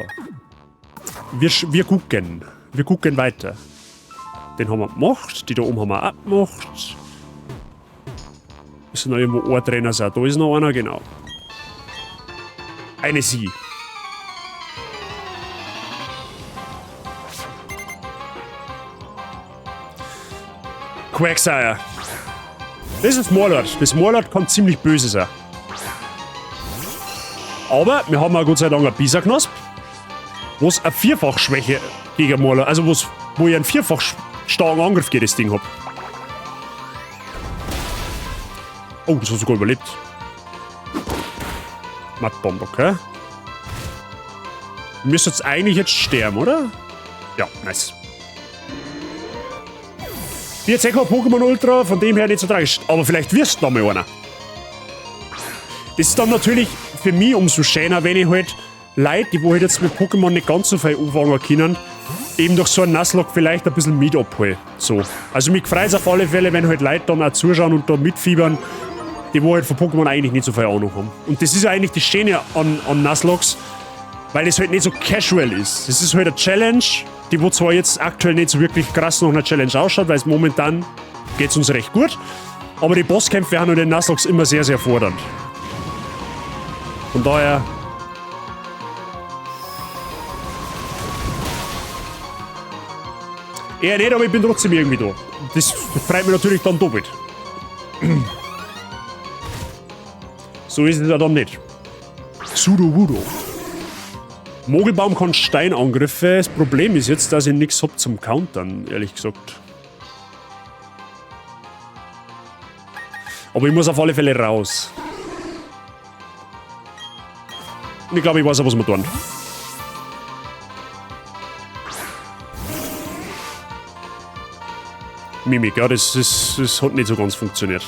Wir gucken. Wir gucken weiter. Den haben wir gemacht. Die da oben haben wir auch gemacht. Ist noch irgendwo ein Trainer sein. Da ist noch einer, genau. Eine Sie. Quagsire. Das ist Morlord. Das Morlord kann ziemlich böse sein. Aber wir haben auch Gott sei Dank eine Bisaknosp, wo es eine Vierfach-Schwäche gegen Morlord, also wo ich einen vierfach starken Angriff gegen das Ding habe. Oh, das hat sogar überlebt. Mattbomb, okay. Wir müssen jetzt eigentlich jetzt sterben, oder? Ja, nice. Jetzt Pokémon Ultra, von dem her nicht so tragisch. Aber vielleicht wirst du noch mal einer. Das ist dann natürlich für mich umso schöner, wenn ich halt Leute, die halt jetzt mit Pokémon nicht ganz so viel anfangen können, eben durch so einen Nuzlocke vielleicht ein bisschen mit abholen. So. Also mich freut es auf alle Fälle, wenn halt Leute dann auch zuschauen und da mitfiebern, die halt von Pokémon eigentlich nicht so viel Ahnung haben. Und das ist ja eigentlich das Schöne an Nuzlocks, weil es halt nicht so casual ist. Es ist halt eine Challenge, die wo zwar jetzt aktuell nicht so wirklich krass nach einer Challenge ausschaut, weil es momentan geht es uns recht gut, aber die Bosskämpfe haben in den Nuzlocks immer sehr, sehr fordernd. Von daher... Eher nicht, aber ich bin trotzdem irgendwie da. Das freut mich natürlich dann doppelt. So ist es ja dann nicht. Sudo-Wudo. Mogelbaum kann Steinangriffe. Das Problem ist jetzt, dass ich nichts hab zum Countern, ehrlich gesagt. Aber ich muss auf alle Fälle raus. Und ich glaube, ich weiß auch, was wir tun. Mimik, ja, das hat nicht so ganz funktioniert.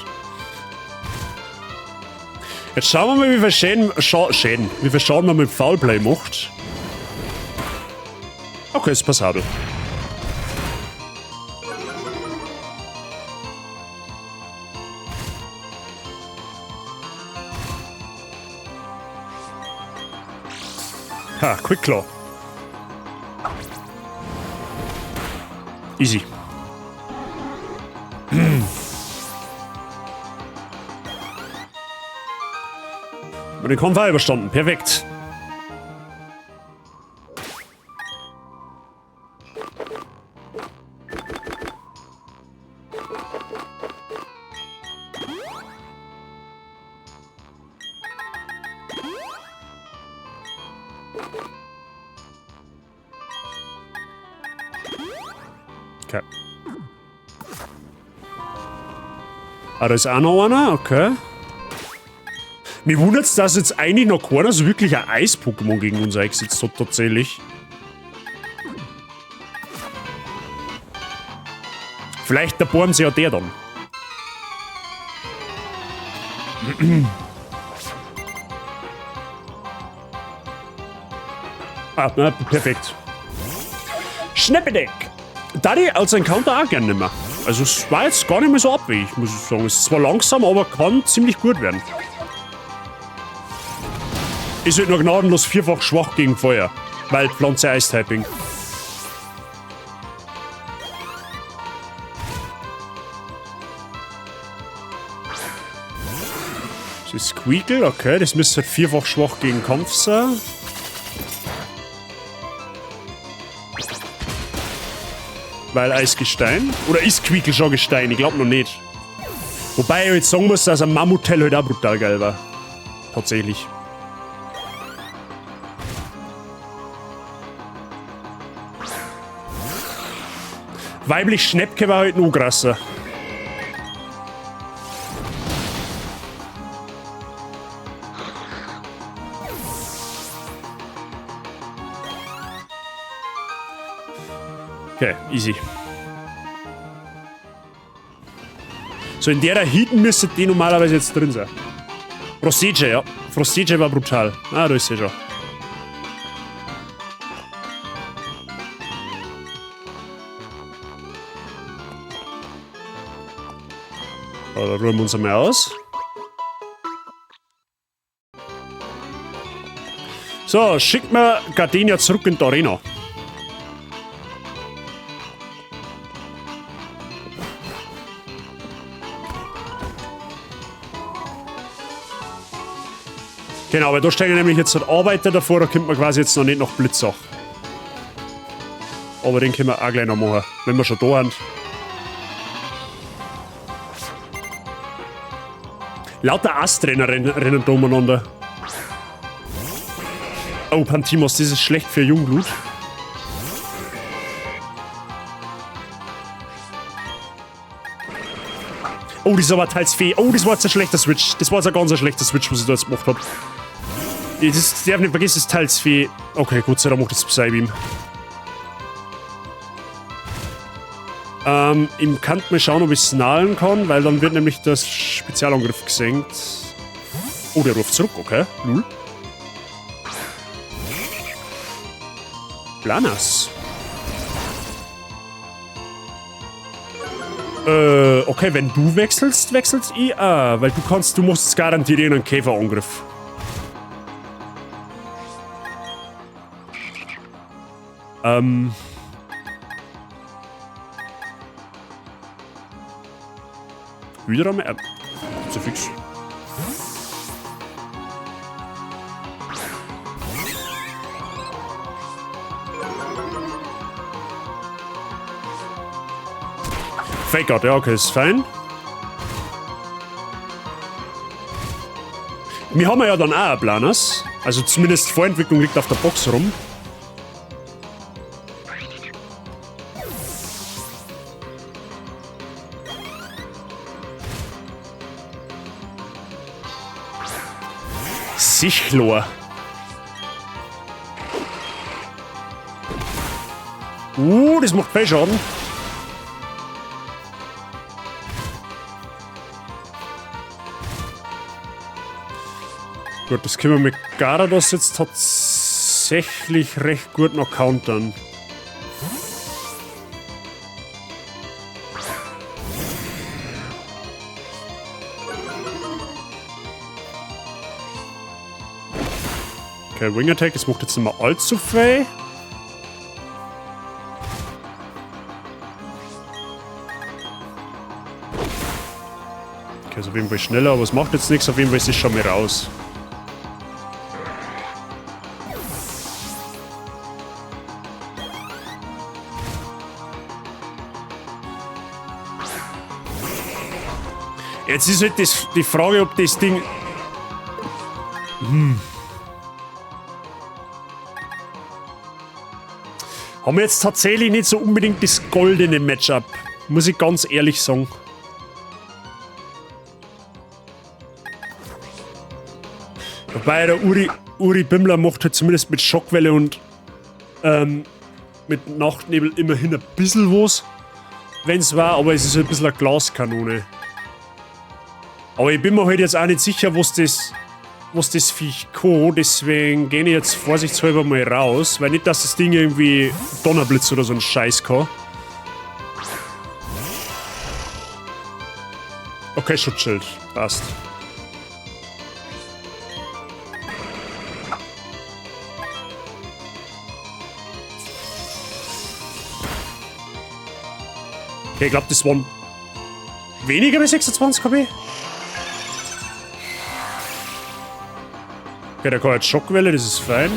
Jetzt schauen wir mal, wie viel Schaden man mit Foulplay macht. Okay, ist passabel. Ha, Quick Claw. Easy. Und den Kampf überstanden. Perfekt. Okay. Ah, da ist auch noch einer. Okay. Mich wundert es, dass jetzt eigentlich noch keiner so wirklich ein Eis-Pokémon gegen uns eingesetzt hat, tatsächlich. Vielleicht der Bormsee ja der dann. Ah, na, perfekt. Schneppedeck! Da ich als Encounter auch gerne nicht mehr. Also es war jetzt gar nicht mehr so abwegig, muss ich sagen. Es ist zwar langsam, aber kann ziemlich gut werden. Ist halt nur gnadenlos vierfach schwach gegen Feuer. Weil Pflanze Eis-Typing. Das ist Squeakle, okay. Das müsste halt vierfach schwach gegen Kampf sein. Weil Eisgestein. Oder ist Quickel schon Gestein? Ich glaube noch nicht. Wobei ich jetzt sagen muss, dass ein Mammutel halt auch brutal geil war. Tatsächlich. Weiblich Schnäppke war halt noch krasser. Okay, easy. So, in der Heaten müsste die normalerweise jetzt drin sein. Frostige, ja. Frostige war brutal. Ah, da ist sie schon. So, da ruhen wir uns einmal aus. So, schickt mir Gardenia zurück in die Arena. Genau, weil da stehen nämlich jetzt halt Arbeiter davor, da kommt man quasi jetzt noch nicht nach Blitzach. Aber den können wir auch gleich noch machen, wenn wir schon da sind. Lauter Astrenner rennen da umeinander. Oh, Pantimos, das ist schlecht für Jungblut. Oh, das ist aber teils Fee. Oh, das war jetzt ein schlechter Switch. Das war jetzt ein ganz schlechter Switch, was ich da jetzt gemacht habe. Das darf nicht vergessen, das ist teils Fee. Okay, gut, so, dann macht das Psybeam. Ich kann mal schauen, ob ich snallen kann, weil dann wird nämlich der Spezialangriff gesenkt. Oh, der ruft zurück, okay. Null. Planas. Okay, wenn du wechselst, wechselt ich. Weil du musst garantiert einen Käferangriff. Wieder einmal. Zu fix. Fake out, ja, okay, ist fein. Wir haben ja dann auch ein Planas. Also zumindest Vorentwicklung liegt auf der Box rum. Sichlor. Das macht viel Schaden. Gut, das können wir mit Garados jetzt tatsächlich recht gut noch countern. Okay, Wing Attack, das macht jetzt nicht mehr allzu viel. Okay, also auf jeden Fall schneller, aber es macht jetzt nichts, auf jeden Fall ist es schon mal raus. Jetzt ist halt die Frage, ob das Ding... Haben wir jetzt tatsächlich nicht so unbedingt das goldene Matchup. Muss ich ganz ehrlich sagen. Wobei der Uri Bimmler macht halt zumindest mit Schockwelle und mit Nachtnebel immerhin ein bisschen was. Wenn es war, aber es ist halt ein bisschen eine Glaskanone. Aber ich bin mir halt jetzt auch nicht sicher, was das Viech kann, deswegen gehe ich jetzt vorsichtshalber mal raus, weil nicht, dass das Ding irgendwie Donnerblitz oder so ein Scheiß kann. Okay, Schutzschild. Passt. Okay, ich glaube, das waren weniger als 26 kb. Okay, der kann jetzt Schockwelle, das ist fein.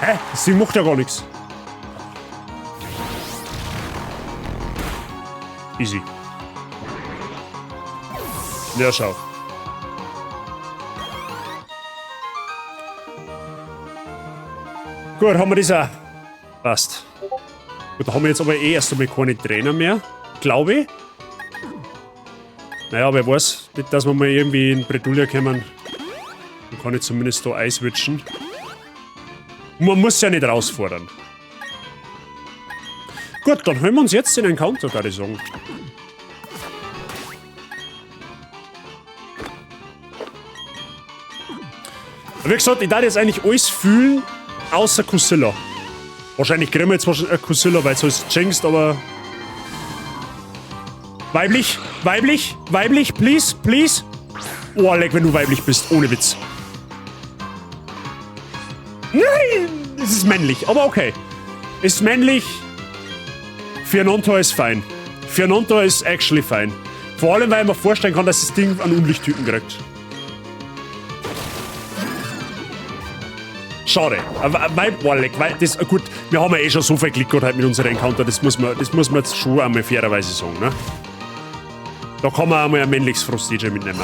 Hä? Das Ding macht ja gar nichts. Easy. Ja, schau. Gut, haben wir das auch. Passt. Gut, da haben wir jetzt aber erst einmal keine Trainer mehr. Glaube ich. Naja, aber wer weiß, nicht, dass wir mal irgendwie in Bredouille kommen. Dann kann ich zumindest da eiswitschen. Man muss ja nicht herausfordern. Gut, dann hören wir uns jetzt den Encounter, würde ich sagen. Wie gesagt, ich darf jetzt eigentlich alles fühlen, außer Kusilla. Wahrscheinlich kriegen wir jetzt Kusilla, weil es heißt Jinxed, aber... Weiblich, weiblich, weiblich, please, please. Oh, leck, wenn du weiblich bist, ohne Witz. Nein, es ist männlich, aber okay. Ist männlich. Fionontor ist fein. Fionontor ist actually fein. Vor allem, weil ich mir vorstellen kann, dass das Ding einen Unlichttypen kriegt. Schade. Das, gut, wir haben ja eh schon so viel Glück gehabt mit unserem Encounter, das muss man jetzt schon einmal fairerweise sagen, ne? Da kann man einmal ein männliches Frost-DJ mitnehmen.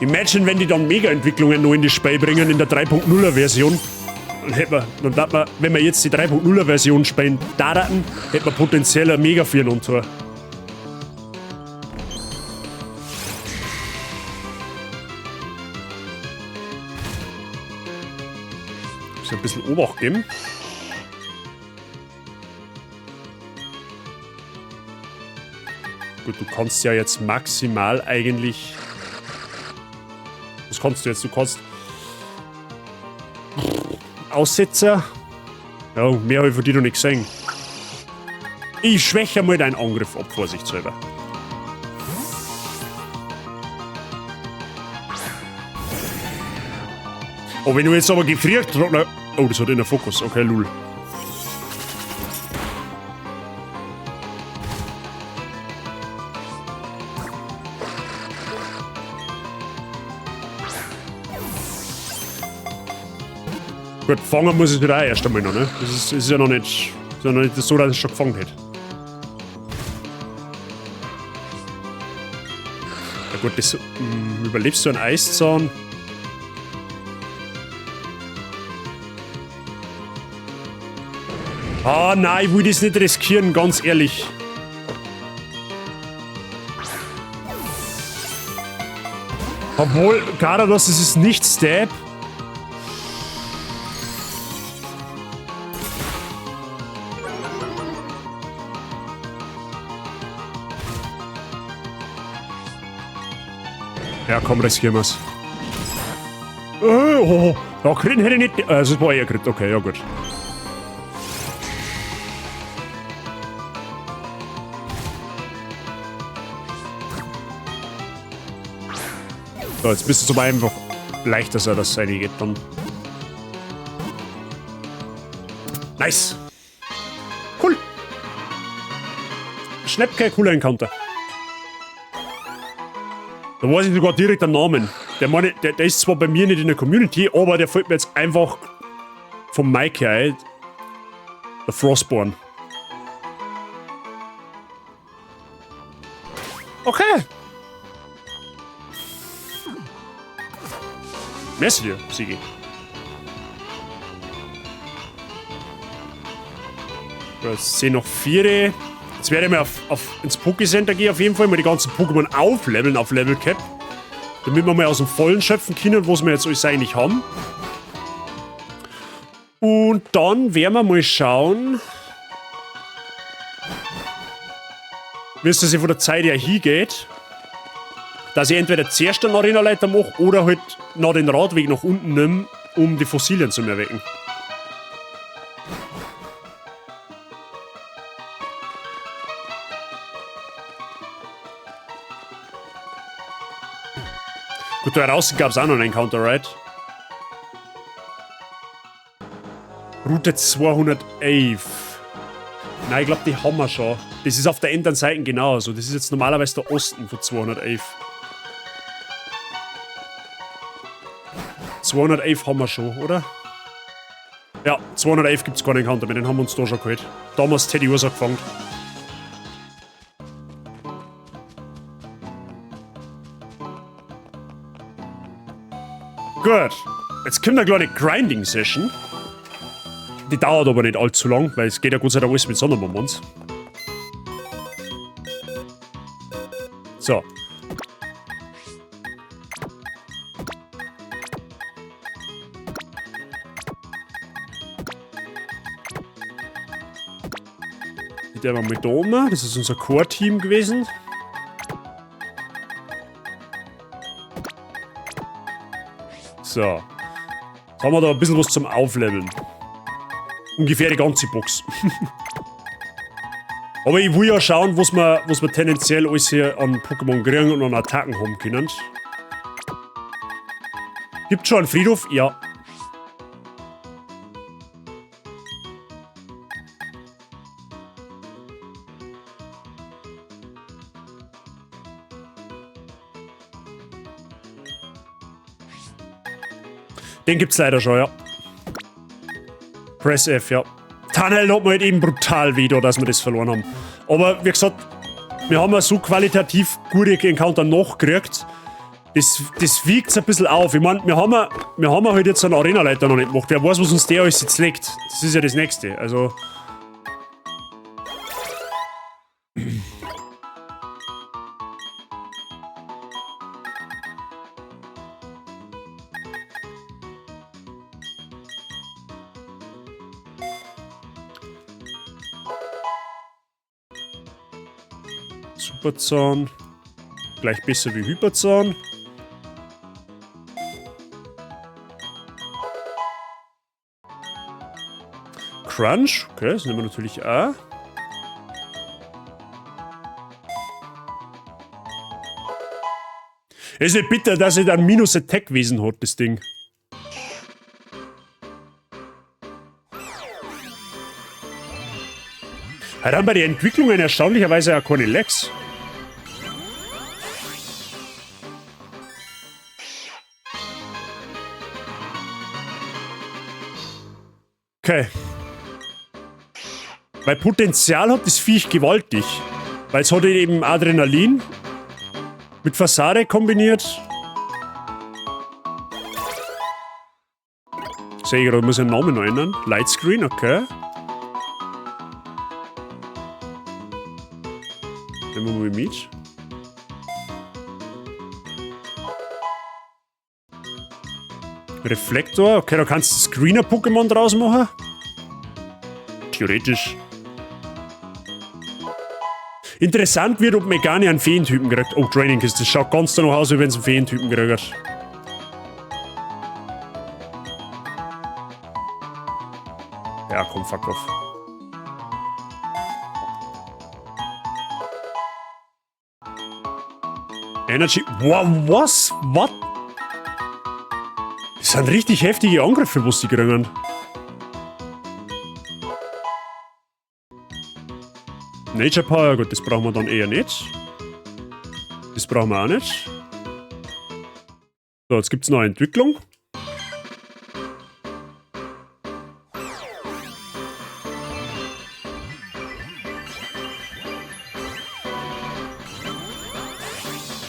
Imagine, wenn die dann Mega-Entwicklungen noch in das Spiel bringen, in der 3.0er-Version. Dann darf man, wenn wir jetzt die 3.0er-Version spielen, hätte man potenziell ein mega Fionontor. Muss ein bisschen Obacht geben. Gut, du kannst ja jetzt maximal eigentlich... Was kannst du jetzt? Du kannst... Aussetzer? Ja, mehr habe ich von dir noch nicht gesehen. Ich schwäche mal deinen Angriff ab, vorsichtshalber. Oh, wenn du jetzt aber gefriert... Oh, das hat in der Fokus. Okay, lul. Gut, fangen muss ich wieder auch erst einmal noch, ne? Das ist ja noch nicht so, dass es schon gefangen hat. Ja gut, das, überlebst du einen Eiszahn? Ah nein, ich will das nicht riskieren, ganz ehrlich. Obwohl, Garados, es ist nicht Stab. Ja, komm, riskieren wir's. Oh, ja, Kritten hätte ich nicht... Also, es war eher Crit. Okay, ja gut. So, jetzt bist du aber einfach leichter, dass das reingeht dann. Nice. Cool. Schnäppke, cooler Encounter. Da weiß ich sogar direkt den Namen. Der ist zwar bei mir nicht in der Community, aber der fällt mir jetzt einfach vom Mike her ein. Der Frostborn. Okay. Merci dir, Sigi. Jetzt sehen noch 4. Jetzt werde ich mal ins Poké-Center gehen, auf jeden Fall mal die ganzen Pokémon aufleveln auf Level Cap. Damit wir mal aus dem Vollen schöpfen können, was wir jetzt alles eigentlich haben. Und dann werden wir mal schauen, wie es sich von der Zeit her hingeht. Dass ich entweder zuerst eine Arena-Leiter mache oder halt noch den Radweg nach unten nehme, um die Fossilien zu erwecken. Gut, da draußen gab es auch noch einen Encounter, right? Route 211. Nein, ich glaube, die haben wir schon. Das ist auf der anderen Seite genauso. Das ist jetzt normalerweise der Osten von 211. 211 haben wir schon, oder? Ja, 211 gibt es gar nicht Encounter mehr. Den haben wir uns da schon geholt. Damals Teddy Ursa gefangen. Gut. Jetzt kommt eine kleine Grinding-Session. Die dauert aber nicht allzu lang, weil es geht ja Gott sei Dank alles mit Sondermoments. So. Der war mit da oben. Das ist unser Core-Team gewesen. So. Jetzt haben wir da ein bisschen was zum Aufleveln. Ungefähr die ganze Box. Aber ich will ja schauen, was wir tendenziell alles hier an Pokémon kriegen und an Attacken haben können. Gibt schon einen Friedhof? Ja. Den gibt's leider schon, ja. Press F, ja. Tunnel hat mir halt eben brutal weh, dass wir das verloren haben. Aber wie gesagt, wir haben ja so qualitativ gute Encounter nachgekriegt. Das wiegt ein bisschen auf. Ich meine, wir haben halt jetzt einen Arenaleiter noch nicht gemacht. Wer weiß, was uns der alles jetzt legt. Das ist ja das Nächste. Also. Superzahn. Gleich besser wie Hyperzahn. Crunch. Okay, das nehmen wir natürlich auch. Es ist nicht bitter, dass es dann Minus-Attack-Wesen hat, das Ding. Hat dann bei den Entwicklungen erstaunlicherweise auch keine Lags. Okay. Weil Potenzial hat das Viech gewaltig. Weil es hat eben Adrenalin mit Fassade kombiniert. Sehe ich gerade, muss ich einen Namen noch ändern. Lightscreen, okay. Nehmen wir mal mit. Reflektor, okay, da kannst du Screener-Pokémon draus machen. Theoretisch. Interessant wird, ob Megane einen Feentypen kriegt. Oh, Training Kist, das schaut ganz danach aus, wie wenn es einen Feentypen kriegt. Ja, komm, fuck off. Energy. Wow, was? What? Das sind richtig heftige Angriffe, was die kriegen. Nature Power, gut, das brauchen wir dann eher nicht. Das brauchen wir auch nicht. So, jetzt gibt es noch eine Entwicklung.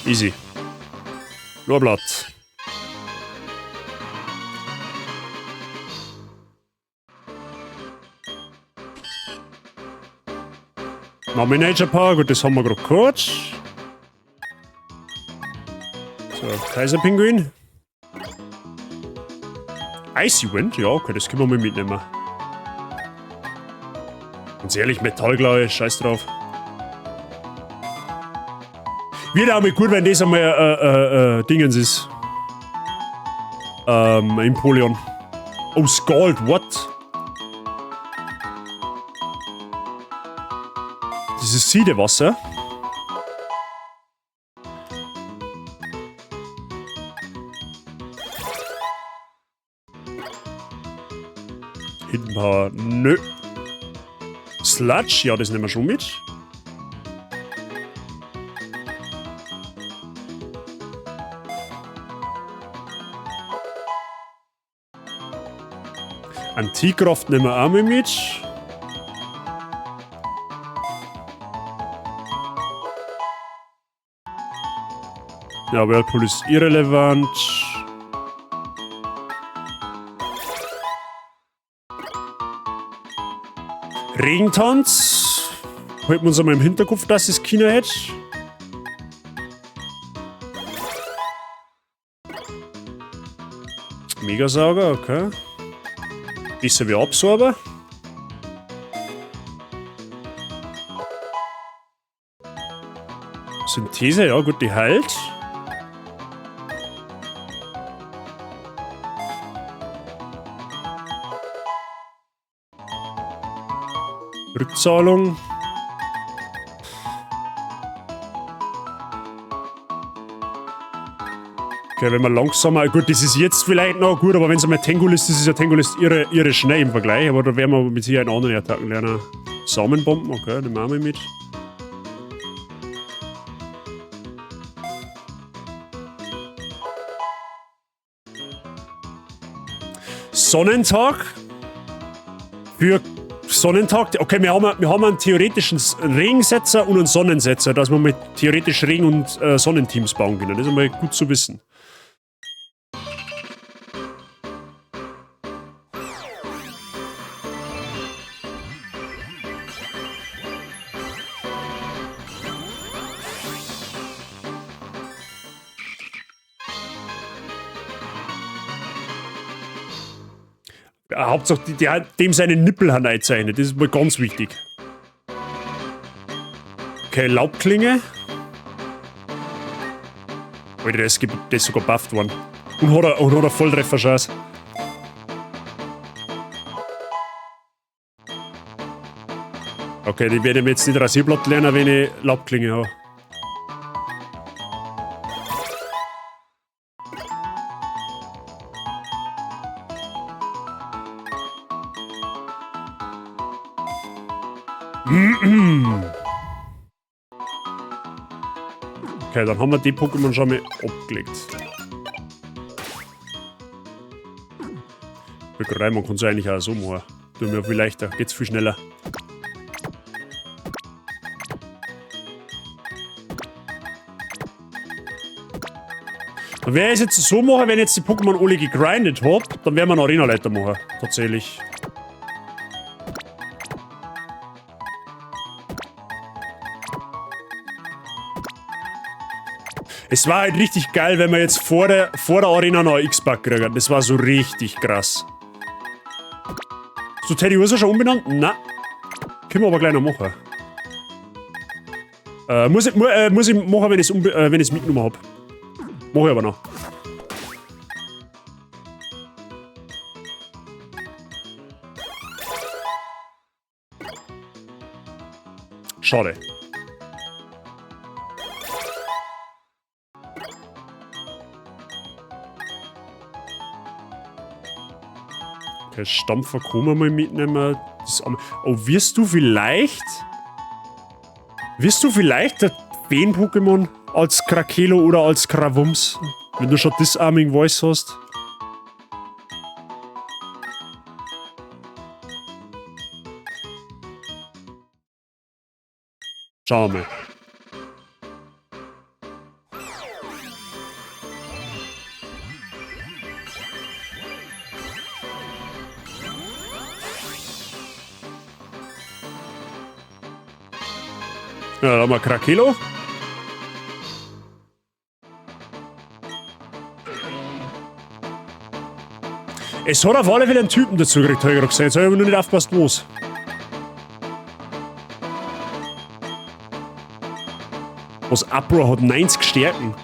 Easy. Nur ein Blatt. Name Nature Power, gut, das haben wir gerade gehört. So, Kaiserpinguin. Icy Wind, ja, okay, das können wir mal mitnehmen. Ganz ehrlich, Metall, glaube ich, scheiß drauf. Wird auch mal gut, wenn das einmal Dingens ist. Empoleon. Oh, Scald, what? Dieses Siedewasser. Hidden Power, nö. Sludge, ja, das nehmen wir schon mit. Antikraft nehmen wir auch mal mit. Ja, Whirlpool ist irrelevant. Regentanz. Halten wir uns einmal im Hinterkopf, dass es Kino hat. Megasauger, okay. Besser wie Absorber. Synthese, ja gut, die heilt. Rückzahlung. Okay, wenn man langsamer... Gut, das ist jetzt vielleicht noch gut, aber wenn es einmal Tangolist ist, ist ja Tangolist irre schnell im Vergleich. Aber da werden wir mit Sicherheit andere Attacken lernen. Samenbomben, okay, den machen wir mit. Sonnentag. Für Sonnentag. Okay, wir haben einen theoretischen Regensetzer und einen Sonnensetzer, dass wir mit theoretisch Regen- und Sonnenteams bauen können. Das ist einmal gut zu wissen. Hauptsache, dem seine Nippel hat eingezeichnet. Das ist mal ganz wichtig. Okay, Laubklinge. Alter, der ist sogar bufft worden. Und hat er Volltreffer-Chance. Okay, die werde ich mir jetzt nicht Rasierblatt lernen, wenn ich Laubklinge habe. Okay, dann haben wir die Pokémon schon mal abgelegt. Man kann es eigentlich auch so machen. Tut mir viel leichter, geht's viel schneller. Dann werde ich es jetzt so machen, wenn ich jetzt die Pokémon alle gegrindet habe, dann werden wir einen Arena-Leiter machen. Tatsächlich. Es war halt richtig geil, wenn wir jetzt vor der Arena noch ein X-Pack kriegen. Das war so richtig krass. Hast du Teddy Ursa schon umbenannt? Nein. Können wir aber gleich noch machen. Muss ich machen, wenn ich es mitgenommen habe. Mach ich aber noch. Schade. Okay, Stampfer kann man mal mitnehmen. Oh, wirst du vielleicht der Feen-Pokémon als Krakelo oder als Krawums? Wenn du schon Disarming Voice hast. Schauen wir mal. Ja, dann haben wir Krakelo. Es hat auf alle Fälle einen Typen dazu gekriegt, habe ich gerade gesehen. Jetzt habe ich aber nur nicht aufgepasst, was. Was Abra hat 90 Stärken.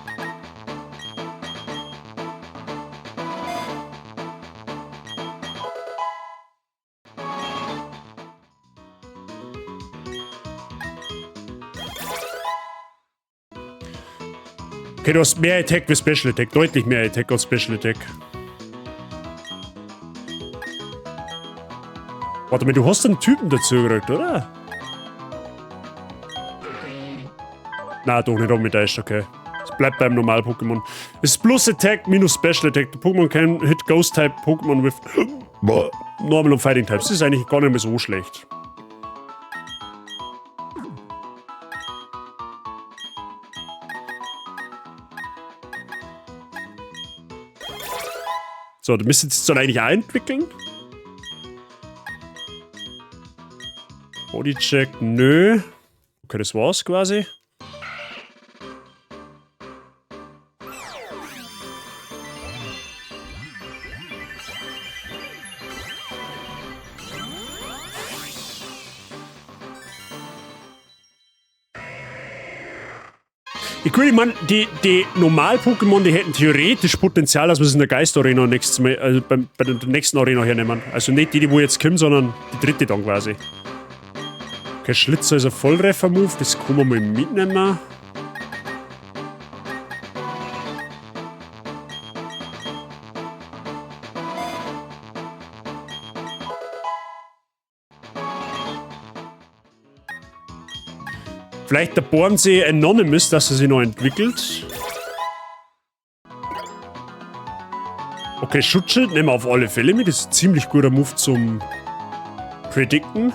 Okay, du hast mehr Attack wie Special Attack. Deutlich mehr Attack als Special Attack. Warte mal, du hast einen Typen dazu gekriegt, oder? Na, doch nicht mit Eis, okay. Es bleibt beim normalen Pokémon. Es ist plus Attack minus Special Attack. The Pokémon can hit Ghost-Type Pokémon with Normal und Fighting Types. Das ist eigentlich gar nicht mehr so schlecht. So, du müsstest es dann eigentlich auch entwickeln. Bodycheck, nö. Okay, das war's quasi. Ich meine, die Normal-Pokémon, die hätten theoretisch Potenzial, dass wir es in der Geist-Arena nächstes Mal, also bei der nächsten Arena hernehmen. Also nicht die wo jetzt kommen, sondern die dritte dann quasi. Okay, Schlitzer ist ein Volltreffer-Move, das kann man mal mitnehmen. Vielleicht der Bornsee Anonymous, dass er sich noch entwickelt. Okay, Schutzschild nehmen wir auf alle Fälle mit. Das ist ein ziemlich guter Move zum Predicten.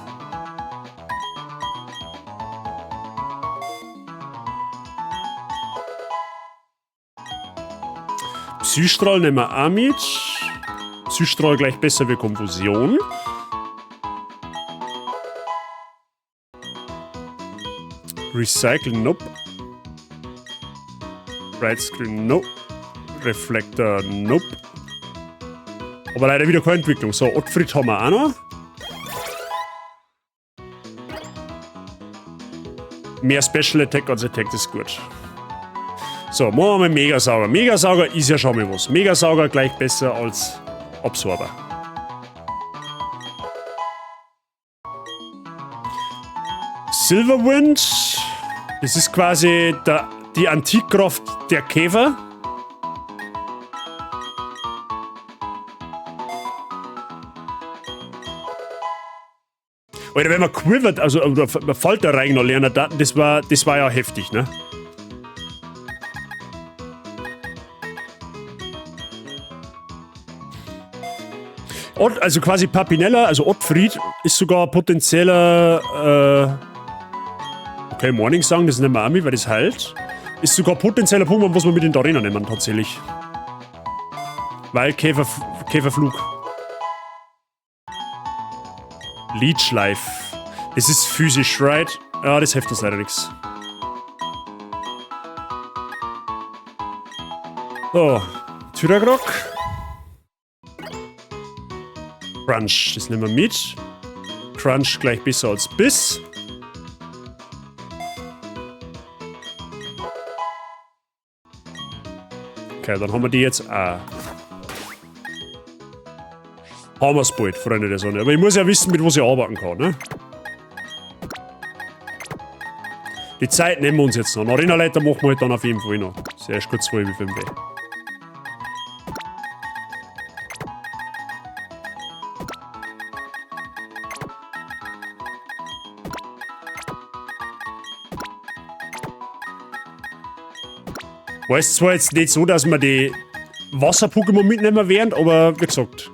Psystrahl nehmen wir auch mit. Psystrahl gleich besser wie Konfusion. Recycle, nope. Bright Screen, nope. Reflektor, nope. Aber leider wieder keine Entwicklung. So, Ottfried haben wir auch noch. Mehr Special Attack als Attack, das ist gut. So, machen wir mal Megasauger. Megasauger ist ja schon mal was. Megasauger gleich besser als Absorber. Silverwind. Das ist quasi die Antikkraft der Käfer. Oder wenn man quivert, also oder Falter rein noch lernen, das war ja heftig, ne? Also quasi Papinella, also Ottfried, ist sogar potenzieller, okay, Morningsong, das nehmen wir auch mit, weil das heilt. Ist sogar potenzieller Pokémon, was wir mit in der Arena nehmen, tatsächlich. Weil Käferflug. Leech Life. Das ist physisch, right? Ja, das hilft uns leider nichts. So, Tyragrok. Crunch, das nehmen wir mit. Crunch gleich besser als Biss. Okay, dann haben wir die jetzt auch. Haben wir es bald, Freunde der Sonne. Aber ich muss ja wissen, mit was ich arbeiten kann, ne? Die Zeit nehmen wir uns jetzt noch. Arena-Leiter machen wir halt dann auf jeden Fall noch. Sehr kurz vor wie 5 Uhr. War es zwar jetzt nicht so, dass wir die Wasser-Pokémon mitnehmen werden, aber wie gesagt.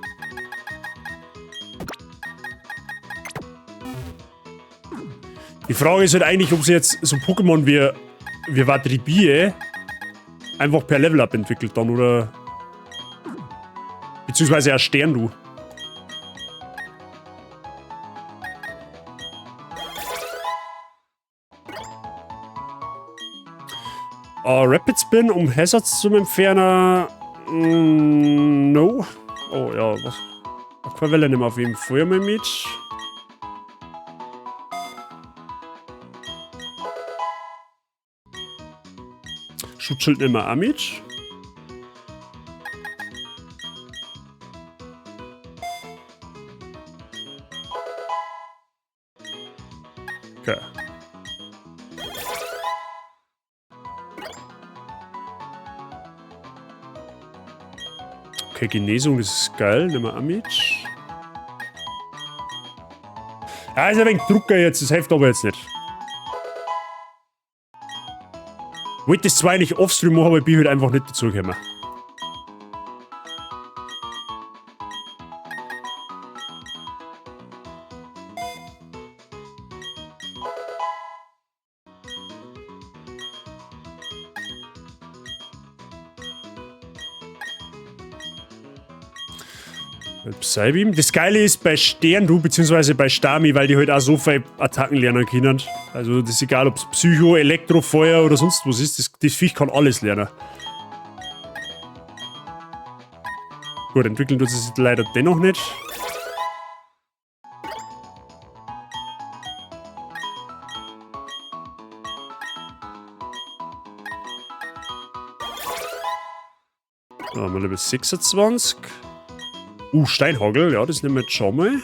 Die Frage ist halt eigentlich, ob sie jetzt so Pokémon wie Vatribie einfach per Level-Up entwickelt dann, oder. Beziehungsweise ein Sterndu. Rapid Spin, um Hazards zu entfernen. No. Oh ja, was? Aquavelle nehmen wir auf jeden Fall mal mit. Schutzschild nehmen wir auch mit. Okay. Okay, Genesung, das ist geil. Nehmen wir auch mit. Ja, ist ein wenig Drucker jetzt, das hilft aber jetzt nicht. Ich wollte das zwar eigentlich offstream machen, aber ich bin halt einfach nicht dazugekommen. Psybeam. Das Geile ist bei Sterndu bzw. bei Stami, weil die halt auch so viele Attacken lernen können. Also das ist egal, ob es Psycho, Elektro, Feuer oder sonst was ist. Das Viech kann alles lernen. Gut, entwickeln tut es leider dennoch nicht. Da haben wir Level 26. Steinhagel, ja, das nehmen wir jetzt schon mal.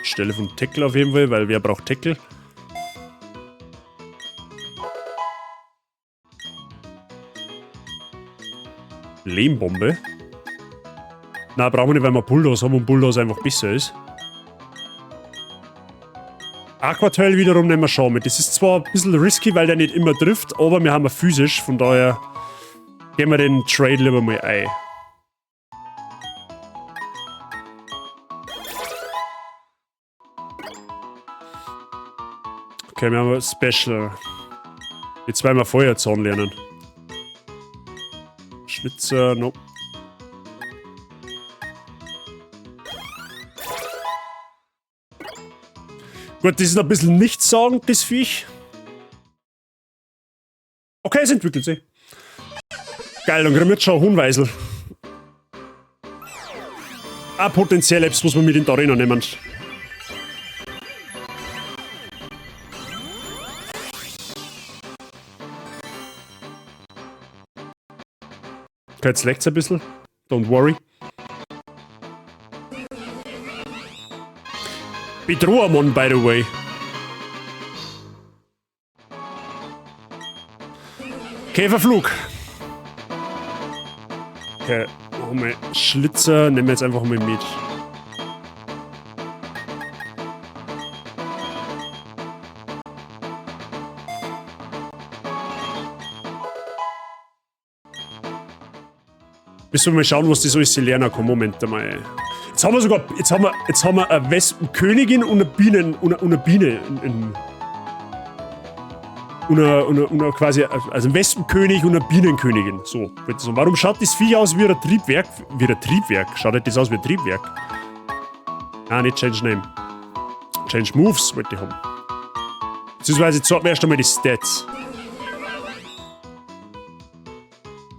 Stelle vom Tackle auf jeden Fall, weil wer braucht Tackle? Lehmbombe? Na, brauchen wir nicht, weil wir Bulldoze haben und Bulldoze einfach besser ist. Aquatail wiederum nehmen wir schon mit. Das ist zwar ein bisschen risky, weil der nicht immer trifft, aber wir haben ihn physisch, von daher gehen wir den Trade lieber mal ein. Okay, wir haben ein Special. Jetzt wollen wir Feuerzahn lernen. Schlitzer, no. Gut, das ist ein bisschen nichtssagend, das Viech. Okay, es entwickelt sich. Geil, dann kriegen wir jetzt schon Hunweisel. Ah, potenziell Apps muss man mit in die Arena nehmen. Okay, jetzt leckt's ein bisschen. Don't worry. Bedrohamon, by the way. Käferflug. Okay, machen wir Schlitzer. Nehmen wir jetzt einfach mal mit. Müssen wir mal schauen, was das alles lernen kann. Moment einmal. Jetzt haben wir sogar. Jetzt haben wir eine Wespenkönigin und eine Biene. Quasi. Also ein Wespenkönig und eine Bienenkönigin. So. Warum schaut das Viech aus wie ein Triebwerk? Wie ein Triebwerk? Schaut das aus wie ein Triebwerk? Ah, nicht Change Name. Change Moves wollte ich haben. Beziehungsweise jetzt sagen wir erst einmal die Stats.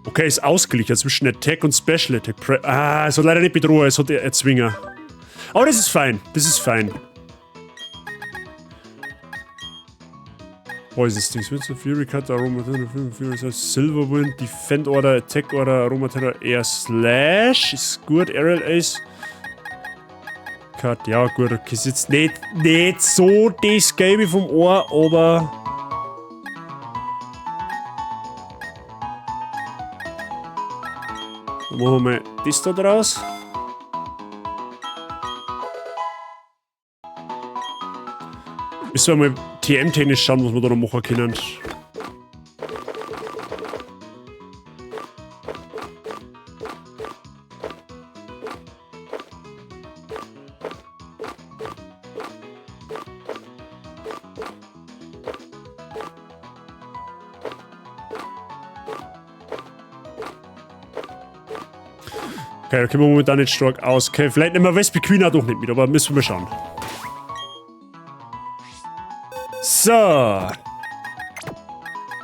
Okay, ist ausgeglichen zwischen Attack und Special Attack. Es hat leider nicht Bedrohung, es hat Erzwinger. Aber das ist fein, das ist fein. Poison Stings, Fury Cut, Aroma Silver Wind, Defend Order, Attack Order, Aroma Air Slash, ist gut, Aerial Ace. Cut, ja gut, okay, ist jetzt nicht so das Gelbe vom Ohr, aber... Dann machen wir mal das da draus. Müssen wir mal TM-technisch schauen, was wir da noch machen können. Okay, da können wir momentan nicht stark aus. Okay, vielleicht nehmen wir Wespe Queen auch doch nicht mit, aber müssen wir mal schauen. So.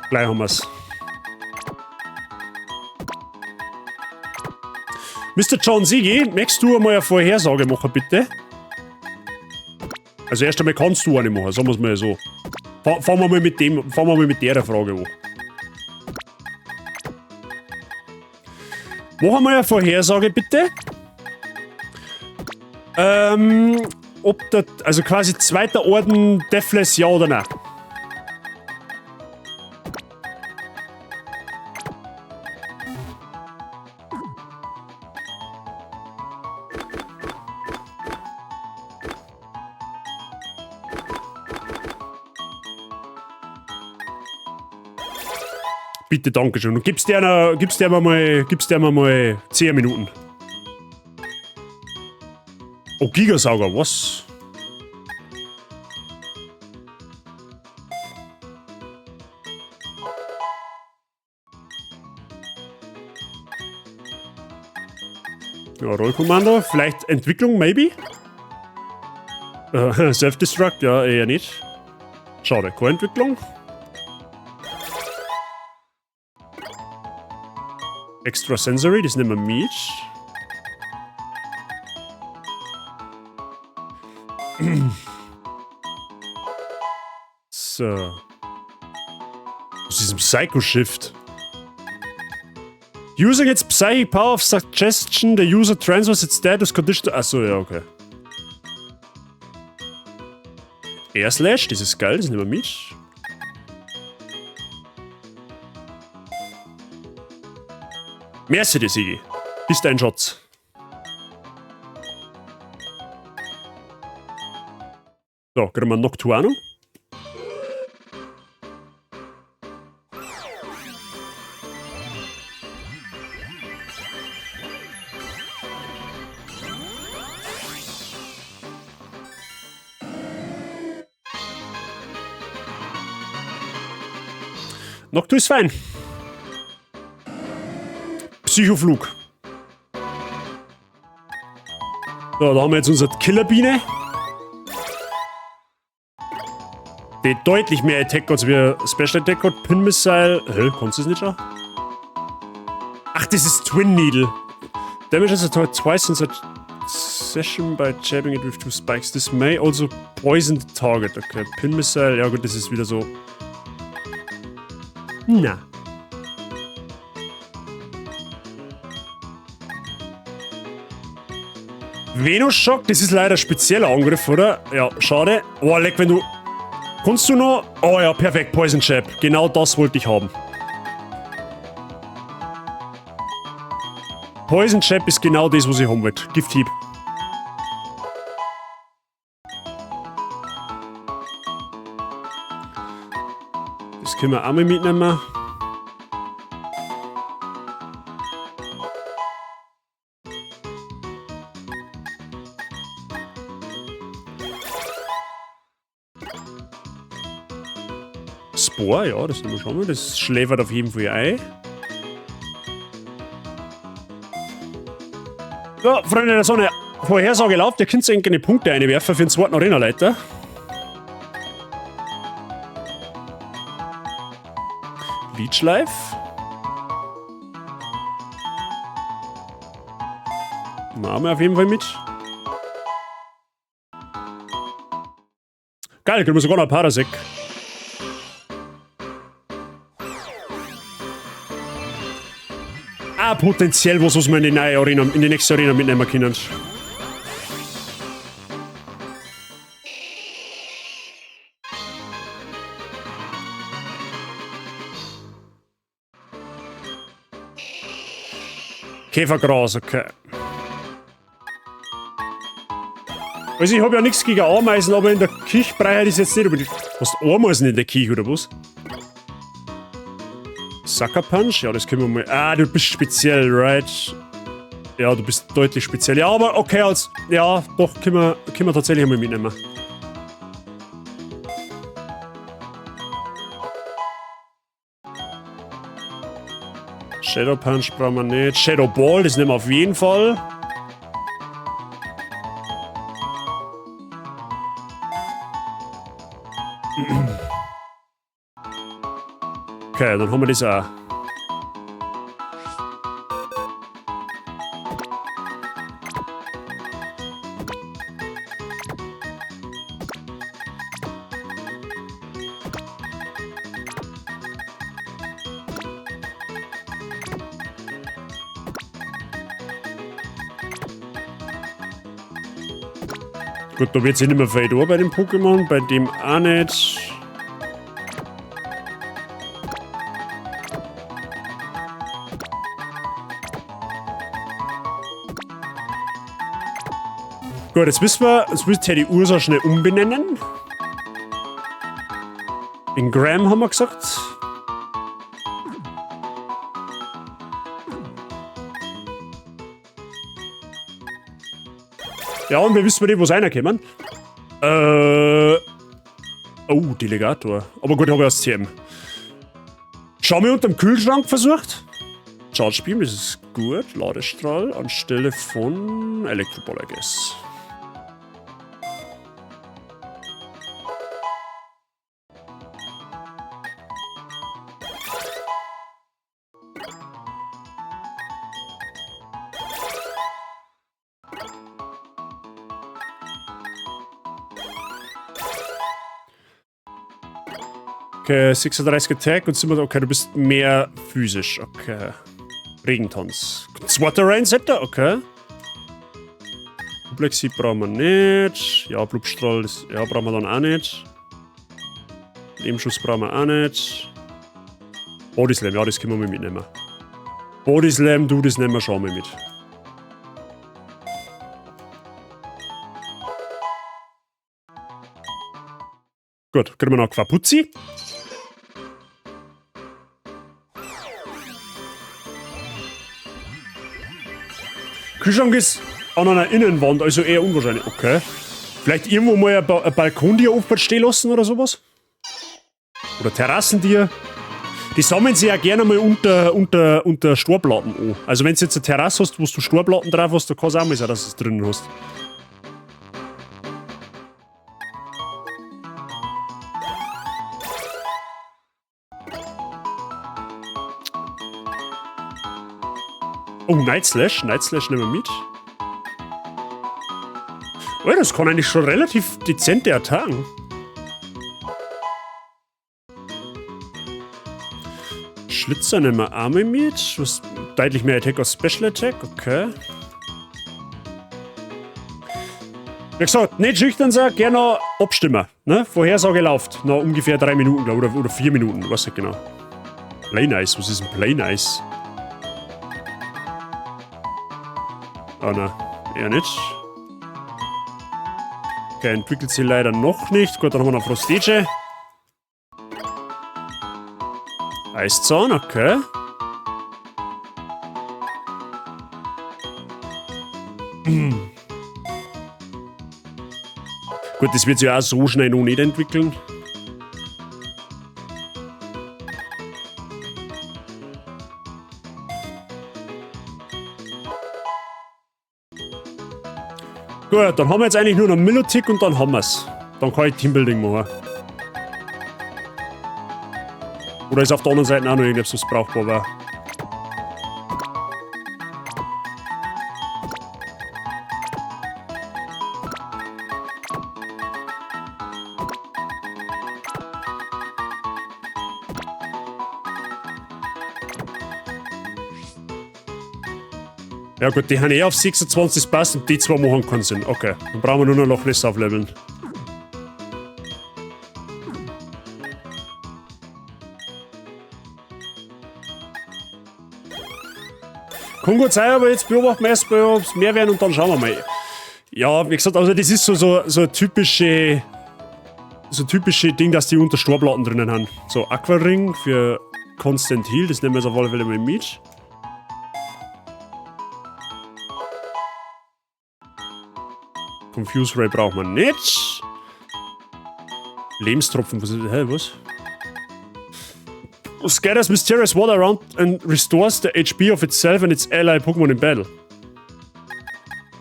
Gleich haben wir's. Mr. John Sigi, möchtest du einmal eine Vorhersage machen, bitte? Also erst einmal kannst du eine machen, sagen wir es mal so. Fangen wir mal mit der Frage an. Machen wir eine Vorhersage, bitte. Ob der, also quasi zweiter Orden Deathless, ja oder nein? Bitte, danke schön. Und gib's dir mal 10 Minuten. Oh, Gigasauger, was? Ja, Rollkommando, vielleicht Entwicklung, maybe? Self-Destruct, ja, eher nicht. Schade, keine Entwicklung. Extra Sensory, das nehmen wir mit. So. Was ist ein Psycho-Shift? User gets psychic power of suggestion, the user transfers its status condition. Achso, ja, okay. Air Slash, das ist geil, das nehmen wir mit. Merci dir, Sigi. Bist ein Schatz. So, kriegen wir Noctuano. Noctu ist fein. Psychoflug. So, da haben wir jetzt unsere Killerbiene. Die deutlich mehr Attack als wir Special Attack hat. Pin Missile. Hä, kannst du das nicht schon? Ach, das ist Twin Needle. Damage is attacked twice in succession by jabbing it with 2 spikes. This may also poison the target. Okay, Pin Missile. Ja gut, das ist wieder so. Na. Venus-Schock, das ist leider ein spezieller Angriff, oder? Ja, schade. Oh, leck, wenn du... Kannst du noch... Oh ja, perfekt, Poison Jab. Genau das wollte ich haben. Poison Jab ist genau das, was ich haben wollte. Gifthieb. Das können wir auch mal mitnehmen. Spor, ja, das nehmen wir schon mal. Das schläfert auf jeden Fall ein. So, Freunde der Sonne, Vorhersage läuft. Ihr könnt irgendeine Punkte einwerfen für den zweiten Arena-Leiter. Leech Life. Machen wir auf jeden Fall mit. Geil, kriegen wir sogar noch ein Parasek. Ah, potenziell was wir in die neue Arena, in die nächste Arena mitnehmen können. Käfergras, okay. Also ich habe ja nichts gegen Ameisen, aber in der Kirchbreiheit ist jetzt nicht unbedingt... Hast du Ameisen in der Kirche oder was? Sucker Punch? Ja, das können wir mal... Ah, du bist speziell, right? Ja, du bist deutlich speziell. Ja, aber okay, als... Ja, doch, können wir tatsächlich einmal mitnehmen. Shadow Punch brauchen wir nicht. Shadow Ball, das nehmen wir auf jeden Fall. Okay, dann haben wir das auch. Gut, da wird sich nicht mehr viel da bei dem Pokémon, bei dem auch nicht. Gut, jetzt müssen wir die Ursa schnell umbenennen. In Graham haben wir gesagt. Ja, und wir wissen nicht, wo es reinkommen. Oh, Delegator. Aber gut, habe ich aus CM. Schau mir unter dem Kühlschrank versucht. Charge Beam, das ist gut. Ladestrahl anstelle von Elektroball, I guess. Okay, 36 Attack und sind wir, okay, du bist mehr physisch, okay. Regentanz. Zweiter Rain-Setter, okay. Komplexi brauchen wir nicht. Ja, Blubstrahl, das, ja, brauchen wir dann auch nicht. Nebenschuss brauchen wir auch nicht. Bodyslam, ja, das können wir mitnehmen. Bodyslam, du, das nehmen wir schon mal mit. Gut, kriegen wir noch Quapuzzi. Kühlschrank ist an einer Innenwand, also eher unwahrscheinlich. Okay. Vielleicht irgendwo mal ein Balkontier aufwärts stehen lassen oder sowas? Oder Terrassentier. Die sammeln sich ja gerne mal unter Storplatten an. Also wenn du jetzt eine Terrasse hast, wo du Storplatten drauf hast, dann kann es auch mal sein, dass du es drinnen hast. Oh, Night Slash. Night Slash nehmen wir mit. Oh, das kann eigentlich schon relativ dezente Attacken. Schlitzer nehmen wir Arme mit. Was deutlich mehr Attack als Special Attack. Okay. Wie gesagt, nicht schüchtern sein, gerne abstimmen. Ne? Vorhersage läuft. Nach ungefähr 3 Minuten, glaube ich. Oder 4 Minuten. Ich weiß nicht genau. Plain Ice. Was ist ein Plain Ice? Oh nein, eher nicht. Okay, entwickelt sie leider noch nicht. Gut, dann haben wir noch Frostige. Eiszahn, okay. Gut, das wird sich ja auch so schnell noch nicht entwickeln. Gut, dann haben wir jetzt eigentlich nur noch Milotic und dann haben wir es. Dann kann ich Teambuilding machen. Oder ist auf der anderen Seite auch noch irgendwas, was brauchbar war. Ja gut, die haben eh auf 26 passt und die zwei machen keinen Sinn. Okay, dann brauchen wir nur noch Loch Ness aufleveln. Kann gut sein, aber jetzt beobachten wir erst mal, ob es mehr werden und dann schauen wir mal. Ja, wie gesagt, also das ist so ein typische Ding, dass die unter Storplatten drinnen haben. So, Aquaring für Constant Heal, das nehmen wir jetzt auf alle Fälle mal mit. Confuse Ray braucht man nicht. Lebenstropfen, was ist das? Hä, was? Scatters mysterious water around and restores the HP of itself and its ally Pokémon in battle.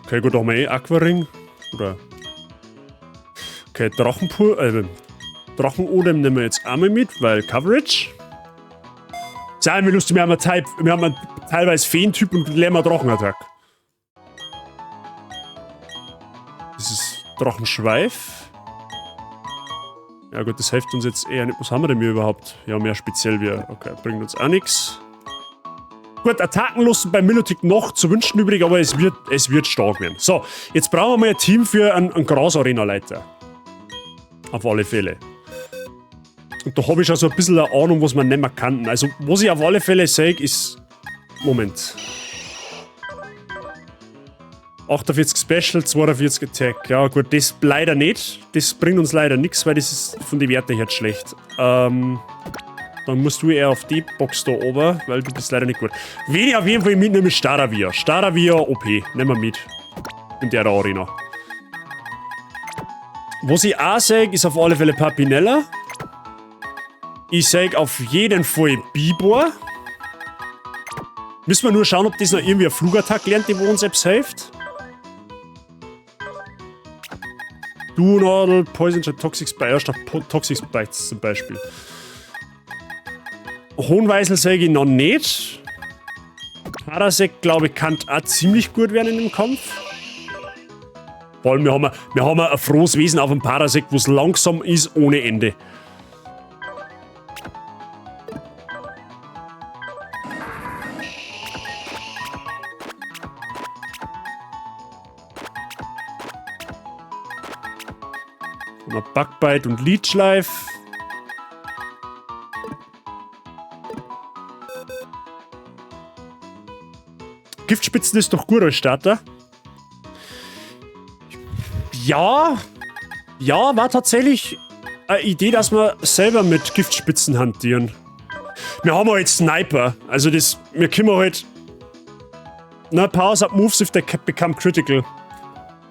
Okay, gut, da haben wir eh Aquaring. Oder. Okay, Drachenodem nehmen wir jetzt einmal mit, weil Coverage. Sei mir lustig, wir haben teilweise Feentyp und lernen Drachenattack. Das ist Drachenschweif. Ja gut, das hilft uns jetzt eher nicht. Was haben wir denn hier überhaupt? Ja, mehr speziell wie. Okay, bringt uns auch nichts. Gut, Attacken lassen bei Milotic noch zu wünschen übrig, aber es wird stark werden. So, jetzt brauchen wir mal ein Team für einen Gras-Arena-Leiter. Auf alle Fälle. Und da habe ich schon so ein bisschen eine Ahnung, was man nicht mehr kann. Also, was ich auf alle Fälle sage, ist. Moment. 48 Special, 42 Attack. Ja gut, das leider nicht. Das bringt uns leider nichts, weil das ist von den Werten her schlecht. Dann musst du eher auf die Box da oben, weil du bist leider nicht gut. Wen ich auf jeden Fall mitnehme, ist Staravia. Staravia OP. Nehmen wir mit. In der Arena. Was ich auch sage, ist auf alle Fälle Papinella. Ich sage auf jeden Fall Bibor. Müssen wir nur schauen, ob das noch irgendwie ein Flugattack lernt, die wo uns selbst hilft. Duonadel, Poison statt Toxic Spire statt Toxic Bites zum Beispiel. Hohnweisel sage ich noch nicht. Parasek, glaube ich, kann auch ziemlich gut werden in dem Kampf. Vor allem, wir haben ein frohes Wesen auf dem Parasek, wo es langsam ist ohne Ende. Bugbite und Leechlife. Giftspitzen ist doch gut als Starter. Ja. Ja, war tatsächlich eine Idee, dass wir selber mit Giftspitzen hantieren. Wir haben halt Sniper. Also wir können halt... Na, Powers up moves if they become critical.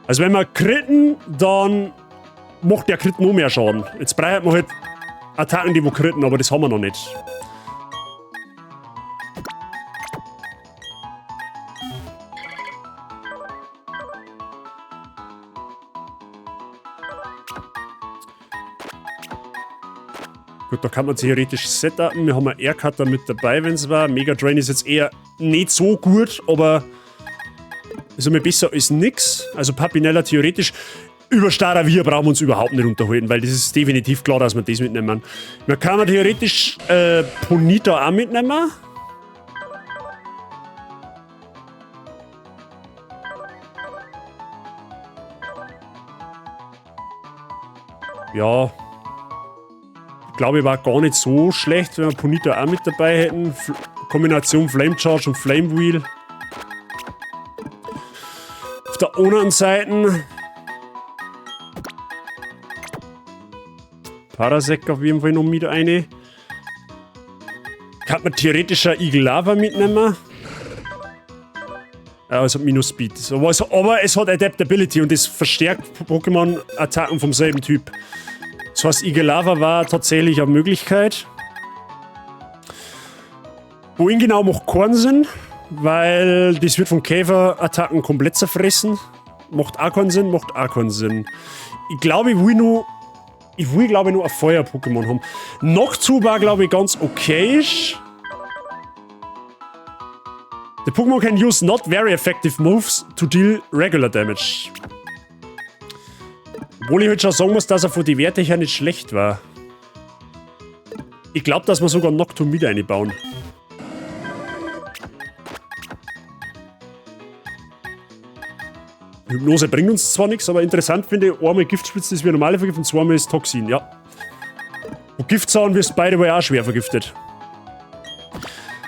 Also wenn wir critten, dann... macht der Crit noch mehr Schaden. Jetzt braucht man halt Attacken, die wo critten, aber das haben wir noch nicht. Gut, da kann man theoretisch setupen. Wir haben einen Aircutter mit dabei, wenn es war. Mega Drain ist jetzt eher nicht so gut, aber ist immer besser als nix. Also Papinella theoretisch. Über Staravia brauchen wir uns überhaupt nicht unterhalten, weil das ist definitiv klar, dass wir das mitnehmen. Man kann theoretisch Ponita auch mitnehmen. Ja. Ich glaube, war gar nicht so schlecht, wenn wir Ponita auch mit dabei hätten. Kombination Flame Charge und Flame Wheel. Auf der anderen Seite... Parasek auf jeden Fall noch mit eine. Kann man theoretisch ein Eagle Lava mitnehmen. Ja, es hat Minus Speed. Aber es hat Adaptability und das verstärkt Pokémon-Attacken vom selben Typ. Das heißt, Eagle Lava war tatsächlich eine Möglichkeit. Wohin genau macht keinen Sinn, weil das wird von Käfer-Attacken komplett zerfressen. Macht auch keinen Sinn, macht auch keinen Sinn. Ich glaube, ich will, glaube ich, nur ein Feuer-Pokémon haben. Noctu war, glaube ich, ganz okay. The Pokémon can use not very effective moves to deal regular damage. Obwohl ich halt schon sagen muss, dass er von den Werten her nicht schlecht war. Ich glaube, dass wir sogar Noctu mit einbauen. Hypnose bringt uns zwar nichts, aber interessant finde ich, einmal Giftspitzen ist wie normale Vergiftung, zweimal ist Toxin, ja. Und Giftzahn wirst beide wohl auch schwer vergiftet.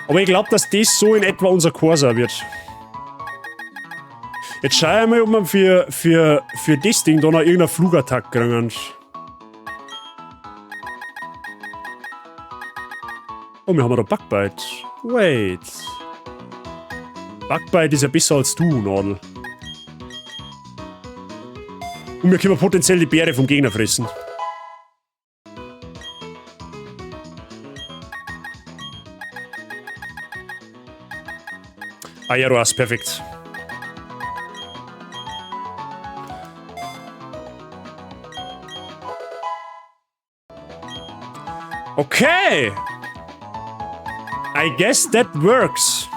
Aber ich glaube, dass das so in etwa unser Corsa wird. Jetzt schau ich mal, ob wir für das Ding da noch irgendeinen Flugattack kriegen. Oh, wir haben da Bugbite. Wait. Bugbite ist ja besser als du, Nadel. Und wir können potenziell die Beere vom Gegner fressen. Aeroas, perfekt. Okay. I guess that works.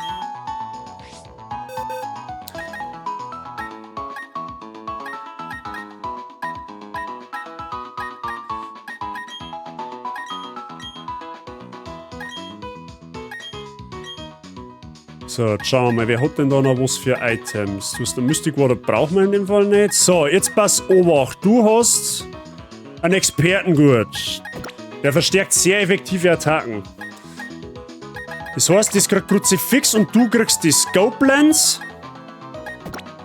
So, jetzt schauen wir mal, wer hat denn da noch was für Items? Du hast den Mystic Water, brauchen wir in dem Fall nicht. So, jetzt pass Obacht. Du hast einen Expertengurt. Der verstärkt sehr effektive Attacken. Das heißt, das kriegt Kruzifix und du kriegst die Scope Lens.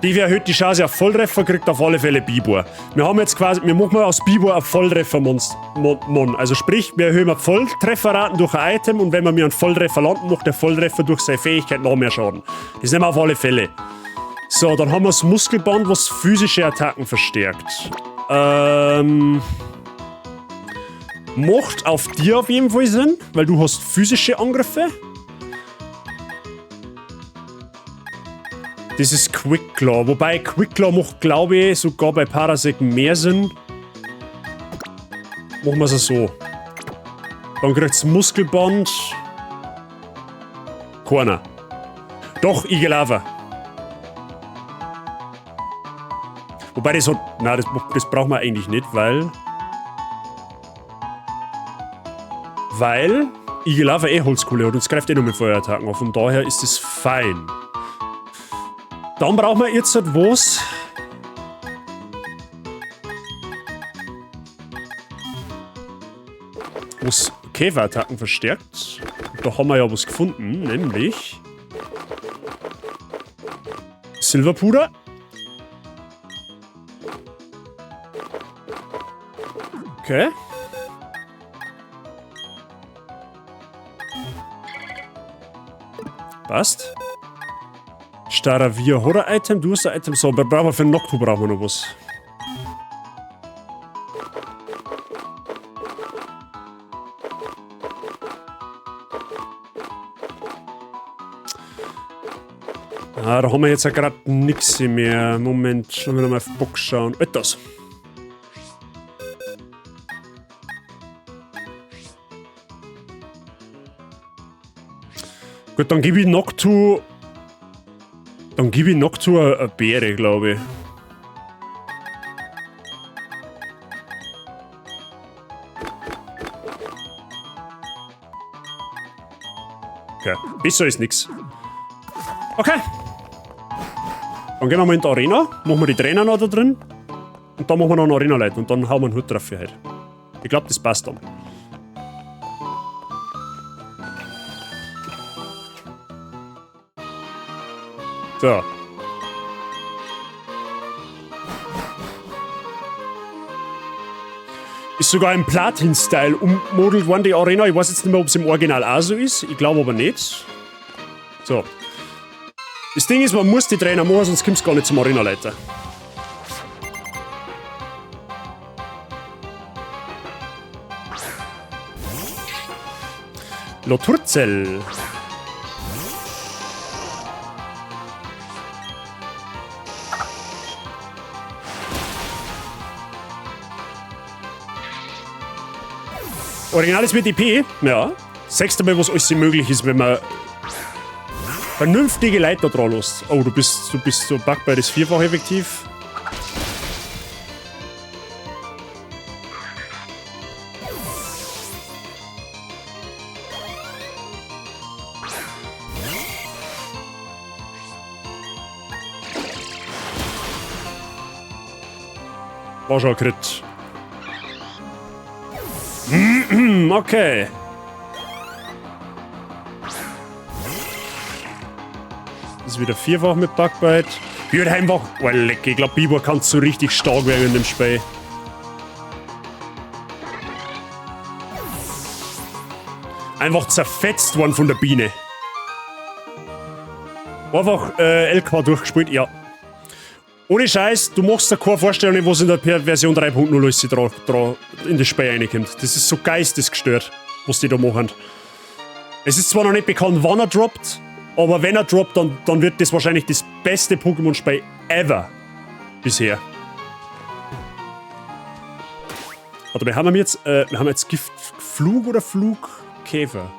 Die erhöht die Chance auf Volltreffer, kriegt auf alle Fälle Bibor. Wir haben jetzt quasi, wir machen aus Bibor ein Volltreffer-Mon. Also sprich, wir erhöhen Volltrefferraten durch ein Item und wenn wir einen Volltreffer landen, macht der Volltreffer durch seine Fähigkeit noch mehr Schaden. Das nehmen wir auf alle Fälle. So, dann haben wir das Muskelband, was physische Attacken verstärkt. Macht auf dir auf jeden Fall Sinn, weil du hast physische Angriffe. Das ist Quick Claw, wobei Quick Claw macht, glaube ich, sogar bei Parasect mehr Sinn. Machen wir es so. Dann kriegt's Muskelband. Keiner. Doch, Igelava. Wobei das hat... Nein, das brauchen wir eigentlich nicht, weil... Igelava Holzkohle hat und es greift nur mit Feuerattacken auf. Und daher ist es fein. Dann brauchen wir jetzt halt was. Was Käferattacken verstärkt. Da haben wir ja was gefunden, nämlich Silberpuder. Okay. Passt. Staravia Horror-Item, du hast ein Item. So, brauchen wir für Noctu brauchen wir noch was. Ah, da haben wir jetzt ja gerade nichts mehr. Moment, schauen wir nochmal auf Box schauen. Das. Gut, dann gebe ich Noctu. Dann gebe ich Noctu eine Beere, glaube ich. Okay, besser ist nix. Okay. Dann gehen wir mal in die Arena, machen wir die Trainer noch da drin und dann machen wir noch eine Arena-Leute und dann hauen wir einen Hut drauf für heute. Ich glaube, das passt dann. So. Ist sogar im Platin-Style ummodelt worden, die Arena. Ich weiß jetzt nicht mehr, ob es im Original auch so ist. Ich glaube aber nicht. So. Das Ding ist, man muss die Trainer machen, sonst kommt es gar nicht zum Arena-Leiter. Loturzel. Original ist mit EP, ja. Sagst du mal, was alles möglich ist, wenn man vernünftige Leiter dran lässt. Oh, du bist so Bug bei das vierfach effektiv. War schon ein Crit. Okay. Das ist wieder vierfach mit Bugbite. Ich würde einfach... Oh, leck. Ich glaube, Biber kann so richtig stark werden in dem Spiel. Einfach zerfetzt worden von der Biene. Einfach LK durchgespielt, ja. Ohne Scheiß, du machst dir keine Vorstellung, was in der Version 3.0 ist, in das Spiel reinkommt. Das ist so geistesgestört, was die da machen. Es ist zwar noch nicht bekannt, wann er droppt, aber wenn er droppt, dann wird das wahrscheinlich das beste Pokémon-Spiel ever bisher. Warte, wir haben jetzt Giftflug oder Flugkäfer?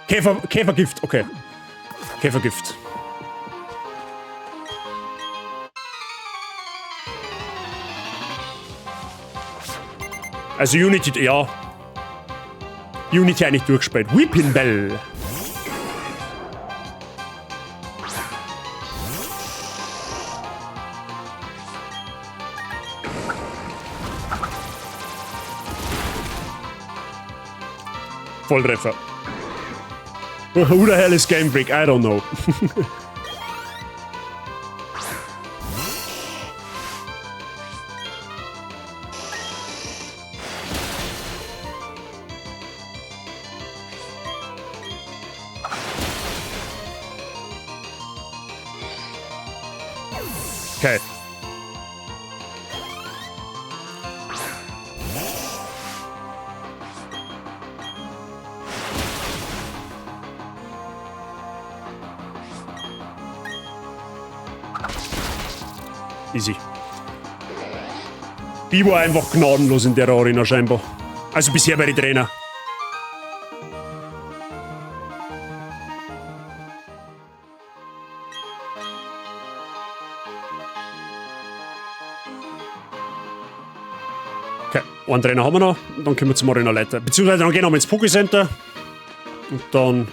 Käfergift, okay. Käfergift. Also Unity, ja. Unity eigentlich durchgespielt. Weeping Bell. Volltreffer. Who the hell is Game Freak? I don't know. Okay. Easy. Bibo einfach gnadenlos in der Arena scheinbar. Also bisher bei den Trainer. Okay, einen Trainer haben wir noch. Und dann können wir zum Arena-Leiter. Beziehungsweise dann gehen wir ins Poké-Center. Und dann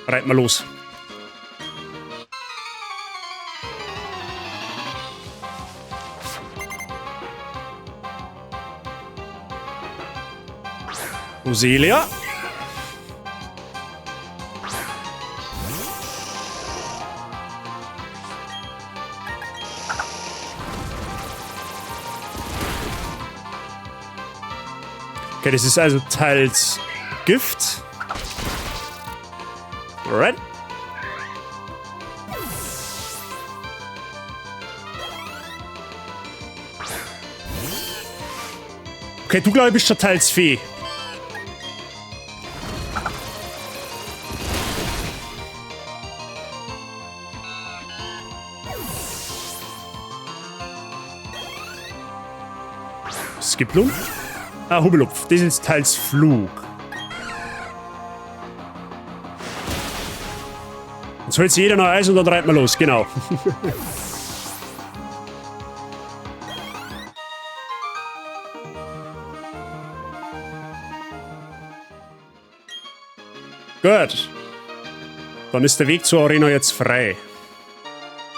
reiten wir los. Roselia. Okay, das ist also teils Gift. Alright. Okay, du glaube ich bist schon teils Fee. Skiplum. Ah, Hubelupf. Das ist teils Flug. Jetzt holt sich jeder noch Eis und dann reiten wir los. Genau. Gut. Dann ist der Weg zur Arena jetzt frei.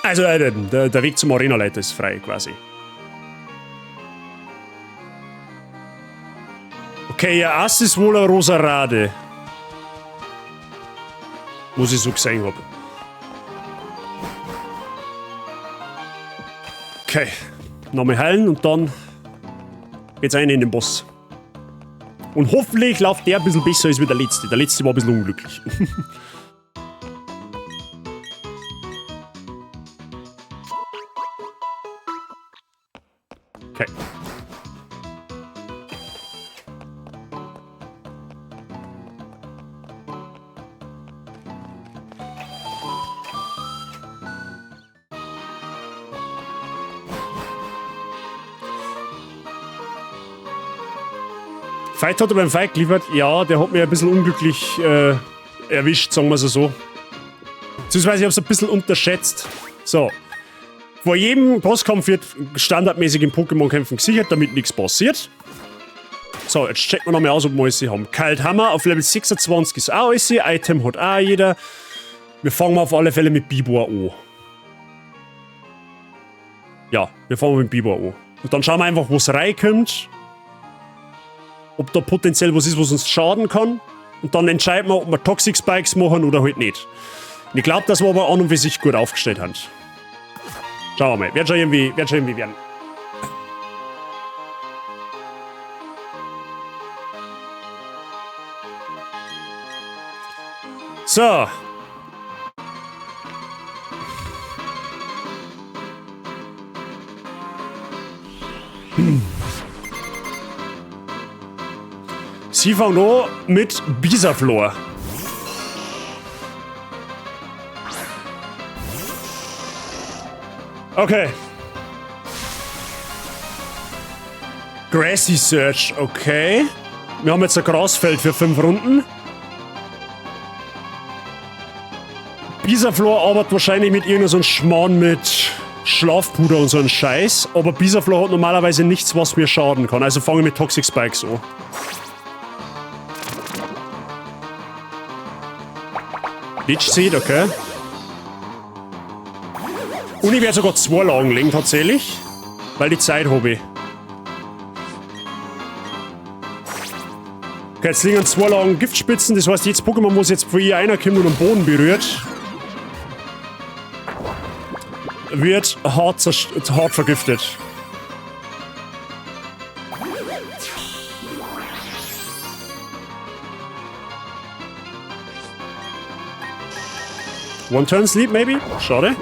Also, der Weg zum Arena-Leiter ist frei, quasi. Okay, ja, Ass ist wohl eine Rosarade. Was ich so gesehen habe. Okay. Nochmal heilen und dann geht's rein in den Boss. Und hoffentlich läuft der ein bisschen besser als wie der letzte. Der letzte war ein bisschen unglücklich. Okay. Fight hat er beim Fight geliefert. Ja, der hat mich ein bisschen unglücklich erwischt, sagen wir es so. Beziehungsweise ich habe es ein bisschen unterschätzt. So. Vor jedem Bosskampf wird standardmäßig in Pokémon-Kämpfen gesichert, damit nichts passiert. So, jetzt checken wir nochmal aus, ob wir alles haben. Kalthammer auf Level 26 ist auch alles. Item hat auch jeder. Wir fangen mal auf alle Fälle mit Bibor an. Ja, wir fangen mit Bibor an. Und dann schauen wir einfach, was reinkommt. Ob da potenziell was ist, was uns schaden kann. Und dann entscheiden wir, ob wir Toxic Spikes machen oder halt nicht. Und ich glaube, dass wir aber an und für sich gut aufgestellt haben. Schauen wir mal. Wird schon irgendwie werden. So. Sie fangen an mit Bisaflor. Okay. Grassy Search, okay. Wir haben jetzt ein Grasfeld für 5 Runden. Bisaflor arbeitet wahrscheinlich mit irgendeinem so einem Schmarrn mit Schlafpuder und so einem Scheiß. Aber Bisaflor hat normalerweise nichts, was mir schaden kann. Also fange ich mit Toxic Spikes an. Ditch Seed, okay. Und ich werde sogar 2 Lagen legen, tatsächlich. Weil die Zeit habe ich. Okay, jetzt liegen 2 Lagen Giftspitzen. Das heißt, jedes Pokémon muss jetzt für einer kommt und am Boden berührt. Wird hart vergiftet. One-Turn-Sleep, maybe? Schade.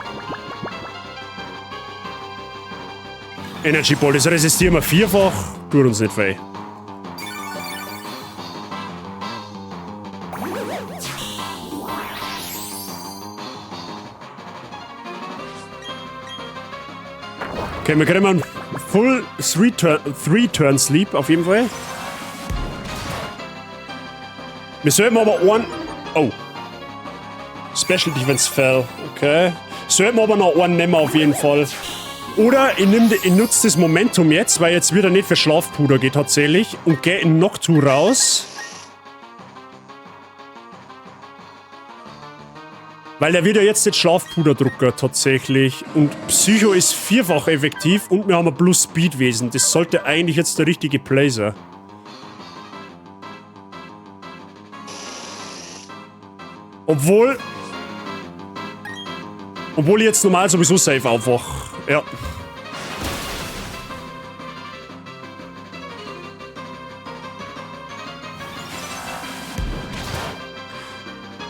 Energy Ball, das resistieren wir 4-fach. Tut uns nicht weh. Okay, wir kriegen mal einen Full 3-Turn Sleep auf jeden Fall. Wir sollten aber einen... Oh. Special Defense Fell. Okay. Sollten wir aber noch einen nehmen auf jeden Fall. Oder ich nutze das Momentum jetzt, weil jetzt wieder nicht für Schlafpuder geht tatsächlich. Und gehe in Noctu raus. Weil der wird ja jetzt den Schlafpuderdrucker tatsächlich. Und Psycho ist 4-fach effektiv und wir haben ein Plus Speedwesen. Das sollte eigentlich jetzt der richtige Play sein. Obwohl ich jetzt normal sowieso safe aufwach. Ja.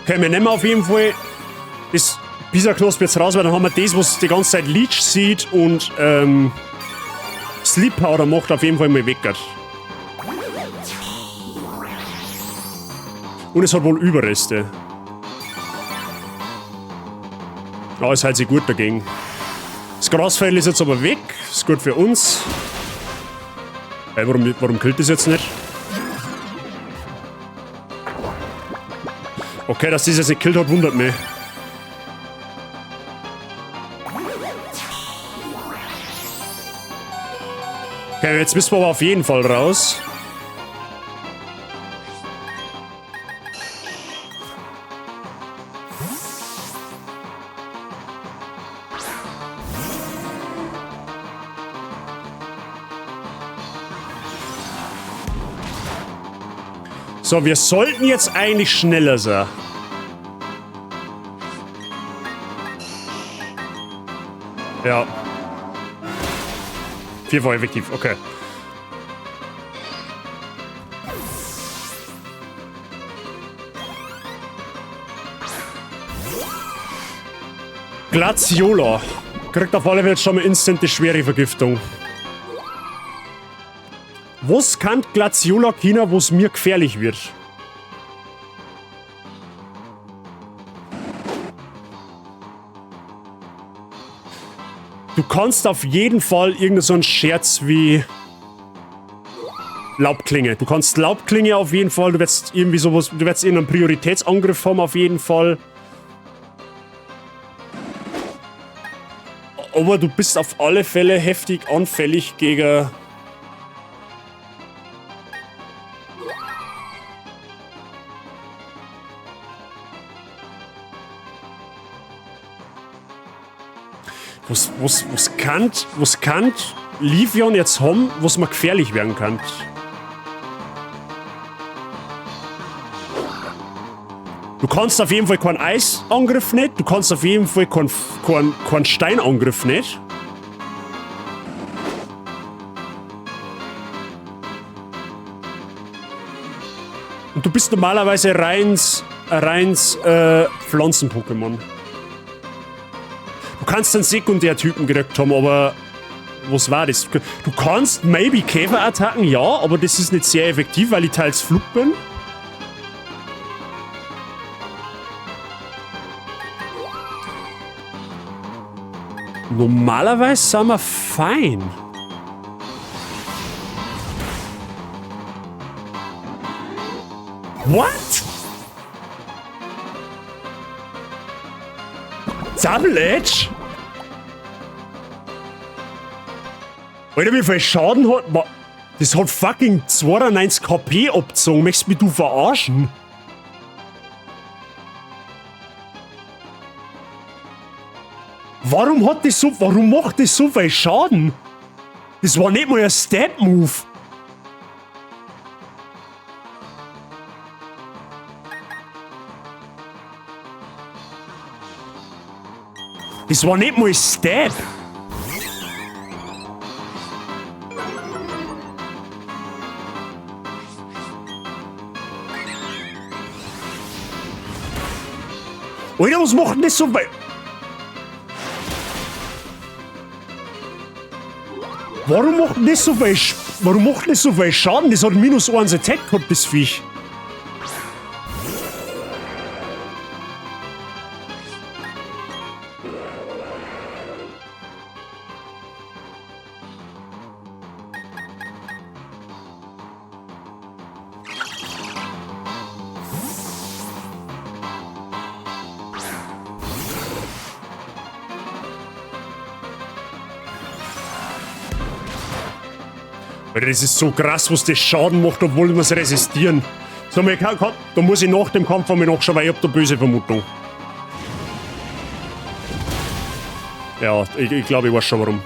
Okay, wir nehmen auf jeden Fall das Bisa-Knospe jetzt raus, weil dann haben wir das, was die ganze Zeit Leech sieht und Sleep Powder macht, auf jeden Fall mal weg. Und es hat wohl Überreste. Ja, es hält sich gut dagegen. Das Grasfell ist jetzt aber weg. Ist gut für uns. Hey, warum killt das jetzt nicht? Okay, dass das jetzt nicht killt hat, wundert mich. Okay, jetzt müssen wir aber auf jeden Fall raus. So, wir sollten jetzt eigentlich schneller sein. Ja. 4 war effektiv, okay. Glaciola. Kriegt auf alle Fälle schon mal instant die schwere Vergiftung. Was kann Glaciola China, wo es mir gefährlich wird? Du kannst auf jeden Fall irgendeinen so einen Scherz wie Laubklinge. Du kannst Laubklinge auf jeden Fall. Du wirst irgendwie sowas. Du wirst irgendeinen Prioritätsangriff haben auf jeden Fall. Aber du bist auf alle Fälle heftig anfällig gegen. Was kann Livion jetzt haben, was man gefährlich werden kann? Du kannst auf jeden Fall keinen Eisangriff nicht, du kannst auf jeden Fall keinen Steinangriff nicht. Und du bist normalerweise reins Pflanzen-Pokémon. Du kannst einen Sekundärtypen gekriegt haben, aber was war das? Du kannst maybe Käferattacken, ja, aber das ist nicht sehr effektiv, weil ich teils Flug bin. Normalerweise sind wir fein. What? Double Edge? Alter, wie viel Schaden hat... Das hat fucking 92 KP abgezogen. Möchtest mich du verarschen? Warum macht das so viel Schaden? Das war nicht mal ein Stab-Move. Das war nicht mal Stab. Alter, was macht denn das so weit? Warum macht denn das so viel Schaden? Das hat -1 Attack gehabt, das Viech. Alter, das ist so krass, was das Schaden macht, obwohl wir es resistieren. So, da muss ich nach dem Kampf einmal nachschauen, weil ich hab da böse Vermutung. Ja, ich glaube, ich weiß schon warum.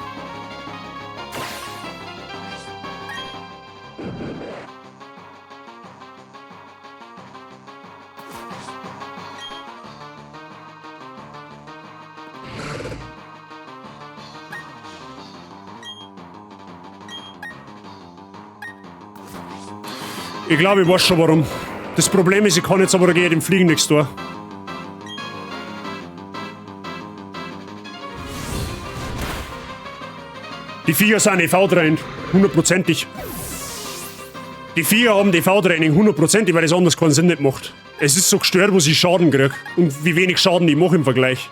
Ich glaube, ich weiß schon warum. Das Problem ist, ich kann jetzt aber dagegen dem Fliegen nichts tun. Die Viecher sind EV-trained. 100%ig. Die Viecher haben EV-Training 100%ig, weil das anders keinen Sinn nicht macht. Es ist so gestört, wo ich Schaden kriege. Und wie wenig Schaden ich mache im Vergleich.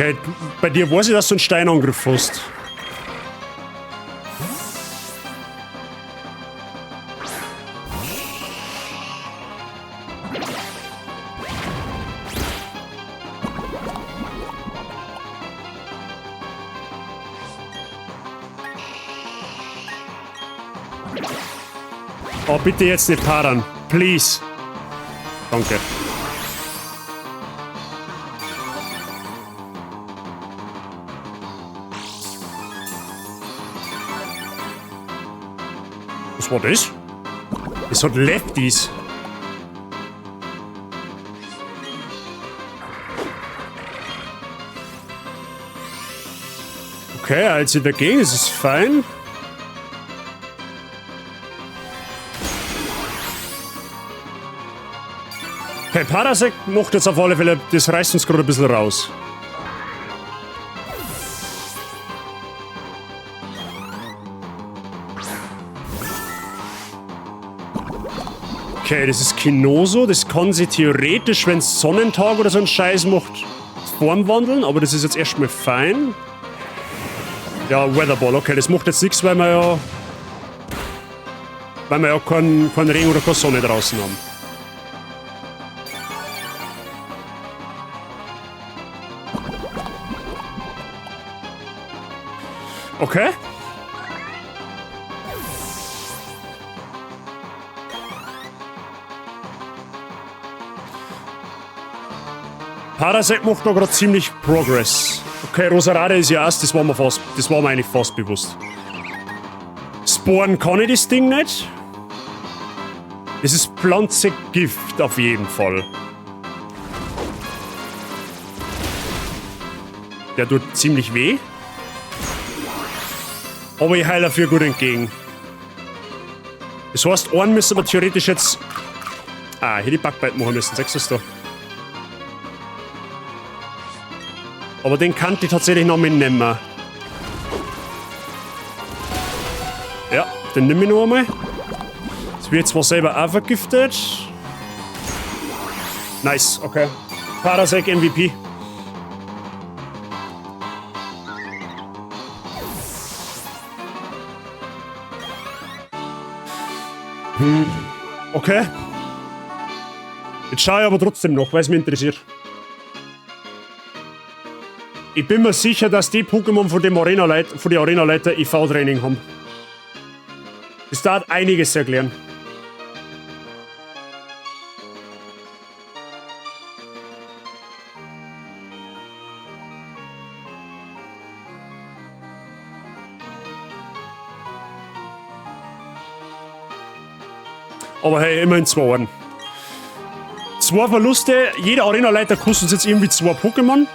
Okay, bei dir weiß ich, dass du einen Steinangriff hast. Oh, bitte jetzt nicht paran. Please. Danke. Was war das? Es hat Lefties. Okay, also dagegen ist es fein. Okay, Parasect macht jetzt auf alle Fälle, das reißt uns gerade ein bisschen raus. Okay, das ist Kinoso, das kann sie theoretisch, wenn es Sonnentag oder so einen Scheiß macht, Form wandeln, aber das ist jetzt erstmal fein. Ja, Weatherball, okay, das macht jetzt nichts, weil wir ja keinen Regen oder keine Sonne draußen haben. Okay. Parasect macht da gerade ziemlich Progress. Okay, Roserade ist ja erst, das war mir eigentlich fast bewusst. Sporen kann ich das Ding nicht. Es ist Pflanzengift auf jeden Fall. Der tut ziemlich weh. Aber ich heile dafür gut entgegen. Das heißt, einen müssen wir theoretisch jetzt... Ah, hier die Backbite machen müssen, sagst du es da? Aber den kann ich tatsächlich noch mitnehmen. Ja, den nehme ich noch einmal. Jetzt wird zwar selber auch vergiftet. Nice, okay. Parasect MVP. Okay. Jetzt schaue ich aber trotzdem noch, weil es mich interessiert. Ich bin mir sicher, dass die Pokémon von den Arena-Leiter EV-Training haben. Das dauert einiges zu erklären. Aber hey, immerhin 2 Orden. 2 Verluste, jeder Arena-Leiter kostet uns jetzt irgendwie 2 Pokémon.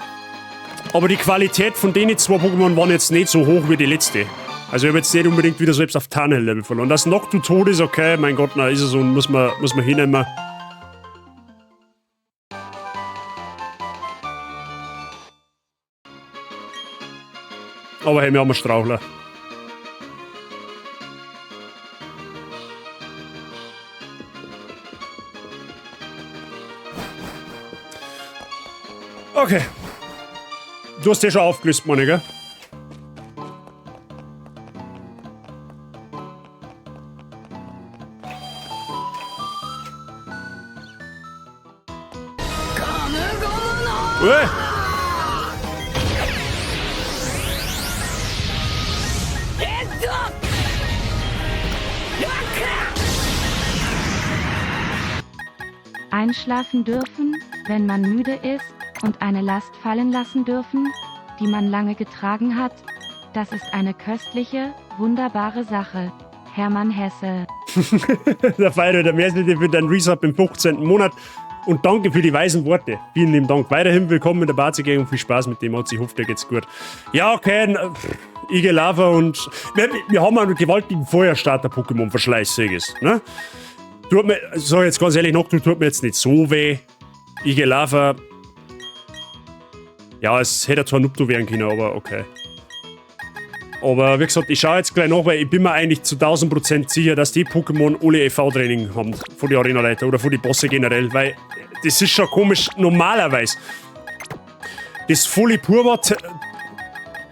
Aber die Qualität von denen 2 Pokémon waren jetzt nicht so hoch wie die letzte. Also ich habe jetzt nicht unbedingt wieder selbst auf Tarnhell-Level verloren. Das Noctu tot ist okay, mein Gott, na ist es so, muss man hinnehmen. Aber hey, wir haben einen Strauchler. Okay. Du hast den schon aufgelöst, Mann, gell? Ué. Einschlafen dürfen, wenn man müde ist, und eine Last fallen lassen dürfen, die man lange getragen hat. Das ist eine köstliche, wunderbare Sache. Hermann Hesse. Der Feier der Mercedes für deinen Resub im 15. Monat. Und danke für die weisen Worte. Vielen lieben Dank. Weiterhin willkommen in der Bazi-Gang und viel Spaß mit dem. Ich hoffe, dir geht's gut. Ja, okay. Ige Lava und... Wir haben einen gewaltigen Feuerstarter-Pokémon-Verschleiß, sag ich. Ne? Tut mir... So, jetzt ganz ehrlich noch, tut mir jetzt nicht so weh. Ige Lava... Ja, es hätte zwar Nupto werden können, aber okay. Aber wie gesagt, ich schaue jetzt gleich nach, weil ich bin mir eigentlich zu 1000% sicher, dass die Pokémon alle EV-Training haben. Von den Arenaleiter oder von den Bosse generell, weil das ist schon komisch. Normalerweise. Das Folipurwa,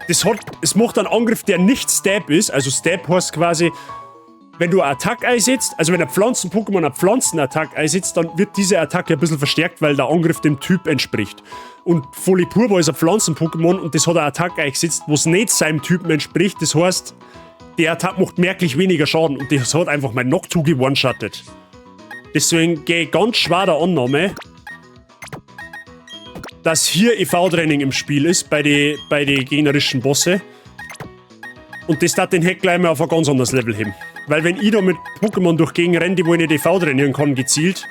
es macht einen Angriff, der nicht Stab ist. Also Stab heißt quasi, wenn du eine Attacke einsetzt, also wenn ein Pflanzen-Pokémon eine Pflanzenattacke einsetzt, dann wird diese Attacke ein bisschen verstärkt, weil der Angriff dem Typ entspricht. Und Folipurwa ist ein Pflanzen-Pokémon und das hat eine Attacke eingesetzt, wo es nicht seinem Typen entspricht. Das heißt, der Attacke macht merklich weniger Schaden und das hat einfach mein Noctu gewone-shottet. Deswegen gehe ich ganz schwer der Annahme, dass hier EV-Training im Spiel ist, bei den gegnerischen Bosse. Und das darf den Hack gleich mal auf ein ganz anderes Level heben. Weil wenn ich da mit Pokémon durch Gegend renne, die wo ich nicht EV trainieren kann, gezielt,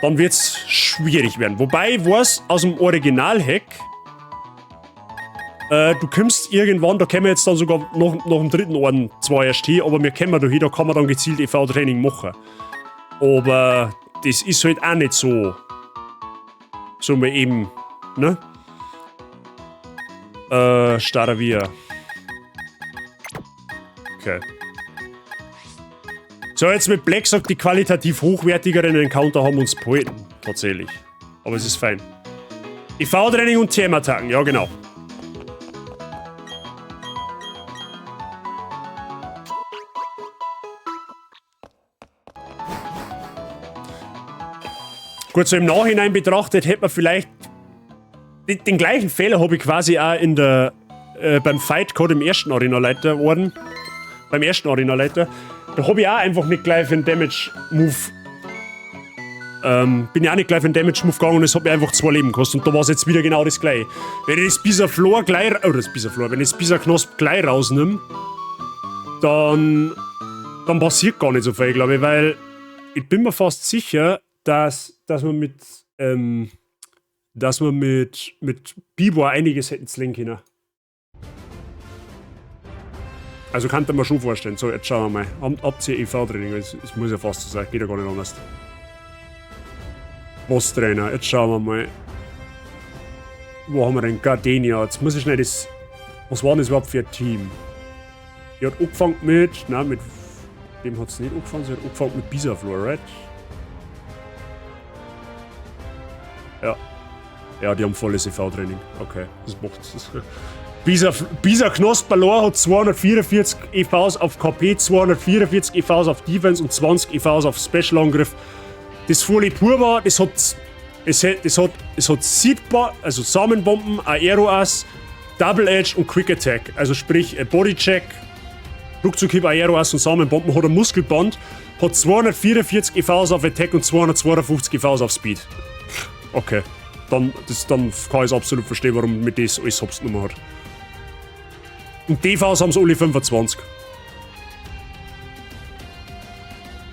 dann wird's schwierig werden. Wobei ich weiß, aus dem Original-Hack, du kommst irgendwann, da können wir jetzt dann sogar noch dem dritten Orden 2 erst hin, aber wir kommen da hin, da kann man dann gezielt EV-Training machen. Aber das ist halt auch nicht so mal eben, ne? Staravia. Okay. So, jetzt mit Black sagt, die qualitativ hochwertigeren Encounter haben uns Poeten. Tatsächlich. Aber es ist fein. EV-Training und TM-Attacken, ja genau. Gut, so im Nachhinein betrachtet hätte man vielleicht... Den gleichen Fehler habe ich quasi auch in der... beim Fight Code im ersten Arenaleiter Orden. Beim ersten Arenaleiter. Da habe ich auch einfach nicht gleich für einen Damage-Move... bin ja auch nicht gleich für einen Damage-Move gegangen und es hat mir einfach 2 Leben gekostet. Und da war es jetzt wieder genau das gleiche. Wenn ich das Bisaflor gleich... Oh, das Bisaflor. Wenn ich das Bisaknosp gleich rausnehme, dann passiert gar nicht so viel, glaube ich. Weil ich bin mir fast sicher, dass man mit Bibor einiges hätten slingen können. Also kann ich mir schon vorstellen. So, jetzt schauen wir mal. Habt ihr EV-Training? Es muss ja fast so sein. Geht ja gar nicht anders. Boss-Trainer. Jetzt schauen wir mal. Wo haben wir denn? Gardenia. Jetzt muss ich schnell das... Was war denn das überhaupt für ein Team? Die hat angefangen mit... Nein, mit... Dem hat es nicht angefangen. Sie hat angefangen mit Bisaflor, right? Ja. Ja, die haben volles EV-Training. Okay, das macht es. Bisaknosp Balor hat 244 EVs auf KP, 244 EVs auf Defense und 20 EVs auf Special-Angriff. Das Folipurwa, es hat Seedbar, also Samenbomben, Aero-Ass, Double Edge und Quick Attack. Also sprich, Bodycheck, Rückzughieb, Aero-Ass und Samenbomben, hat ein Muskelband, hat 244 EVs auf Attack und 252 EVs auf Speed. Okay. Dann kann ich es absolut verstehen, warum mit das alles Hops Nummer hat. Und DVs haben es alle 25.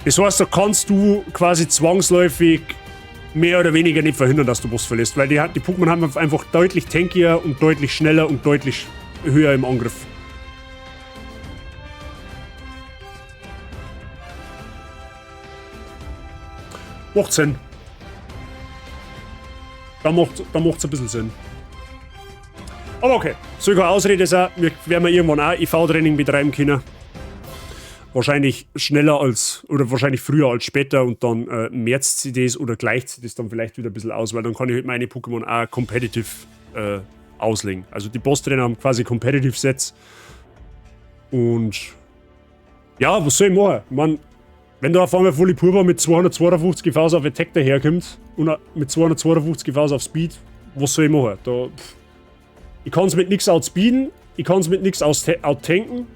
Das heißt, da kannst du quasi zwangsläufig mehr oder weniger nicht verhindern, dass du Boss verlässt, weil die Pokémon haben einfach deutlich tankier und deutlich schneller und deutlich höher im Angriff. Macht Sinn. Da macht's ein bisschen Sinn. Aber okay, so eine Ausrede ist auch, wir werden irgendwann auch EV-Training betreiben können. wahrscheinlich schneller oder wahrscheinlich früher als später und dann merzt sie das oder gleicht sie das dann vielleicht wieder ein bisschen aus, weil dann kann ich halt meine Pokémon auch competitive auslegen. Also die Boss-Trainer haben quasi competitive Sets und ja, was soll ich machen? Ich mein, wenn da auf einmal Volipurba mit 252 Faust auf Attack daherkommt und mit 252 Faust auf Speed, was soll ich machen? Ich kann es mit nichts outspeeden, ich kann es mit nichts outtanken.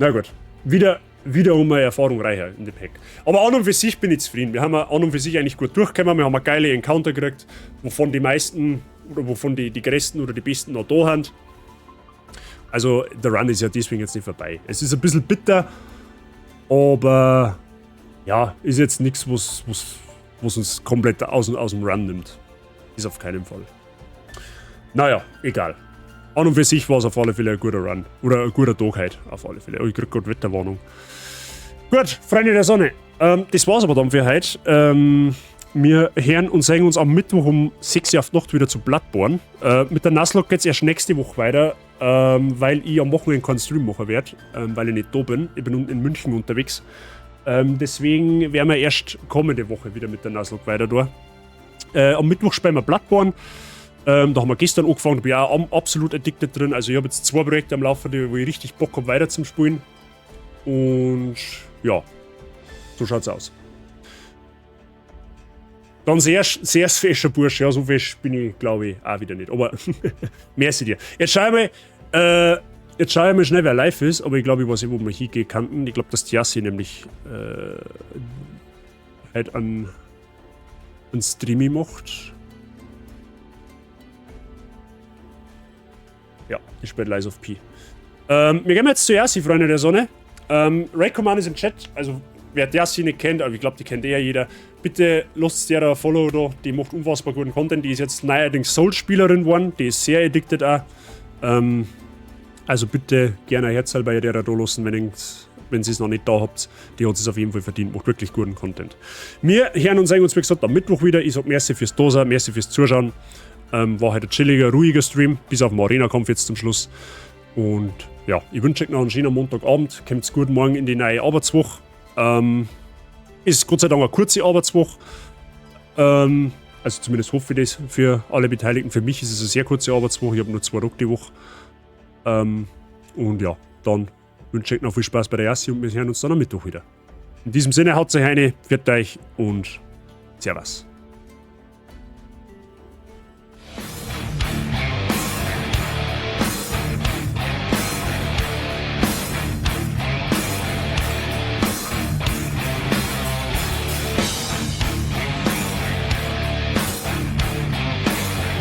Na gut, wiederum eine Erfahrung reicher in dem Pack. Aber an und für sich bin ich zufrieden. Wir haben an und für sich eigentlich gut durchgekommen, wir haben eine geile Encounter gekriegt, wovon die meisten oder wovon die größten oder die besten noch da haben. Also der Run ist ja deswegen jetzt nicht vorbei. Es ist ein bisschen bitter, aber ja, ist jetzt nichts, was uns komplett aus dem Run nimmt. Ist auf keinen Fall. Naja, egal. An und für sich war es auf alle Fälle ein guter Run. Oder ein guter Tag heute, auf alle Fälle. Oh, ich krieg gerade Wetterwarnung. Gut, Freunde der Sonne. Das war's aber dann für heute. Wir hören und sehen uns am Mittwoch um 6 Uhr auf die Nacht wieder zu Bloodborne. Mit der Nuzlocke geht's erst nächste Woche weiter, weil ich am Wochenende keinen Stream machen werde, weil ich nicht da bin. Ich bin unten in München unterwegs. Deswegen werden wir erst kommende Woche wieder mit der Nuzlocke weiter da. Am Mittwoch spielen wir Bloodborne. Da haben wir gestern angefangen, da bin ich auch absolut addicted drin. Also ich habe jetzt 2 Projekte am Laufen, wo ich richtig Bock habe, weiter zum Spielen. Und ja, so schaut's aus. Dann sehr fescher Bursch, ja, so fesch bin ich, glaube ich, auch wieder nicht. Aber merci dir. Jetzt schau ich mal schnell, wer live ist, aber ich glaube, ich weiß nicht, wo wir hingehen könnten. Ich glaube, dass die Jassi nämlich halt an Streamy macht. Ja, ich spiele Lies of P. Wir gehen jetzt zu Jassi, Freunde der Sonne. Raid Command ist im Chat, also wer der sie nicht kennt, aber ich glaube, die kennt ja jeder. Bitte lasst der da Follow da, die macht unfassbar guten Content. Die ist jetzt neuerdings Soul-Spielerin geworden, die ist sehr addicted auch. Also bitte gerne ein Herz bei der da lassen, wenn sie es noch nicht da habt. Die hat es auf jeden Fall verdient, macht wirklich guten Content. Wir hören und sehen uns, wie gesagt, am Mittwoch wieder. Ich sag merci fürs Dosen, merci fürs Zuschauen. War halt ein chilliger, ruhiger Stream, bis auf den Arena-Kampf jetzt zum Schluss. Und ja, ich wünsche euch noch einen schönen Montagabend. Kommt's gut morgen in die neue Arbeitswoche. Ist Gott sei Dank eine kurze Arbeitswoche. Also zumindest hoffe ich das für alle Beteiligten. Für mich ist es eine sehr kurze Arbeitswoche. Ich habe nur 2 Tage die Woche. Und ja, dann wünsche ich euch noch viel Spaß bei der Jassi und wir hören uns dann am Mittwoch wieder. In diesem Sinne, haut euch eine, pfiat euch und Servus.